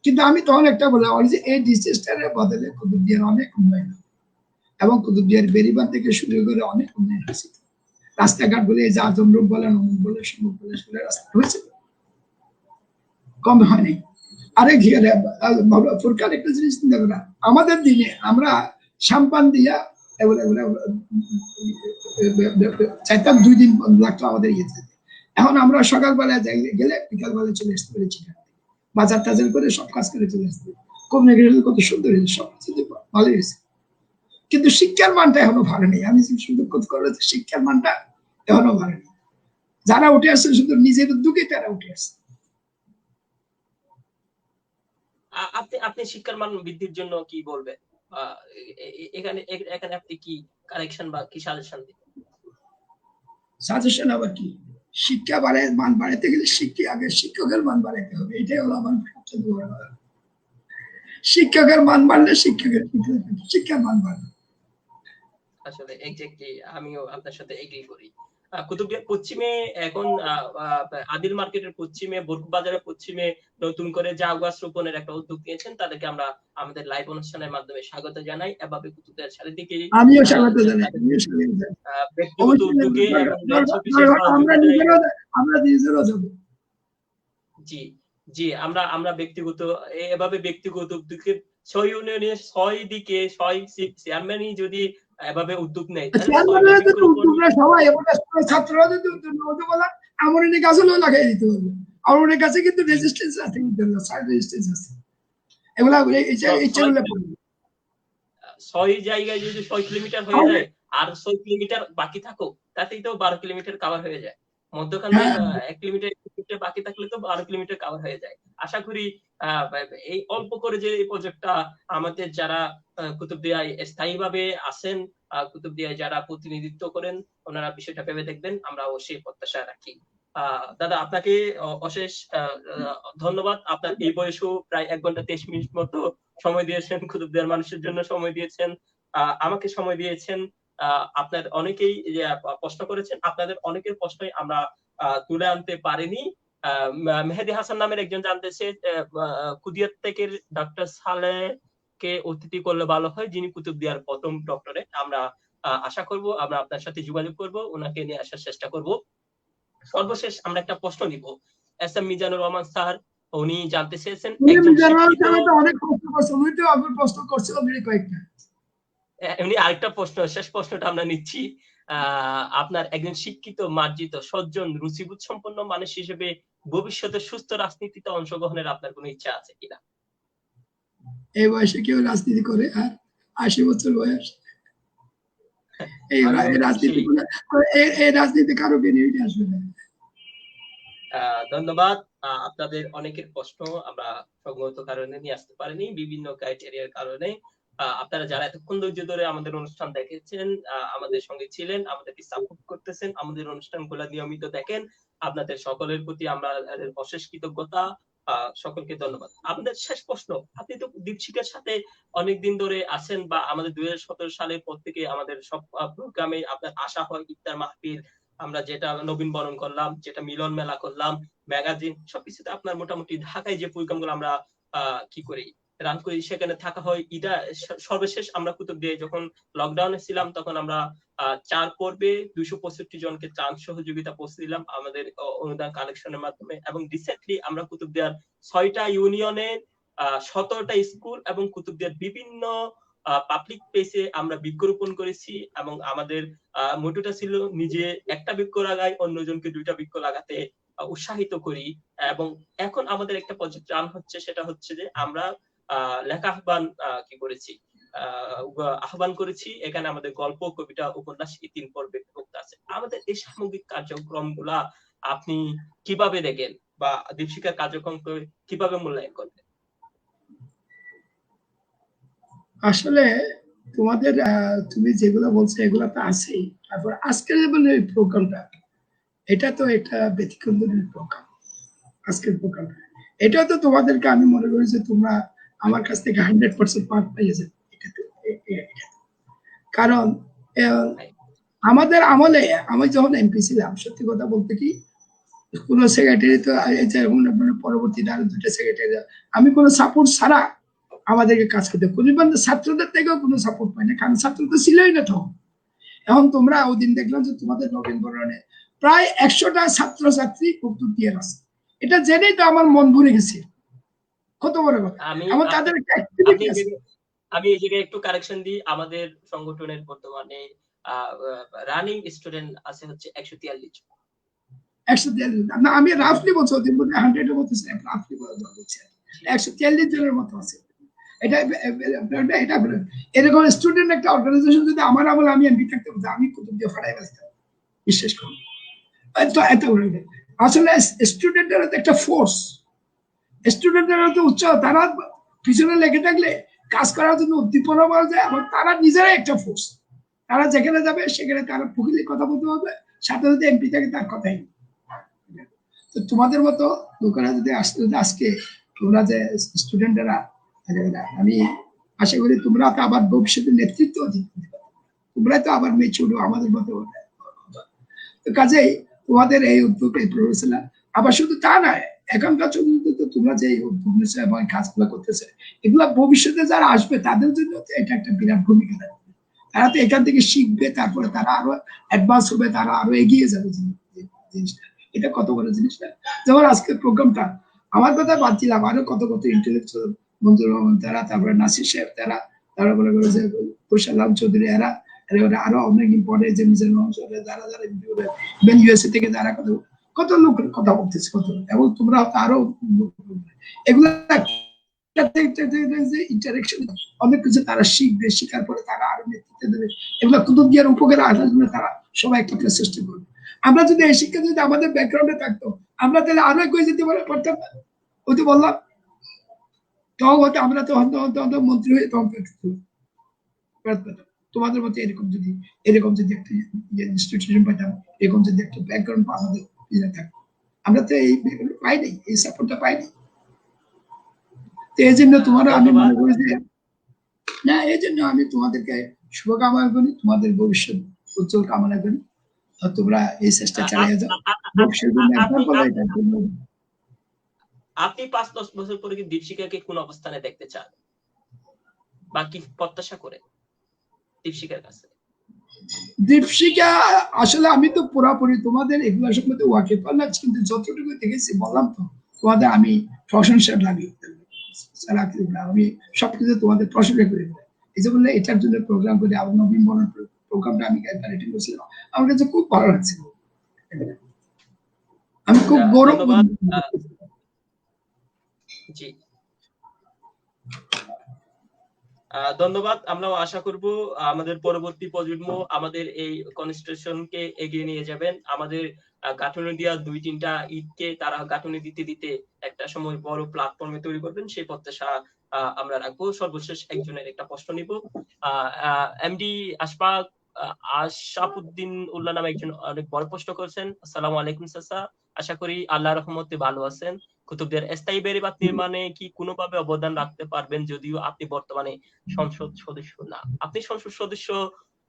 কিন্তু আমি তখন একটা বললাম যে এই ডিসেস্টারের বদলে কুতুবদিয়ার অনেক উন্নয়ন, এবং কুতুবদিয়ার বেরিবাঁধ থেকে শুরু করে অনেক উন্নয়ন হয়েছে। রাস্তাঘাট বলে যে আজমরূপ বলেন, অমুক বলে, সমুক বলে, সেগুলো রাস্তা হয়েছে, কম হয়নি। আরেক ফুরকান একটা জিনিস চিন্তা করা, আমাদের দিনে আমরা সাম্পান দিয়া চাইতাম 2 দিন লাগতো আমাদের ইয়েতে। এখন আমরা সকালবেলা গেলে বিকালবেলা চলে আসতে পেরেছি, বাজার টাজার করে সব কাজ করে চলে আসতে। কমিউনিকেশন কত সুন্দর হয়েছে, সব কিছু ভালো হয়েছে। কিন্তু শিক্ষার মানটা এখনো ভালো নেই। আমি সুন্দর করে শিক্ষার মানটা এখনো ভালো নেই। যারা উঠে আসছে শুধু নিজের উদ্যোগে তারা উঠে আসছে। আপনি শিক্ষার মান বৃদ্ধির জন্য কি বলবেন? এখানে এখানে আপনি কি কারেকশন বা কি সাজেশন দিবেন? সাজেশন আবার কি, শিক্ষা মান বাড়াইতে গেলে আগে শিক্ষকের মান বাড়াইতে হবে, এটাই হলো আমার সবচেয়ে বড় কথা। শিক্ষকের মান বাড়লে শিক্ষার মান বাড়বে। আসলে এক্স্যাক্টলি আমিও আপনার সাথে এগ্রি করি। কুতুবদিয়ার পশ্চিমে এখন আদিল মার্কেটের পশ্চিমে, বরগুম বাজারের পশ্চিমে নতুন করে ঝাউ গাছ রোপণের একটা উদ্যোগ নিয়েছেন। তাদেরকে আমরা আমাদের লাইভ অনুষ্ঠানের মাধ্যমে স্বাগত জানাই। এভাবে কুতুবদিয়ার চারিদিকে আমিও স্বাগত জানাই। ব্যক্তিগত উদ্যোগে এবং রেঞ্জ অফিসের সহযোগিতায় আমরা নিজেরাও যাব। জি, জি, আমরা ব্যক্তিগত এভাবে ব্যক্তিগত উদ্যোগে 6 ইউনিয়নের 6 দিকে 6 চেয়ারম্যানই যদি এভাবে উদ্যোগ নেয় তাহলে 6টা বৃক্ষরোপণ সবাই ছাত্ররা যদি উদ্যোগ নেওয়া বলা, আমার অনেক গাছও লাগাই দিতে পারবে। আমার অনেক গাছে কিন্তু রেজিস্ট্যান্স আছে, সাইড রেজিস্ট্যান্স আছে, এগুলা ইচ্ছাগুলো 6 জায়গায় যদি 6 কিলোমিটার হয়ে যায় আর 6 কিলোমিটার বাকি থাকো, তাতেই তো 12 কিলোমিটার কভার হয়ে যায়। মধ্যখানে 1 কিলোমিটার বাকি থাকলে তো 12 কিলোমিটার কভার হয়ে যায়। আশা করি এই অল্প করে যে এই প্রজেক্টটা আমাদের যারা কুতুবদিয়ায় স্থায়ীভাবে আছেন, কুতুবদিয়ায় যারা প্রতিনিধিত্ব করেন, ওনারা বিষয়টা ভেবে দেখবেন, আমরা অবশ্যই প্রত্যাশা রাখি। দাদা আপনাকে অশেষ ধন্যবাদ। আপনার এই বয়সেও প্রায় 1 ঘন্টা 23 মিনিট মতো সময় দিয়েছেন, কুতুবদিয়ার মানুষের জন্য সময় দিয়েছেন, আমাকে সময় দিয়েছেন। আপনার অনেকেই প্রশ্ন করেছেন, আপনাদের অনেকের প্রশ্নই আমরা তুলে আনতে পারিনি। মেহেদী হাসান নামের একজন জানতেছে কুদিয়াত থেকে ডক্টর সালেহকে অতিথি করলে ভালো হয়, যিনি কুতুবদিয়ার প্রথম ডক্টরেট। আমরা আশা করব আমরা আপনার সাথে যোগাযোগ করব, ওনাকে নিয়ে আসার চেষ্টা করব। সর্বশেষ আমরা একটা প্রশ্ন নিব। S M Mizanur Rahman sir উনি জানতে চেয়েছেন উনি আরেকটা প্রশ্ন, শেষ প্রশ্নটা আমরা নিচ্ছি। আপনার একজন শিক্ষিত, মার্জিত, সজ্জন, রুচিবোধ সম্পন্ন মানুষ হিসেবে ভবিষ্যতে সুস্থ রাজনীতিতে অংশগ্রহণের আপনার কোনো ইচ্ছা আছে কিনা? এই বয়সে কেউ রাজনীতি করে? আর 80 বছর বয়স, এই রাজনীতি কারো বেনিফিট আসবে না। ধন্যবাদ। আপনাদের অনেকের প্রশ্ন আমরা সঙ্গত কারণে নিয়ে আসতে পারিনি, বিভিন্ন ক্রাইটেরিয়ার কারণে। আপনারা যারা এতক্ষণ ধৈর্য ধরে আমাদের অনুষ্ঠান দেখেছেন, আমাদের সঙ্গে ছিলেন, আমাদেরকে সাপোর্ট করতেছেন, আমাদের অনুষ্ঠানগুলো নিয়মিত দেখেন, আপনাদের সকলের প্রতি আমরা অশেষ কৃতজ্ঞতা। সকলকে ধন্যবাদ। আপনাদের শেষ প্রশ্ন, আপনি তো দীপশিখার সাথে অনেকদিন ধরে আছেন, বা আমাদের 2017 সালের পর থেকে আমাদের সব প্রোগ্রামে আপনার আসা হয়, ইফতার মাহফিল, আমরা যেটা নবীন বরণ করলাম, যেটা মিলন মেলা করলাম, ম্যাগাজিন, সবকিছুতে আপনার মোটামুটি ঢাকায় যে প্রোগ্রামগুলো আমরা কি করি, রান করি, সেখানে থাকা হয়। এটা সর্বশেষ আমরা কুতুবদিয়ায় যখন লকডাউনে ছিলাম, তখন আমরা 4 পর্বে 265 জনকে ত্রাণ সহযোগিতা পৌঁছে দিলাম আমাদের অনুদান কালেকশনের মাধ্যমে। এবং রিসেন্টলি আমরা কুতুবদিয়ার 6টা ইউনিয়নের 17টা স্কুল এবং কুতুবদিয়ার বিভিন্ন পাবলিক প্লেসে আমরা বৃক্ষরোপণ করেছি, এবং আমাদের মোটোটা ছিল নিজে একটা বৃক্ষ লাগাই, অন্যজনকে 2টা বৃক্ষ লাগাতে উৎসাহিত করি। এবং এখন আমাদের একটা প্রজেক্ট রান হচ্ছে, সেটা হচ্ছে যে আমরা লেখা আহ্বান কি করেছি, আহ্বান করেছি। এখানে আমাদের গল্প, কবিতা, উপন্যাস এই 3 পর্বে বিভক্ত আছে। আমাদের এই সামগ্রিক কার্যক্রমগুলা আপনি কিভাবে দেখেন, বা দীপশিখার কার্যক্রমকে কিভাবে মূল্যায়ন করবেন? আসলে তোমাদের তুমি যেগুলো বলছো এগুলো তো আছেই। তারপর আজকের মানে প্রোগ্রামটা, এটা তো একটা ব্যতিক্রমের প্রোগ্রাম। আজকের প্রোগ্রামটা এটা তো তোমাদেরকে আমি মনে করি যে তোমরা আমার কাছ থেকে 100% পার্ট পাইয়েছে। কারণ আমাদের আমলে, আমি যখন এমপি ছিলাম, সত্যি কথা বলতে কি, কোন সেক্রেটারি তো পরবর্তীতে আরো 2টা সেক্রেটারি, আমি কোনো সাপোর্ট ছাড়া আমাদেরকে কাজ করতে, পরিবার ছাত্রদের থেকেও কোনো সাপোর্ট পাই না, কারণ ছাত্র তো ছিলই না তখন। এখন তোমরা ওই দিন দেখলাম যে তোমাদের নবীন বরণে প্রায় 100টা ছাত্রছাত্রী উত্তর দিয়ে আছে। এটা জেনেই তো আমার মন ভরে গেছে। কত বড় কথা। এমন তাদের একটা অ্যাক্টিভিটি আছে। আমি এই জায়গায় একটু কারেকশন দিই। আমাদের সংগঠনের বর্তমানে রানিং স্টুডেন্ট আছে হচ্ছে 143 জন। 143 না, আমি রাফলি বলছি, ওদের মধ্যে 100 এর মতো রাফলি বলছি, 143 জনের মতো আছে। এটা এটা এরকম স্টুডেন্ট একটা অর্গানাইজেশন যদি আমার আমলে আমি এমপি থাকতে পারতাম, আমি কুতুব দিয়ে ফাটাই বাঁচতাম, বিশ্বাস করুন। এত আসলে স্টুডেন্টের একটা ফোর্স, স্টুডেন্টের তো উৎসাহ, তারা পিছনে লেগে থাকলে কাজ করার জন্য উদ্দীপনা পাওয়া যায়, এবং তারা নিজেরাই একটা ফোর্স। তারা যেখানে যাবে সেখানে তারা ফুকিলে কথা বলতে হবে, সাথে সাথে এমপি থাকে তার কথাই। তো তোমাদের মতো লোকেরা যদি আসতে, আজকে তোমরা যে স্টুডেন্টেরা, আমি আশা করি তোমরা তো আবার ভবিষ্যতে নেতৃত্ব দিতে পারবে, তোমরা তো আবার মেচুর আমাদের মতো। তো কাজেই তোমাদের এই উদ্যোগ, এই প্রফেশনাল, আবার শুধু তা নয়, এখনকার তো তোমরা যে উদ্যোগ নিচ্ছ এবং কাজগুলো করতেছে, এগুলা ভবিষ্যতে যারা আসবে তাদের জন্য এটা একটা বিরাট ভূমিকা রাখবে। তারা তো এখান থেকে শিখবে, তারপরে তারা আরো অ্যাডভান্স হবে, তারা আরো এগিয়ে যাবে জিনিসটা। এটা কত বড় জিনিসটা। যেমন আজকের প্রোগ্রামটা, আমার কথা বাদছিলাম, আরো কত কত ইন্টেলেকচুয়াল, মঞ্জুর রহমান তারা, তারপরে নাসির সাহেব তারা, তারা মনে করে যে কুশালাম চৌধুরী এরা, আরো অনেক ইম্পর্টেন্ট যে মিজানুর রহমান যারা যারা ইউএসএ থেকে যারা কত কত লোক কথা বলতেছে, কত, এবং তোমরা আরো এগুলা ইন্টারেকশন, অনেক কিছু তারা শিখবে, শিখার পরে তারা আরো নেতৃত্ব দেবে। এগুলো কুতুবদিয়ার উপকারে আসার জন্য তারা সবাই একটা চেষ্টা করবে। আমরা যদি এই শিক্ষা যদি আমাদের ব্যাকগ্রাউন্ডে থাকতো, আমরা তাহলে আরো এগিয়ে যেতে পারতাম না। ওই তো বললাম, তখন হয়তো আমরা তো মন্ত্রী হয়ে তখন তোমাদের মতো এরকম যদি একটা ইনস্টিটিউশন পাইতাম, এরকম যদি একটা ব্যাকগ্রাউন্ড আমাদের থাকতো, আমরা তো এই পাইনি, এই সাপোর্টটা পাইনি। তো এই জন্য তোমার আমি মনে করি যে না, এই জন্য আমি তোমাদেরকে শুভকামনা করি, তোমাদের ভবিষ্যৎ উজ্জ্বল কামনা করি। তোমরা এই চেষ্টা চালিয়ে যাও। আপনি 5-10 বছর পরে কি দীপশিখাকে কোন অবস্থানে দেখতে চান, বা কি প্রত্যাশা করে দীপশিখার কাছে? দীপশিখা, আসলে আমি তো পুরোপুরি তোমাদের এগুলো সম্বন্ধে ওয়াকিফ না, কিন্তু যতটুকু দেখেছি বললাম তো তোমাদের, আমি প্রশংসা লাগি, আমি সবকিছু তোমাদের প্রশংসা করি। এই যে বললে এটার জন্য প্রোগ্রাম করে, আমার নবীন বরণ প্রোগ্রামটা আমি অ্যাটেন্ড করছিলাম, আমার কাছে খুব ভালো লাগছিল, আমি খুব গৌরব। জি, ধন্যবাদ। আমরাও আশা করব আমাদের পরবর্তী প্রজন্ম আমাদের এই কনস্টিটিউশনকে এগিয়ে নিয়ে যাবেন। আমাদের গাঁথুনি দেওয়া 2-3টা ঈদকে তারা গাঁথুনি দিতে দিতে একটা সময় বড় প্ল্যাটফর্মে তৈরি করবেন, সেই প্রত্যাশা আমরা রাখবো। সর্বশেষ একজনের একটা প্রশ্ন নিব। এমডি আশরাফুদ্দিন উল্লাহ নামে একজন অনেক বড় প্রশ্ন করেছেন। আসসালামু আলাইকুম চাচা, আশা করি আল্লাহর রহমতে ভালো আছেন। কুতুবদের স্থায়ী বেড়িবাঁধ নির্মাণে কি কোনোভাবে অবদান রাখতে পারবেন, যদিও আপনি বর্তমানে সংসদ সদস্য না? আপনি সংসদ সদস্য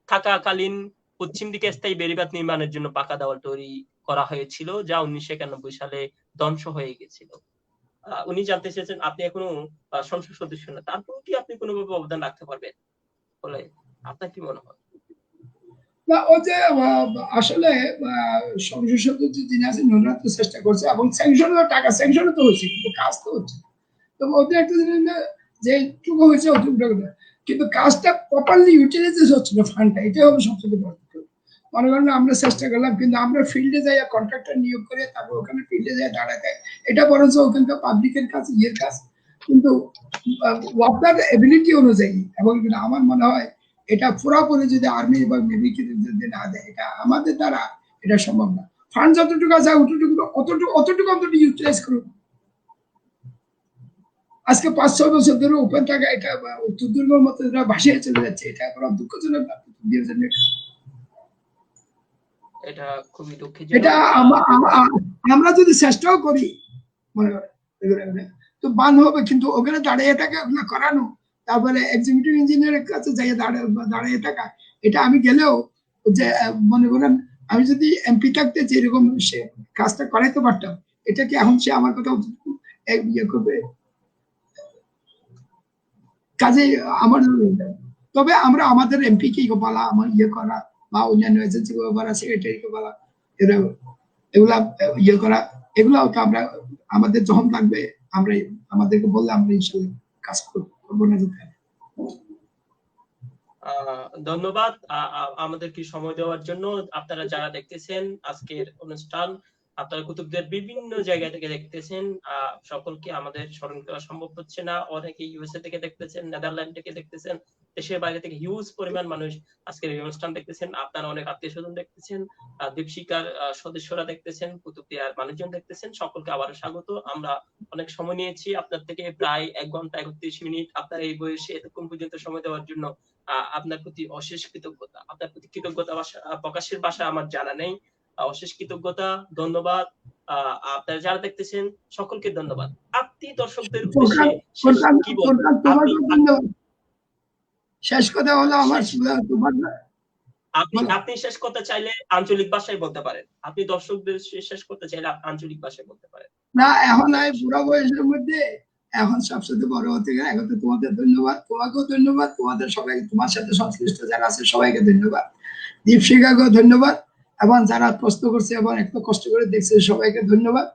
থাকাকালীন পশ্চিম দিকে স্থায়ী বেড়িবাঁধ নির্মাণের জন্য পাকা দেওয়াল তৈরি করা হয়েছিল, যা 1991 সালে ধ্বংস হয়ে গেছিল। উনি জানতে চেয়েছেন আপনি এখনো সংসদ সদস্য না, তারপরেও কি আপনি কোনোভাবে অবদান রাখতে পারবেন বলে আপনার কি মনে হয়? না, ও যে আসলে সংসদ সদস্য যিনি আছেন ওনারা তো চেষ্টা করছে, এবং স্যাংশনের টাকা স্যাংশনও তো হচ্ছে, কিন্তু কাজ তো হচ্ছে না। তবে ওদের একটা জিনিস না, যে টুকু হয়েছে অতটুকু, কিন্তু কাজটা প্রপারলি ইউটিলাইজ হচ্ছে না, ফান্ডটা, এটাই হবে সবচেয়ে বড়। মনে করেন আমরা চেষ্টা করলাম, কিন্তু আমরা ফিল্ডে যাই কন্ট্রাক্টর নিয়োগ করে তারপর ওখানে ফিল্ডে যাই দাঁড়াতে, এটা বরঞ্চ ওখানকার পাবলিকের কাজ, ইয়ের কাজ, কিন্তু ওয়ার্কার এবিলিটি অনুযায়ী। এবং আমার মনে হয় এটা পুরোপুরি যদি আর্মি এবং নেভিকে যদি না দেয়, এটা আমাদের দ্বারা এটা সম্ভব না। ফান্ড যতটুকু আছে অতটুকু ইউটিলাইজ করুন। আজকে 5-6 বছর ধরে ওপেন থাকা এটা উত্তর দুর্গের মতো ভাসিয়ে চলে যাচ্ছে, এটা এখন দুঃখজনক। এটা খুবই দুঃখজনক। এটা আমরা যদি চেষ্টাও করি মনে করেন তো বান হবে, কিন্তু ওখানে দাঁড়িয়ে থাকা ওগুলো করানো, তারপরে এক্সিকিউটিভ ইঞ্জিনিয়ারের কাছে যাই দাঁড়িয়ে থাকা, এটা আমি গেলেও যে মনে করেন আমি যদি এমপি থাকতে যেরকম সে কাজটা করাইতে পারতাম, এটা কি এখন সে আমার কথা ইয়ে করবে? কাজে আমার, তবে আমরা আমাদের এমপি কে বলা, আমার ইয়ে করা, বা অন্যান্য এজেন্সি করা, সেক্রেটারিকে বলা, এগুলা ইয়ে করা, এগুলাও তো আমরা আমাদের যখন লাগবে আমরা আমাদেরকে বললে আমরা ইনশাআল্লাহ কাজ করবো না। ধন্যবাদ আমাদেরকে সময় দেওয়ার জন্য। আপনারা যারা দেখতেছেন আজকের অনুষ্ঠান, আপনারা কুতুবদের বিভিন্ন জায়গা থেকে দেখতেছেন, সকলকে আমাদের স্মরণ করা সম্ভব হচ্ছে না। অনেকে ইউএসএ থেকে দেখতেছেন, নেদারল্যান্ড থেকে দেখতেছেন, দেশের বাইরে থেকে হিউজ পরিমাণ মানুষ আজকের এই অনুষ্ঠান দেখতেছেন। আপনারা অনেক আত্মীয় স্বজন দেখতেছেন, দীপশিকার সদস্যরা দেখতেছেন, কুতুবদিয়ার মানুষজন দেখতেছেন। সকলকে আবারও স্বাগত। আমরা অনেক সময় নিয়েছি আপনার থেকে, প্রায় 1 ঘন্টা 31 মিনিট। আপনার এই বয়সে এতক্ষণ পর্যন্ত সময় দেওয়ার জন্য আপনার প্রতি অশেষ কৃতজ্ঞতা। আপনার প্রতি কৃতজ্ঞতা প্রকাশের ভাষা আমার জানা নেই। অশেষ কৃতজ্ঞতা, ধন্যবাদ। আপনারা যারা দেখতেছেন সকলকে ধন্যবাদ। আপনি দর্শকদের উদ্দেশ্যে কি বলবেন? শেষ কথা হলো আমার, আপনি শেষ কথা চাইলে আঞ্চলিক ভাষায় বলতে পারেন। আপনি দর্শকদের শেষ করতে চাইলে আঞ্চলিক ভাষায় বলতে পারেন। না, এখন বুড়া বয়সের মধ্যে এখন সবচেয়ে বড় হতে গেলে এখন তো তোমাদের ধন্যবাদ, তোমাকেও ধন্যবাদ, তোমাদের সবাইকে, তোমার সাথে সংশ্লিষ্ট যারা আছে সবাইকে ধন্যবাদ, দীপশিখাকেও ধন্যবাদ, এবং যারা প্রশ্ন করছে এবং একটু কষ্ট করে দেখছে সবাইকে ধন্যবাদ।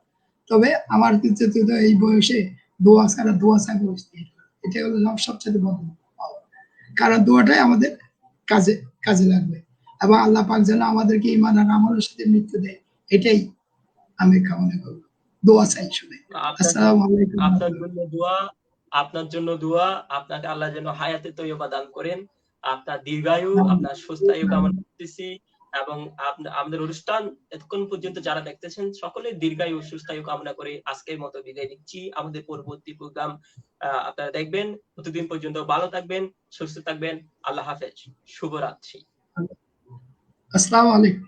তবে আমার কিন্তু এই বয়সে দোয়া ছাড়া এটা হলো সবচেয়ে বড়, কারণ দোয়াটাই আমাদের কাজে কাজে লাগবে, এবং আল্লাহ পাক যেন আমাদেরকে ঈমান আর আমলের সাথে মৃত্যু দেয়, এটাই আমি কামনা করব। দোয়া চাই শুনে। আসসালামু আলাইকুম। আপনার জন্য দোয়া, আপনাকে আল্লাহ যেন হায়াতে তৈয়বা দান করেন, আপনার দীর্ঘায়ু, আপনার সুস্থায়ু কামনা করতেছি, এবং আমাদের অনুষ্ঠান এতক্ষণ পর্যন্ত যারা দেখতেছেন সকলের দীর্ঘায়ু সুস্থায়ু কামনা করে আজকের মতো বিদায় নিচ্ছি। আমাদের পরবর্তী প্রোগ্রাম আপনারা দেখবেন। ততদিন পর্যন্ত ভালো থাকবেন, সুস্থ থাকবেন। আল্লাহ হাফেজ, শুভরাত্রি। আসসালামু আলাইকুম।